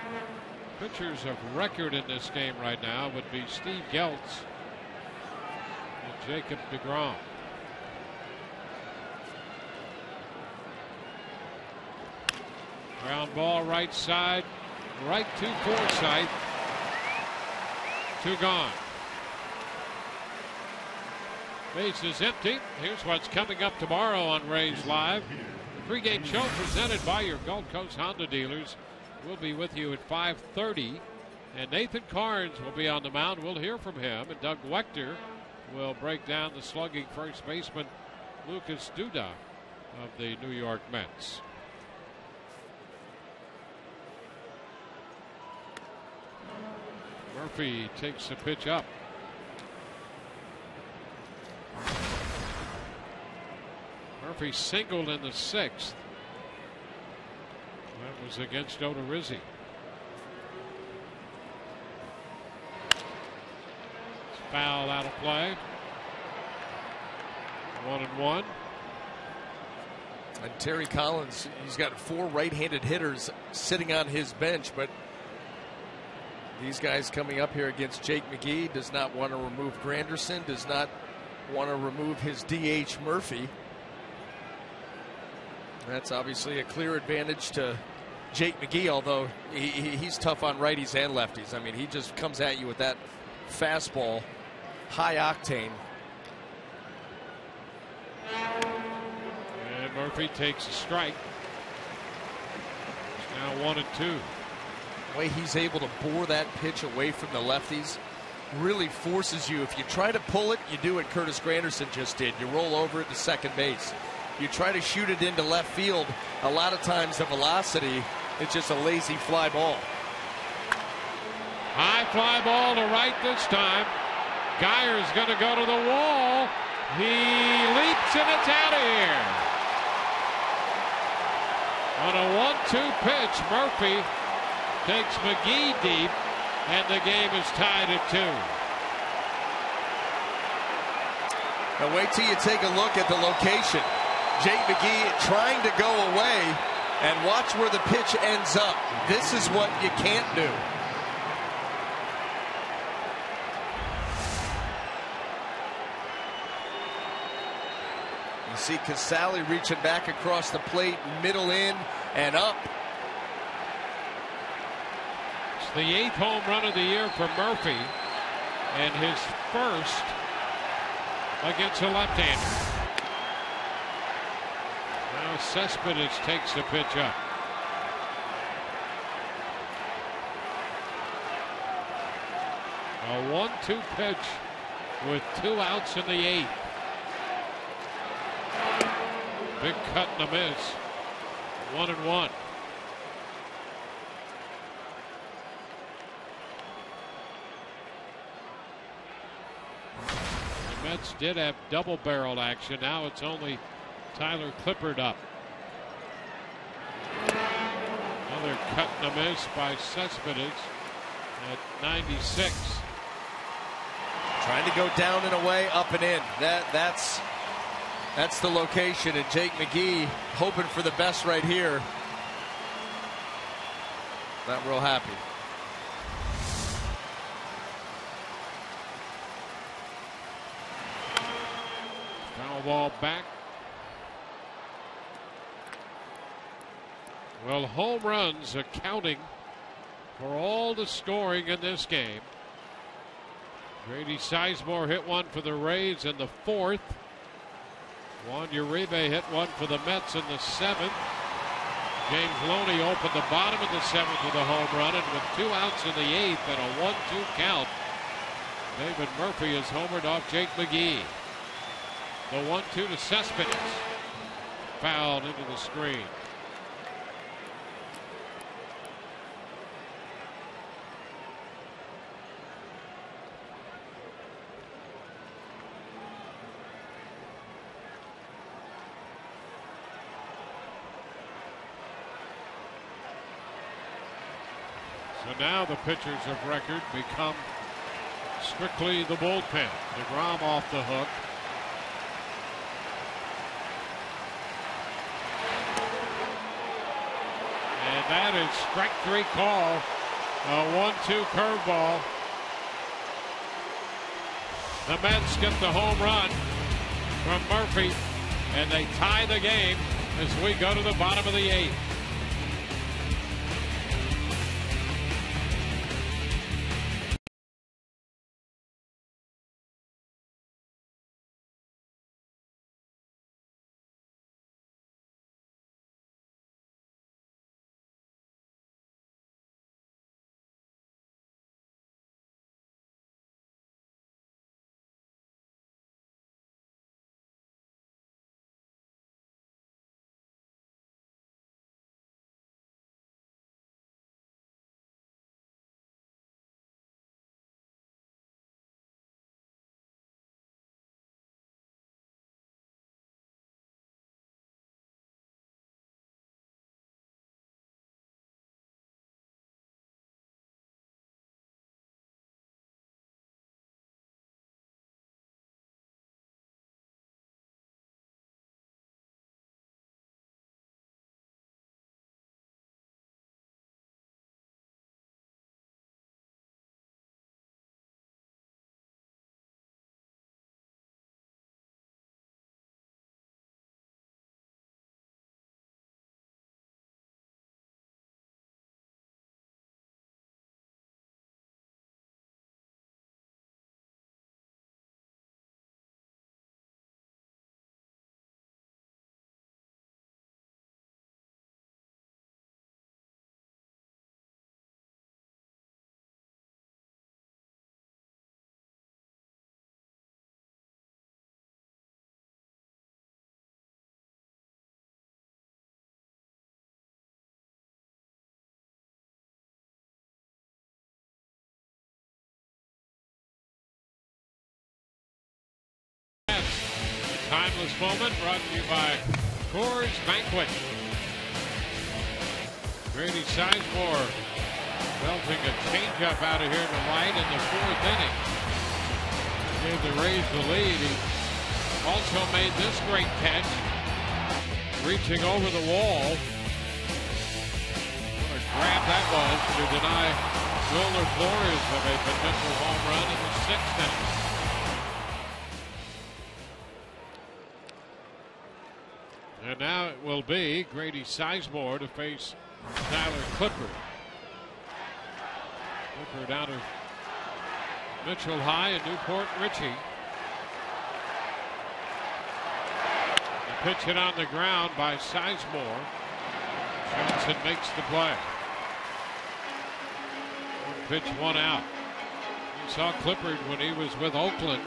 Pitchers of record in this game right now would be Steve Geltz and Jacob deGrom. Ground ball right side, right to Forsythe. 2 gone. Base is empty. Here's what's coming up tomorrow on Rays Live. The pregame show presented by your Gulf Coast Honda dealers. We'll be with you at 5:30. And Nathan Carnes will be on the mound. We'll hear from him. And Doug Wechter will break down the slugging first baseman Lucas Duda of the New York Mets. Murphy takes the pitch up. Murphy singled in the 6th. That was against Odorizzi. It's foul out of play. 1-1. And Terry Collins, he's got 4 right-handed hitters sitting on his bench, but these guys coming up here against Jake McGee does not want to remove Granderson, does not want to remove his DH Murphy. That's obviously a clear advantage to Jake McGee, although he's tough on righties and lefties. I mean, he just comes at you with that fastball, high octane. And Murphy takes a strike. It's now 1-2. The way he's able to bore that pitch away from the lefties really forces you. If you try to pull it, you do what Curtis Granderson just did. You roll over it to second base. You try to shoot it into left field. A lot of times the velocity, it's just a lazy fly ball. High fly ball to right this time. Guyer's going to go to the wall. He leaps and it's out of here. On a 1-2 pitch, Murphy takes McGee deep, and the game is tied at 2. Now wait till you take a look at the location. Jake McGee trying to go away, and watch where the pitch ends up. This is what you can't do. You see Casale reaching back across the plate, middle in and up. It's the 8th home run of the year for Murphy, and his first against a left-hander. Now Cespedes takes the pitch up. A 1-2 pitch with 2 outs in the 8th. Big cut and a miss. 1-1. The Mets did have double-barreled action. Now it's only Tyler Clippard up. Another cut and a miss by Cespedes at 96. Trying to go down and away, up and in. That's the location, and Jake McGee hoping for the best right here. Not real happy. Foul ball back. Well, home runs accounting for all the scoring in this game. Grady Sizemore hit one for the Rays in the 4th. Juan Uribe hit one for the Mets in the 7th. James Loney opened the bottom of the 7th with a home run, and with 2 outs in the 8th and a 1-2 count, David Murphy has homered off Jake McGee. The 1-2 to Cespedes. Fouled into the screen. So now the pitchers of record become strictly the bullpen. DeGrom off the hook. And that is strike 3 call. A 1-2 curveball. The Mets get the home run from Murphy, and they tie the game as we go to the bottom of the 8th. Timeless moment brought to you by Coors Banquet. Grady Sizemore belting a changeup out of here to right in the 4th inning. Gave the Rays the lead. He also made this great catch, reaching over the wall. What a grab that was to deny Wilmer Flores of a potential home run in the 6th inning. And now it will be Grady Sizemore to face Tyler Clippard. Clippard out of Mitchell High and Newport Richie. The Pitch hit on the ground by Sizemore. Johnson makes the play. One pitch, one out. You saw Clippard when he was with Oakland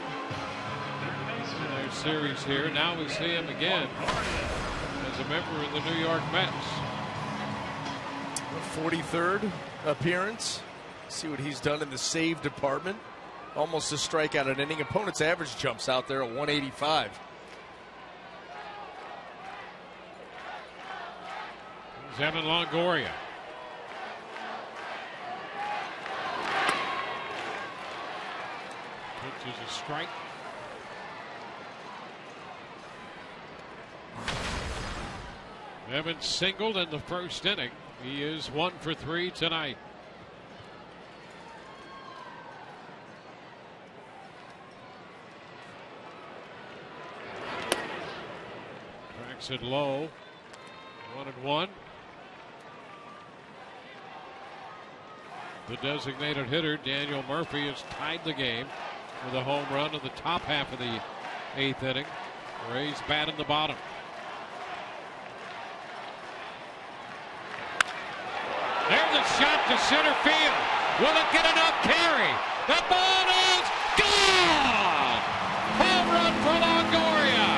in their series here. Now we see him again as a member of the New York Mets. 43rd appearance. See what he's done in the save department. Almost a strikeout an inning. Opponent's average jumps out there at 185. Here's Evan Longoria. Pitch is a strike. Evans singled in the first inning. He is 1 for 3 tonight. Tracks it low. 1-1. The designated hitter, Daniel Murphy, has tied the game with a home run in the top half of the 8th inning. Rays bat in the bottom. There's a shot to center field. Will it get enough carry? The ball is gone! Home run for Longoria.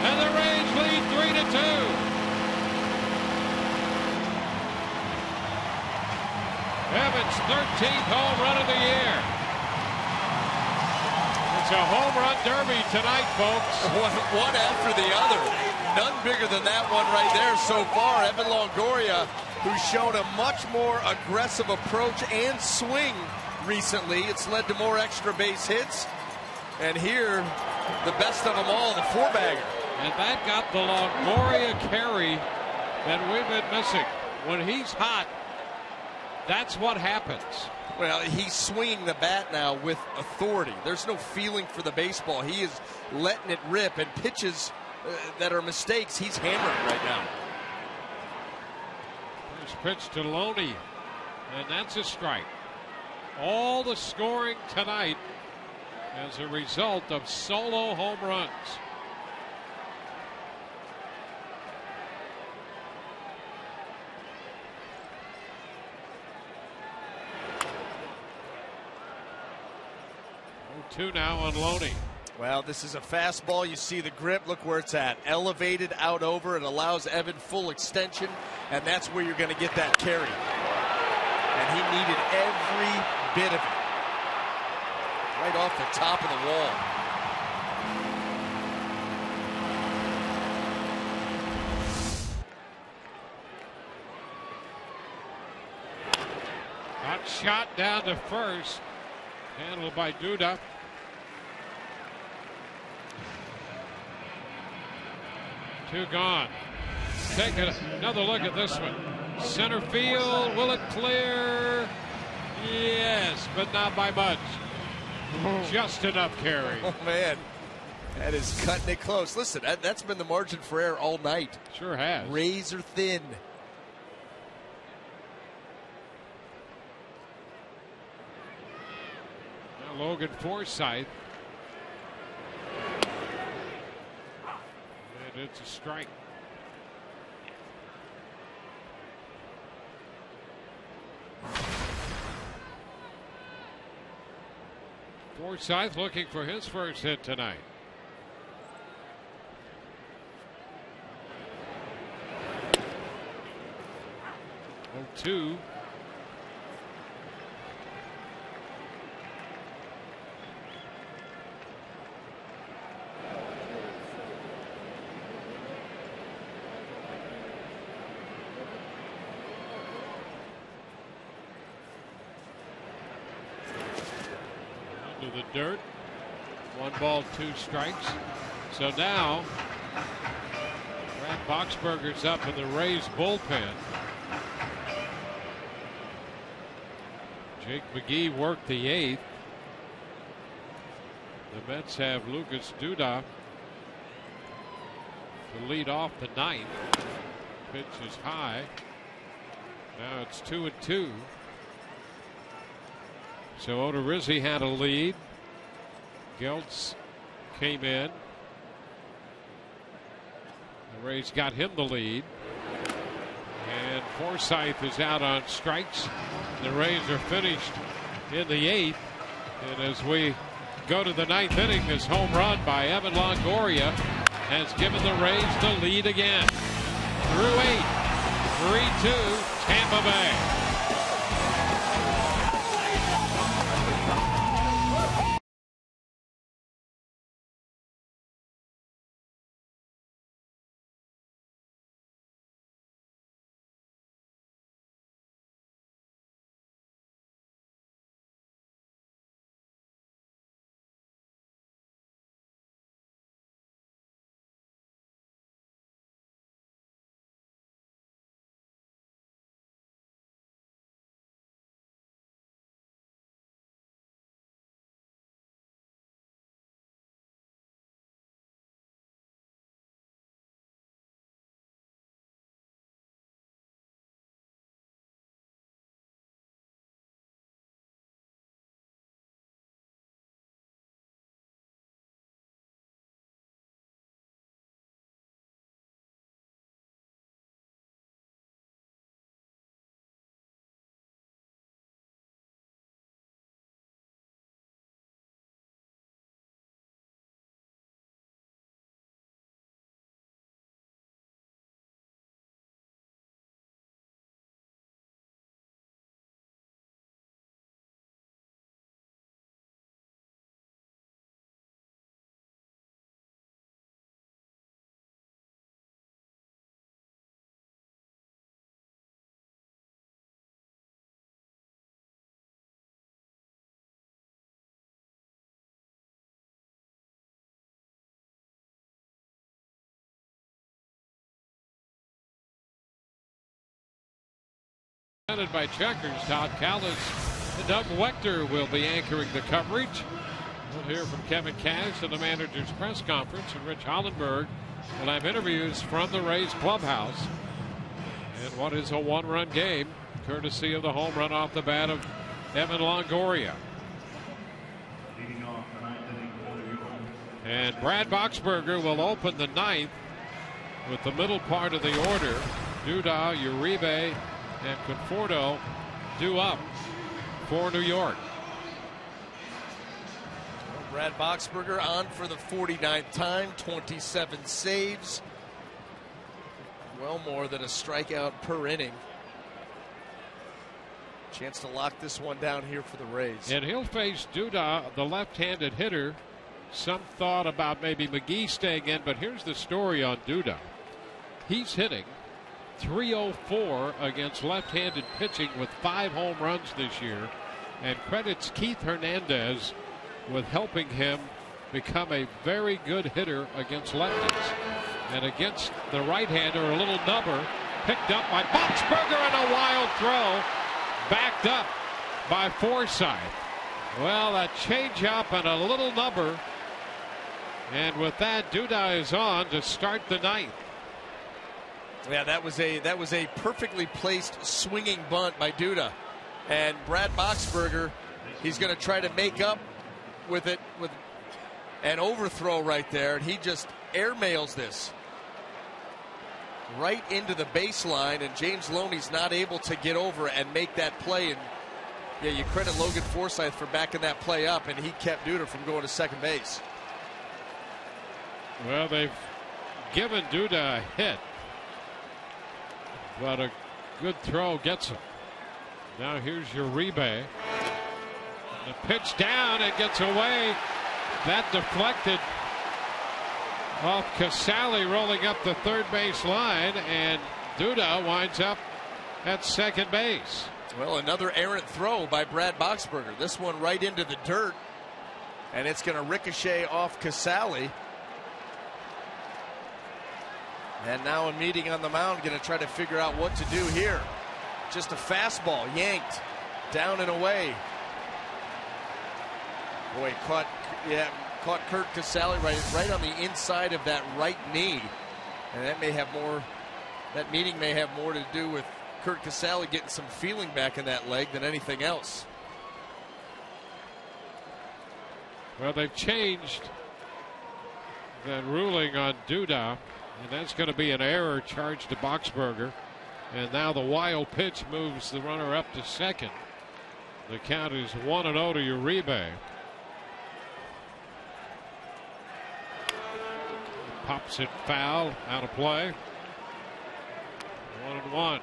And the Rays lead 3-2. Evans' 13th home run of the year. It's a home run derby tonight, folks. One after the other. None bigger than that one right there so far. Evan Longoria, who's shown a much more aggressive approach and swing recently. It's led to more extra base hits. And here, the best of them all, the four-bagger. And that got the Longoria carry that we've been missing. When he's hot, that's what happens. Well, he's swinging the bat now with authority. There's no feeling for the baseball. He is letting it rip, and pitches that are mistakes, he's hammering right now. First pitch to Loney, and that's a strike. All the scoring tonight as a result of solo home runs. Two now on Loney. Well, this is a fastball. You see the grip. Look where it's at. Elevated out over. It allows Evan full extension, and that's where you're going to get that carry. And he needed every bit of it. Right off the top of the wall. Got shot down to first. Handled by Duda. Two gone. Take another look at this one. Center field. Will it clear? Yes, but not by much. Just enough carry. Oh, man. That is cutting it close. Listen, that's been the margin for error all night. Sure has. Razor thin. Now Logan Forsythe. And it's a strike. Forsythe looking for his first hit tonight. Oh, 2. Into the dirt. 1 ball, 2 strikes. So now Brad Boxberger's up in the Rays bullpen. Jake McGee worked the 8th. The Mets have Lucas Duda to lead off the 9th. Pitch is high. Now it's 2-2. So Odorizzi had a lead. Geltz came in. The Rays got him the lead. And Forsythe is out on strikes. The Rays are finished in the 8th. And as we go to the 9th inning, this home run by Evan Longoria has given the Rays the lead again. Through 8, 3-2, Tampa Bay. Presented by Checkers. Todd Callis and Doug Wechter will be anchoring the coverage. We'll hear from Kevin Cash in the manager's press conference, and Rich Hollenberg will have interviews from the Rays clubhouse. And what is a one-run game, courtesy of the home run off the bat of Evan Longoria. And Brad Boxberger will open the 9th with the middle part of the order. Duda, Uribe, and Conforto due up for New York. Brad Boxberger on for the 49th time, 27 saves. Well more than a strikeout per inning. Chance to lock this one down here for the Rays. And he'll face Duda, the left-handed hitter. Some thought about maybe McGee staying in, but here's the story on Duda. He's hitting .304 against left-handed pitching with 5 home runs this year, and credits Keith Hernandez with helping him become a very good hitter against lefties. And against the right-hander, a little nubber picked up by Boxberger, and a wild throw backed up by Forsythe. Well, a change-up and a little nubber, and with that, Duda is on to start the 9th. Yeah, that was a perfectly placed swinging bunt by Duda, and Brad Boxberger, he's going to try to make up with it with an overthrow right there, and he just airmails this right into the baseline, and James Loney's not able to get over and make that play. And yeah, you credit Logan Forsythe for backing that play up, and he kept Duda from going to second base. Well, they've given Duda a hit, but a good throw gets him. Now here's Uribe. The pitch down and gets away. That deflected off Casale, rolling up the third base line, and Duda winds up at second base. Well, another errant throw by Brad Boxberger. This one right into the dirt, and it's going to ricochet off Casale. And now a meeting on the mound, going to try to figure out what to do here. Just a fastball yanked down and away. Boy, caught Kurt Casale right on the inside of that right knee, and that may have more. That meeting may have more to do with Kurt Casale getting some feeling back in that leg than anything else. Well, they've changed that ruling on Duda. And that's going to be an error charged to Boxberger. And now the wild pitch moves the runner up to second. The count is 1-0 to Uribe. Pops it foul, out of play. 1-1.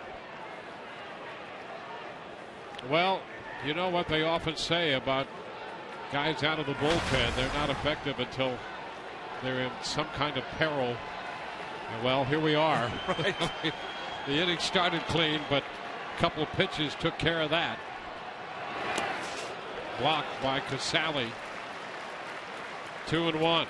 Well, you know what they often say about guys out of the bullpen. They're not effective until they're in some kind of peril. Well, here we are. Right. The inning started clean, but a couple of pitches took care of that. Blocked by Casale. 2-1.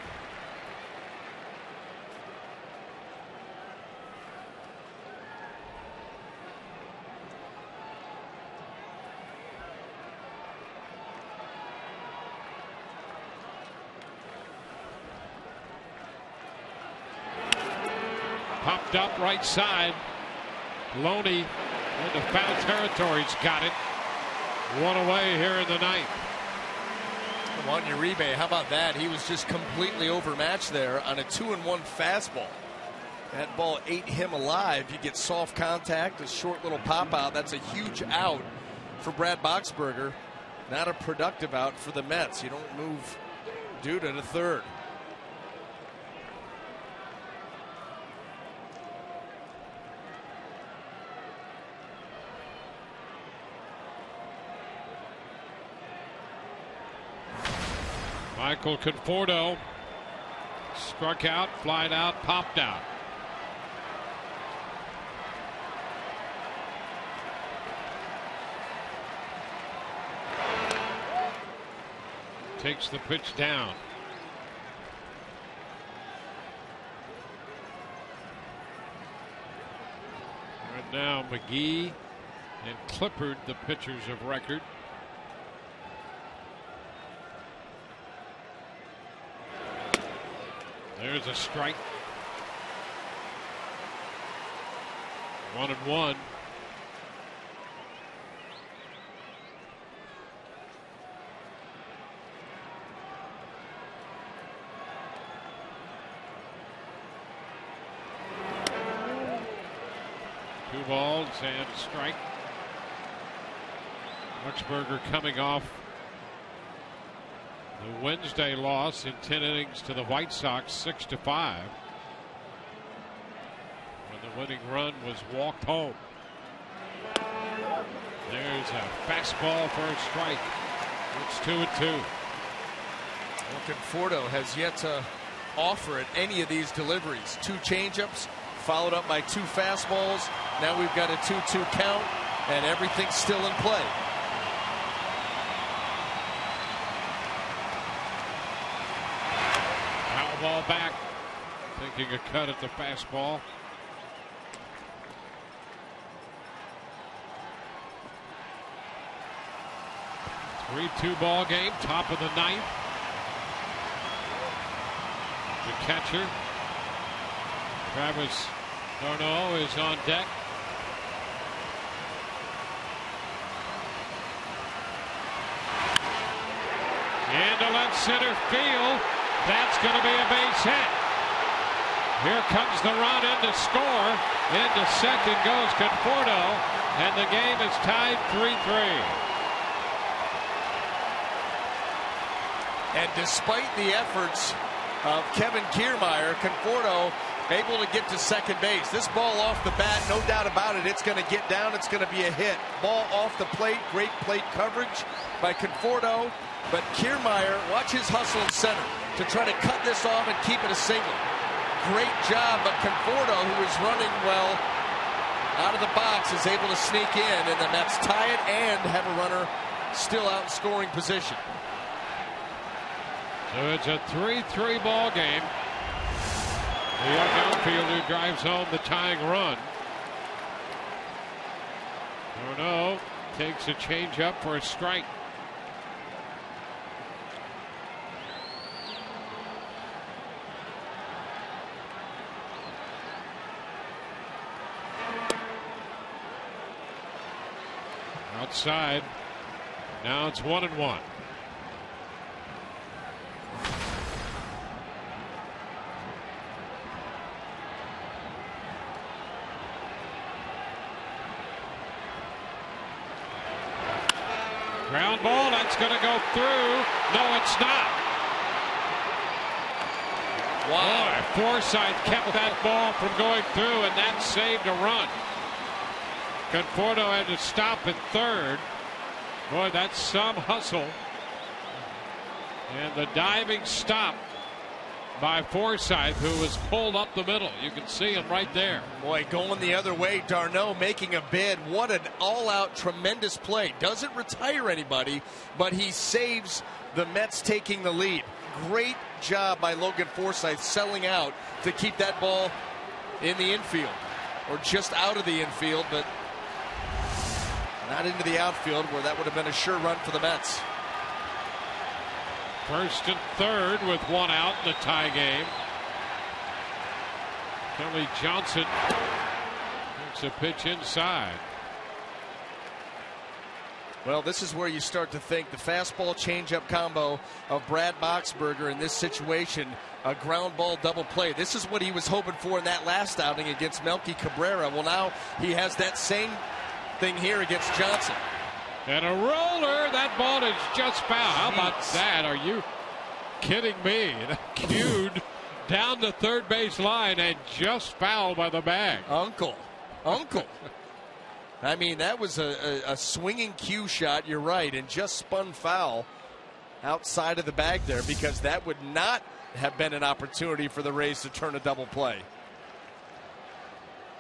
Popped up right side. Loney into foul territory. He's got it. One away here in the ninth. Come on, Uribe. How about that? He was just completely overmatched there on a 2-1 fastball. That ball ate him alive. You get soft contact, a short little pop out. That's a huge out for Brad Boxberger. Not a productive out for the Mets. You don't move Duda to third. Michael Conforto struck out, flied out, popped out. Takes the pitch down. Right now, McGee and Clippard, the pitchers of record. There's a strike. 1-1. Two balls and a strike. Boxberger coming off the Wednesday loss in 10 innings to the White Sox, 6-5. When the winning run was walked home. There's a fastball for a strike. It's 2-2. Well, Conforto has yet to offer at any of these deliveries. 2 changeups followed up by 2 fastballs. Now we've got a 2-2 count, and everything's still in play. Ball back, taking a cut at the fastball. 3-2 ball game, top of the ninth. The catcher, Travis d'Arnaud, is on deck. Into left center field. That's going to be a base hit. Here comes the run in to score. Into second goes Conforto, and the game is tied 3-3. And despite the efforts of Kevin Kiermaier, Conforto able to get to second base. This ball off the bat, no doubt about it. It's going to get down. It's going to be a hit. Ball off the plate. Great plate coverage by Conforto. But Kiermaier, watch his hustle in center to try to cut this off and keep it a single. Great job, but Conforto, who is running well out of the box, is able to sneak in, and the Mets tie it and have a runner still out in scoring position. So it's a 3-3 ball game. The young outfielder drives home the tying run. D'Arnaud takes a changeup for a strike. Outside. Now it's 1-1. Ground ball, that's going to go through. No, it's not. Wow. Boy, Forsythe kept that ball from going through, and that saved a run. Conforto had to stop at third. Boy, that's some hustle. And the diving stop by Forsythe, who was pulled up the middle. You can see him right there. Boy, going the other way. D'Arnaud making a bid. What an all-out tremendous play. Doesn't retire anybody, but he saves the Mets taking the lead. Great job by Logan Forsythe selling out to keep that ball in the infield, or just out of the infield, but not into the outfield, where that would have been a sure run for the Mets. First and third with one out in the tie game. Kelly Johnson takes a pitch inside. Well, this is where you start to think the fastball changeup combo of Brad Boxberger in this situation, a ground ball double play. This is what he was hoping for in that last outing against Melky Cabrera. Well, now he has that same thing here against Johnson. And a roller. That ball is just foul. How about that? Are you kidding me? Cued down the third base line and just fouled by the bag. Uncle. I mean, that was a swinging cue shot, you're right, and just spun foul outside of the bag there, because that would not have been an opportunity for the Rays to turn a double play.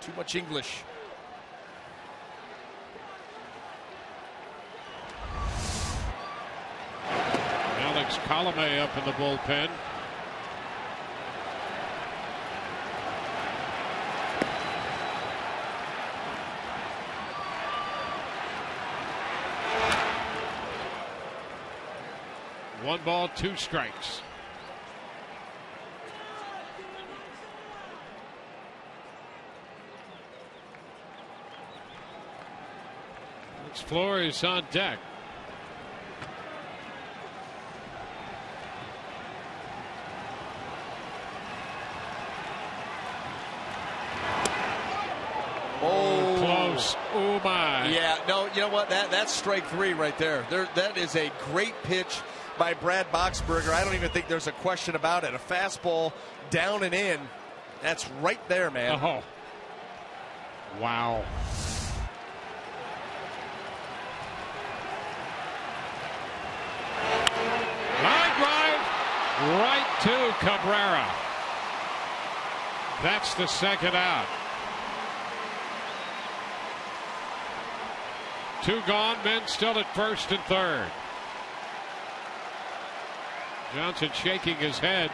Too much English. Alex Colomé up in the bullpen. One ball, two strikes. It's Flores on deck. Oh, close. Oh my. Yeah, no, you know what? That's strike three right there. That is a great pitch by Brad Boxberger. I don't even think there's a question about it. A fastball down and in. That's right there, man. Oh. Wow. Line drive right to Cabrera. That's the second out. Two gone, men still at first and third. Johnson shaking his head.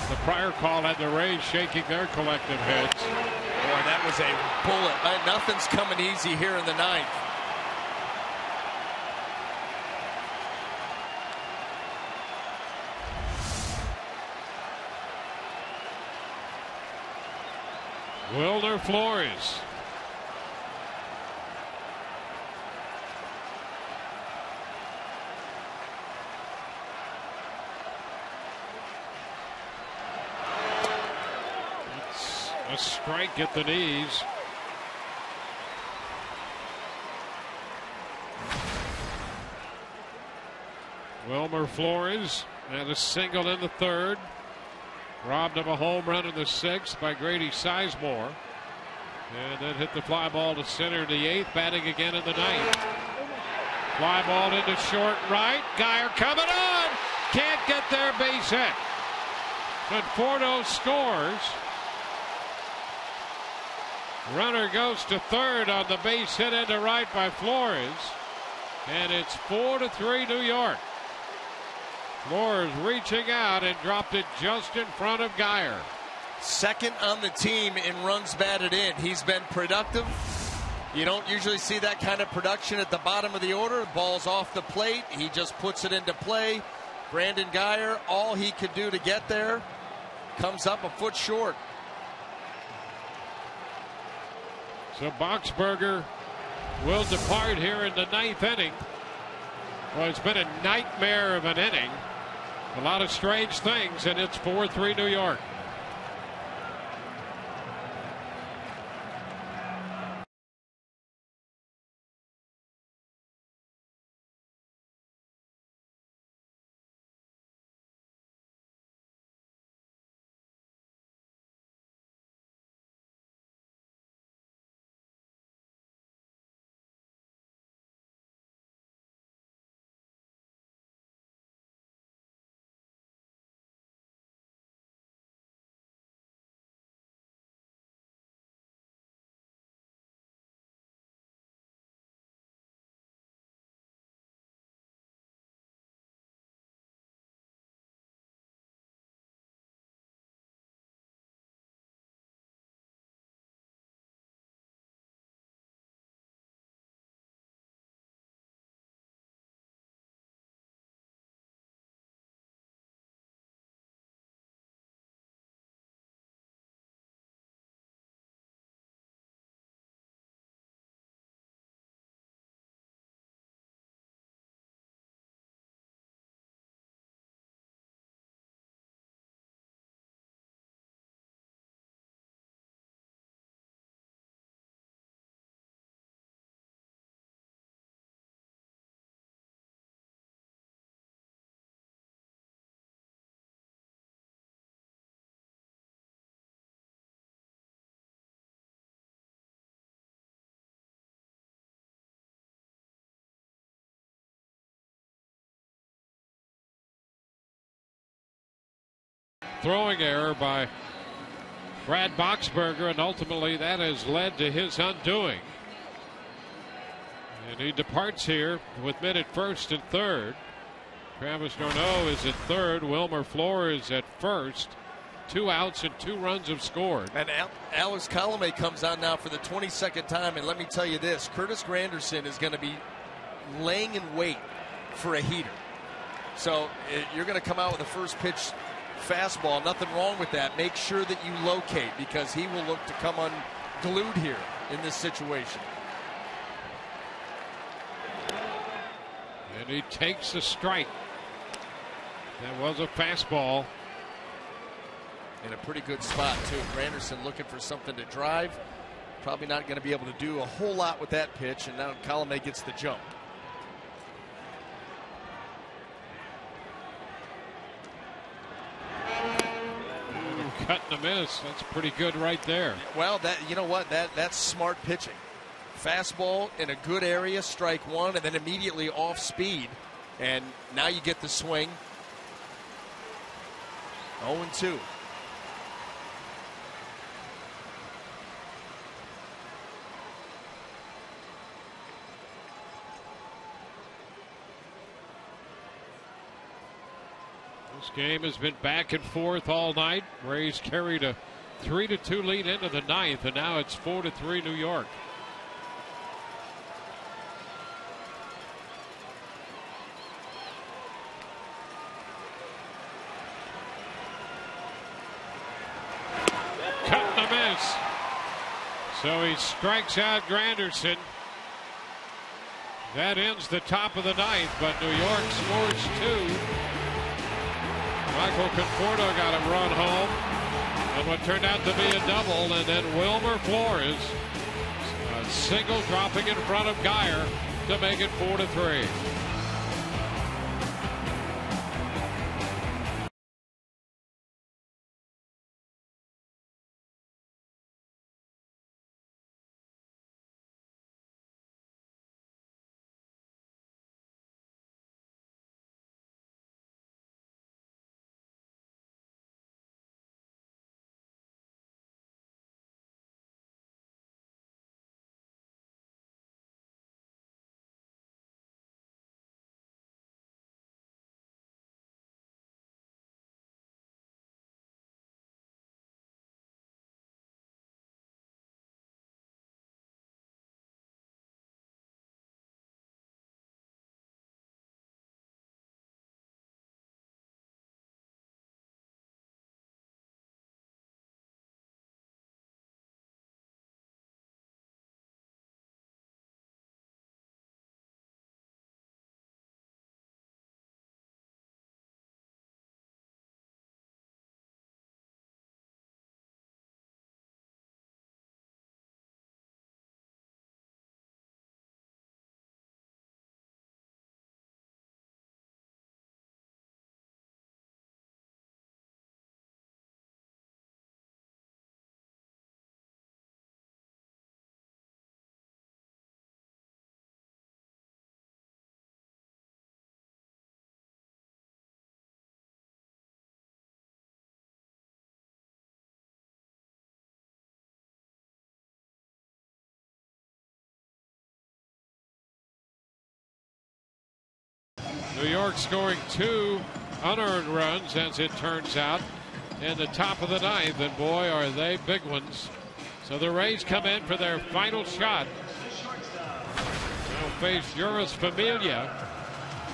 The prior call had the Rays shaking their collective heads. Boy, that was a bullet. Nothing's coming easy here in the ninth. Wilder Flores. A strike at the knees. Wilmer Flores and a single in the third. Robbed of a home run in the sixth by Grady Sizemore. And then hit the fly ball to center in the eighth, batting again in the ninth. Fly ball into short right. Geyer coming on. Can't get there, base hit. Conforto scores. Runner goes to third on the base hit into right by Flores. And it's 4-3 New York. Flores reaching out and dropped it just in front of Geyer. Second on the team in runs batted in. He's been productive. You don't usually see that kind of production at the bottom of the order. Ball's off the plate. He just puts it into play. Brandon Geyer, all he could do to get there, comes up a foot short. So Boxberger will depart here in the ninth inning. Well, it's been a nightmare of an inning. A lot of strange things, and it's 4-3 New York. throwing error by Brad Boxberger, and ultimately that has led to his undoing. And he departs here with men at first and third. Travis d'Arnaud is at third. Wilmer Flores at first. 2 outs and 2 runs have scored. And Alex Colomé comes on now for the 22nd time. And let me tell you this, Curtis Granderson is going to be laying in wait for a heater. So you're going to come out with a first pitch fastball. Nothing wrong with that. Make sure that you locate, because he will look to come unglued here in this situation. And he takes the strike. That was a fastball. In a pretty good spot, too. Granderson looking for something to drive. Probably not going to be able to do a whole lot with that pitch, and now Colomé gets the jump. Cut and a miss. That's pretty good right there. Well, you know what? That's smart pitching. Fastball in a good area, strike one, and then immediately off speed. And now you get the swing. 0-2. This game has been back and forth all night. Rays carried a 3-2 lead into the ninth, and now it's 4-3 New York. Cut and a miss. So he strikes out Granderson. That ends the top of the ninth, but New York scores 2. Michael Conforto got a run home on what turned out to be a double, and then Wilmer Flores, a single dropping in front of Geyer to make it 4-3. New York scoring 2 unearned runs, as it turns out, in the top of the ninth, and boy, are they big ones. So the Rays come in for their final shot. They'll face Juris Familia,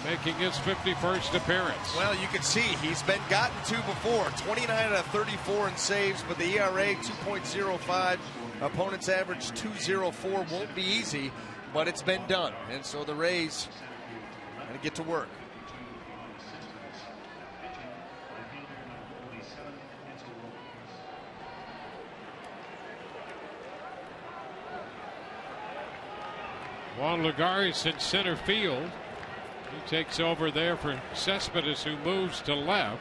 making his 51st appearance. Well, you can see he's been gotten to before. 29 out of 34 in saves, but the ERA 2.05. Opponent's average 2.04. Won't be easy, but it's been done. And so the Rays going to get to work. Juan Lagares in center field. He takes over there for Cespedes, who moves to left.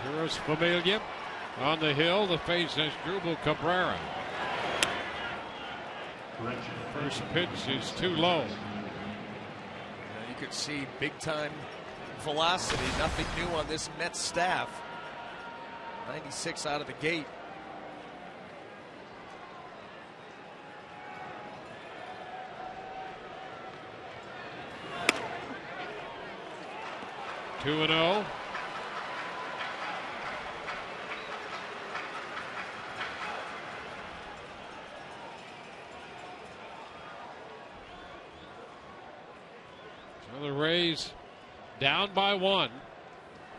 Juris Familia on the hill to face Asdrubal Cabrera. First pitch is too low. could see big-time velocity. Nothing new on this Mets staff. 96 out of the gate. Two and 0. So the Rays down by 1.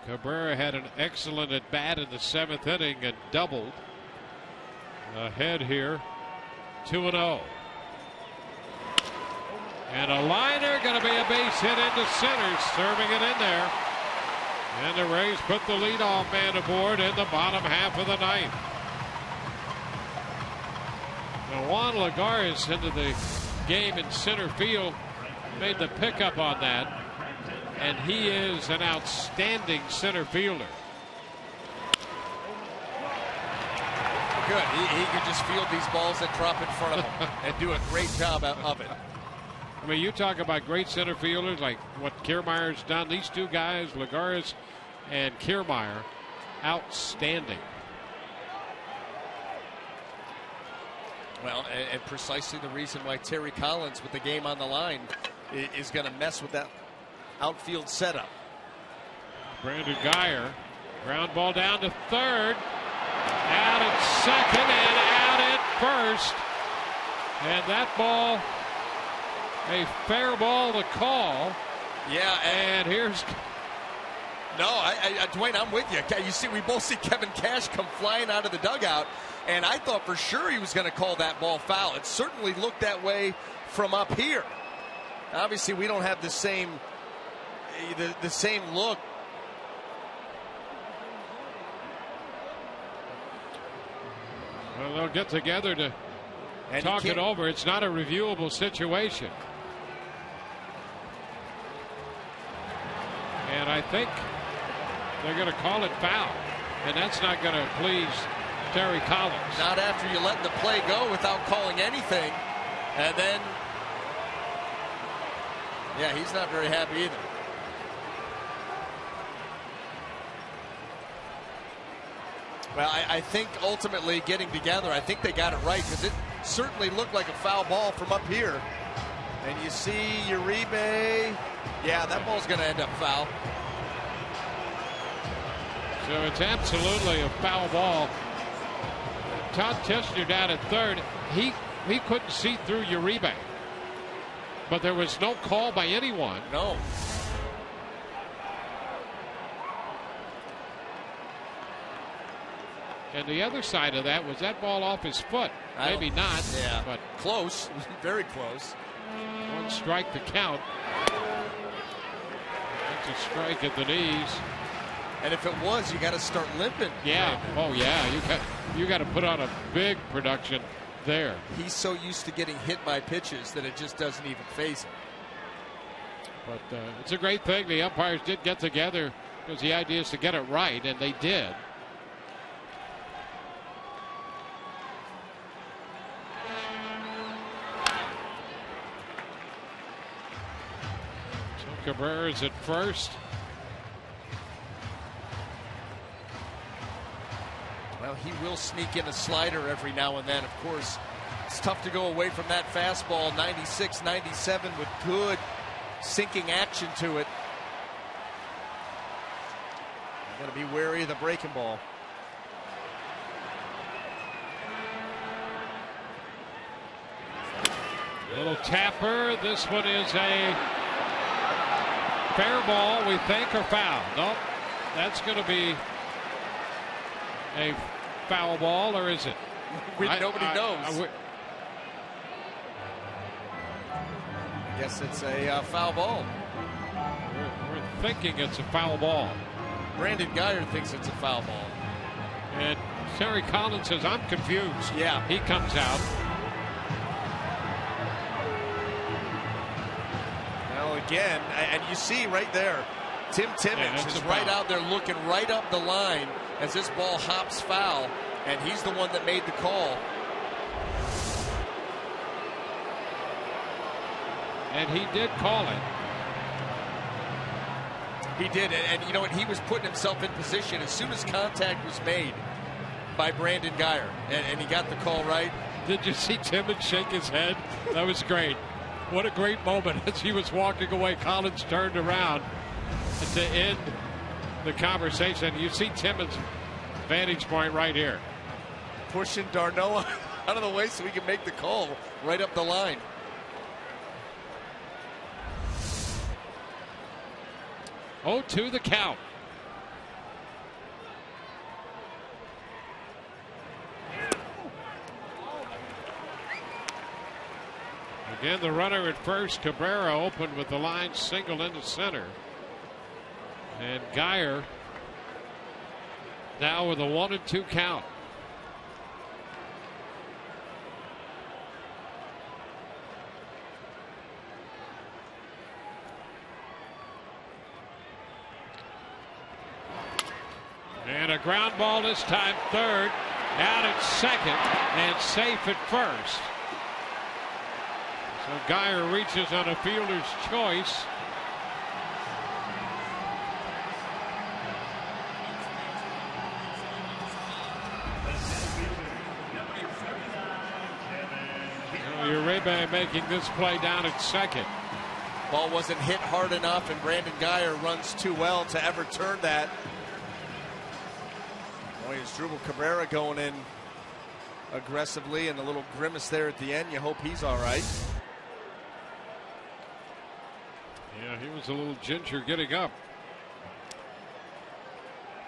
Cabrera had an excellent at bat in the 7th inning and doubled. Ahead here, 2 and 0. And a liner, going to be a base hit into center, serving it in there. And the Rays put the leadoff man aboard in the bottom half of the ninth. Now Juan Lagares into the game in center field made the pickup on that. And he is an outstanding center fielder. Good. He could just field these balls that drop in front of him and do a great job of it. I mean, you talk about great center fielders like what Kiermaier's done. These two guys, Lagares and Kiermaier, outstanding. Well, and precisely the reason why Terry Collins, with the game on the line, is going to mess with that outfield setup. Brandon Guyer, ground ball down to third, out at second and out at first, and that ball, a fair ball to call. Yeah, and here's. No, Dwayne, I'm with you. You see, we both see Kevin Cash come flying out of the dugout, and I thought for sure he was going to call that ball foul. It certainly looked that way from up here. Obviously, we don't have the same look. Well, they'll get together to talk it over. It's not a reviewable situation. And I think they're going to call it foul. And that's not going to please Terry Collins. Not after you let the play go without calling anything. And then, yeah, he's not very happy either. Well, I think ultimately getting together, I think they got it right, because it certainly looked like a foul ball from up here. And you see Uribe. Yeah, that ball's going to end up foul. So it's absolutely a foul ball. Todd Tishner down at third. He couldn't see through Uribe. But there was no call by anyone. No. And the other side of that was that ball off his foot. Maybe not. Yeah, but close. Very close. One strike to count. That's a strike at the knees. And if it was, you got to start limping. Yeah. Oh yeah. You got to put on a big production there. He's so used to getting hit by pitches that it just doesn't even phase him. But it's a great thing. The umpires did get together because the idea is to get it right, and they did. Cabrera's at first. Well, he will sneak in a slider every now and then. Of course, it's tough to go away from that fastball. 96, 97 with good sinking action to it. Got to be wary of the breaking ball. Little tapper. This one is a fair ball, we think, or foul? Nope. That's going to be a foul ball, or is it? Nobody knows. I guess it's a foul ball. We're thinking it's a foul ball. Brandon Guyer thinks it's a foul ball. And Terry Collins says, I'm confused. Yeah. He comes out. Again, and you see right there, Tim Timmons is right out there looking right up the line as this ball hops foul, and he's the one that made the call. And he did call it. He did, and you know what? He was putting himself in position as soon as contact was made by Brandon Guyer, and he got the call right. Did you see Timmons shake his head? That was great. What a great moment. As he was walking away, Collins turned around to end the conversation. You see Timmons' vantage point right here. Pushing Darno out of the way so he can make the call right up the line. Oh, to the count. Again, the runner at first, Cabrera, opened with the line single into center. And Guyer now with a 1-2 count. And a ground ball this time, third, out at second, and safe at first. So Guyer reaches on a fielder's choice. Uribe making this play down at second. Ball wasn't hit hard enough, and Brandon Guyer runs too well to ever turn that. Boy, is Drupal Cabrera going in aggressively, and a little grimace there at the end. You hope he's all right. Yeah, he was a little ginger getting up.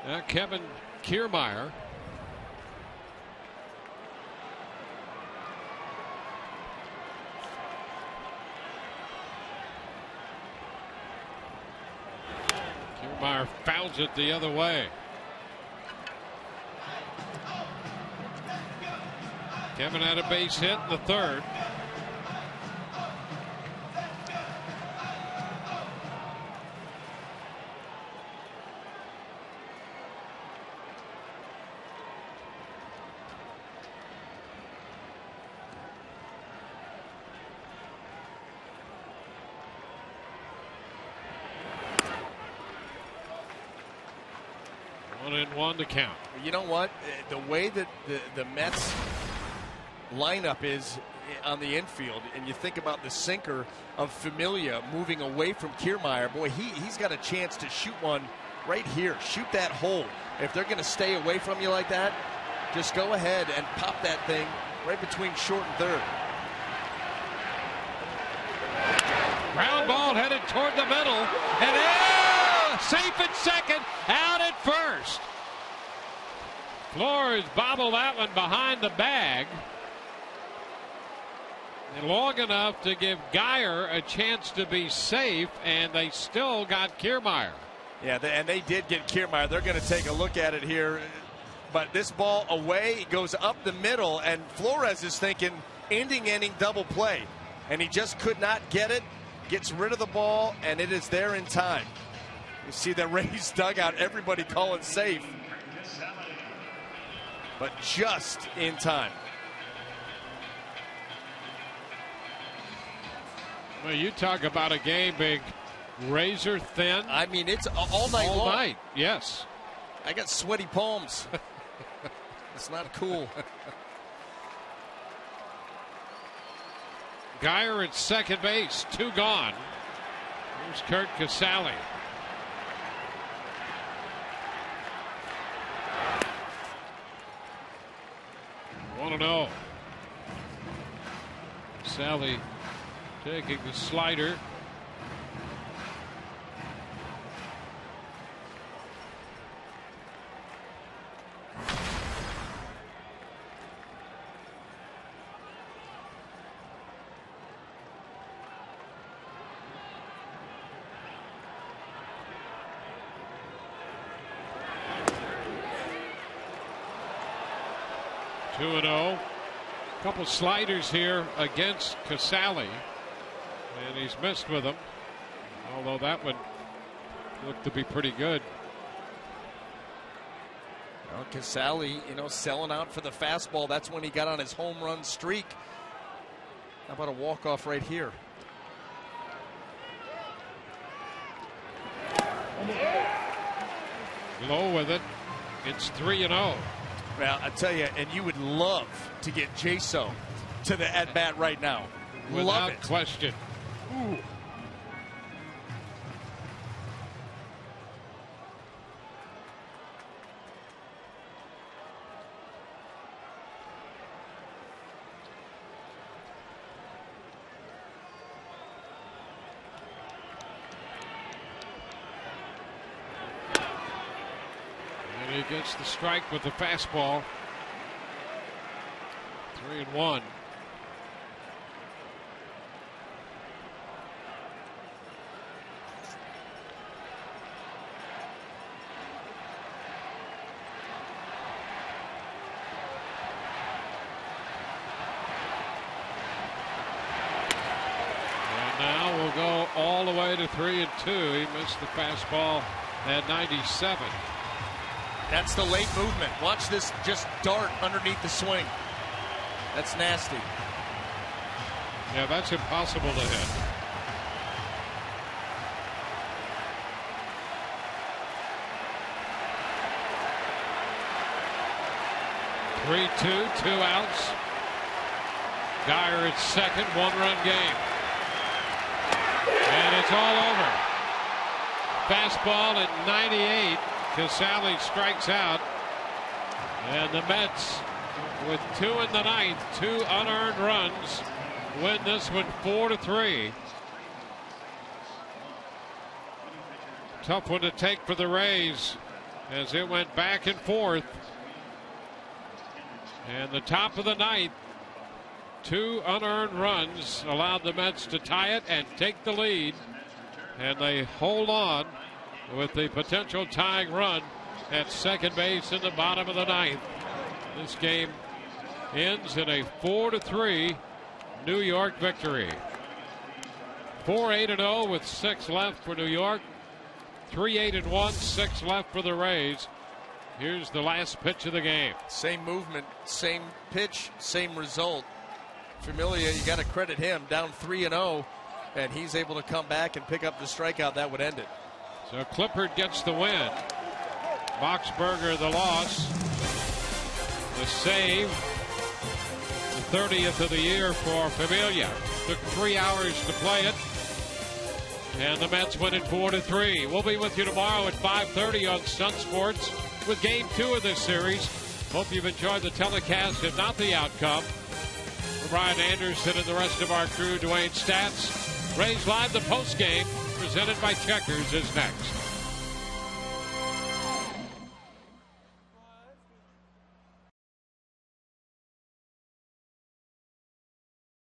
Now Kevin Kiermaier. Kiermaier fouls it the other way. Kevin had a base hit in the third. One to count. You know what? The way that the Mets lineup is on the infield, and you think about the sinker of Familia moving away from Kiermaier, boy, he's got a chance to shoot one right here. Shoot that hole. If they're going to stay away from you like that, just go ahead and pop that thing right between short and third. Ground ball headed toward the middle, and safe at second, out at first. Flores bobbled that one behind the bag. And long enough to give Guyer a chance to be safe, and they still got Kiermaier. Yeah, and they did get Kiermaier. They're going to take a look at it here. But this ball away goes up the middle, and Flores is thinking ending double play. And he just could not get it. Gets rid of the ball, and it is there in time. You see the Rays dugout, everybody calling safe. But just in time. Well, you talk about a game being razor thin. I mean, it's all night long. All night, yes. I got sweaty palms. It's not cool. Guyer at second base, 2 gone. Here's Kurt Casale. One and 0. Sally taking the slider. Two and 0. A couple sliders here against Casale, and he's missed with them. Although that one looked to be pretty good. Well, Casale, selling out for the fastball. That's when he got on his home run streak. How about a walk-off right here? Low with it. It's 3-0. Well, I tell you, and you would love to get Jaso to the at-bat right now. Love Without it. question. Ooh. And he gets the strike with the fastball. 3-1. Now we'll go all the way to 3-2. He missed the fastball at 97. That's the late movement. Watch this just dart underneath the swing. That's nasty. Yeah, that's impossible to hit. (3-2), 2 outs. Geyer at second, 1-run game. And it's all over. Fastball at 98. Casale strikes out. And the Mets, with 2 in the ninth, 2 unearned runs, win this one 4-3. Tough one to take for the Rays as it went back and forth. And the top of the ninth, 2 unearned runs allowed the Mets to tie it and take the lead. And they hold on with the potential tying run at second base in the bottom of the ninth. This game ends in a 4-3 New York victory. 4-8-0 with 6 left for New York. 3-8-1, 6 left for the Rays. Here's the last pitch of the game. Same movement, same pitch, same result. Familia, you got to credit him, down 3-0, and he's able to come back and pick up the strikeout that would end it. So Clippard gets the win. Boxberger the loss. The save. The 30th of the year for Familia. Took 3 hours to play it. And the Mets win it 4-3. We'll be with you tomorrow at 5:30 on Sun Sports with Game 2 of this series. Hope you've enjoyed the telecast and not the outcome. For Brian Anderson and the rest of our crew, Dwayne Stats. Rays Live, the postgame, presented by Checkers, is next.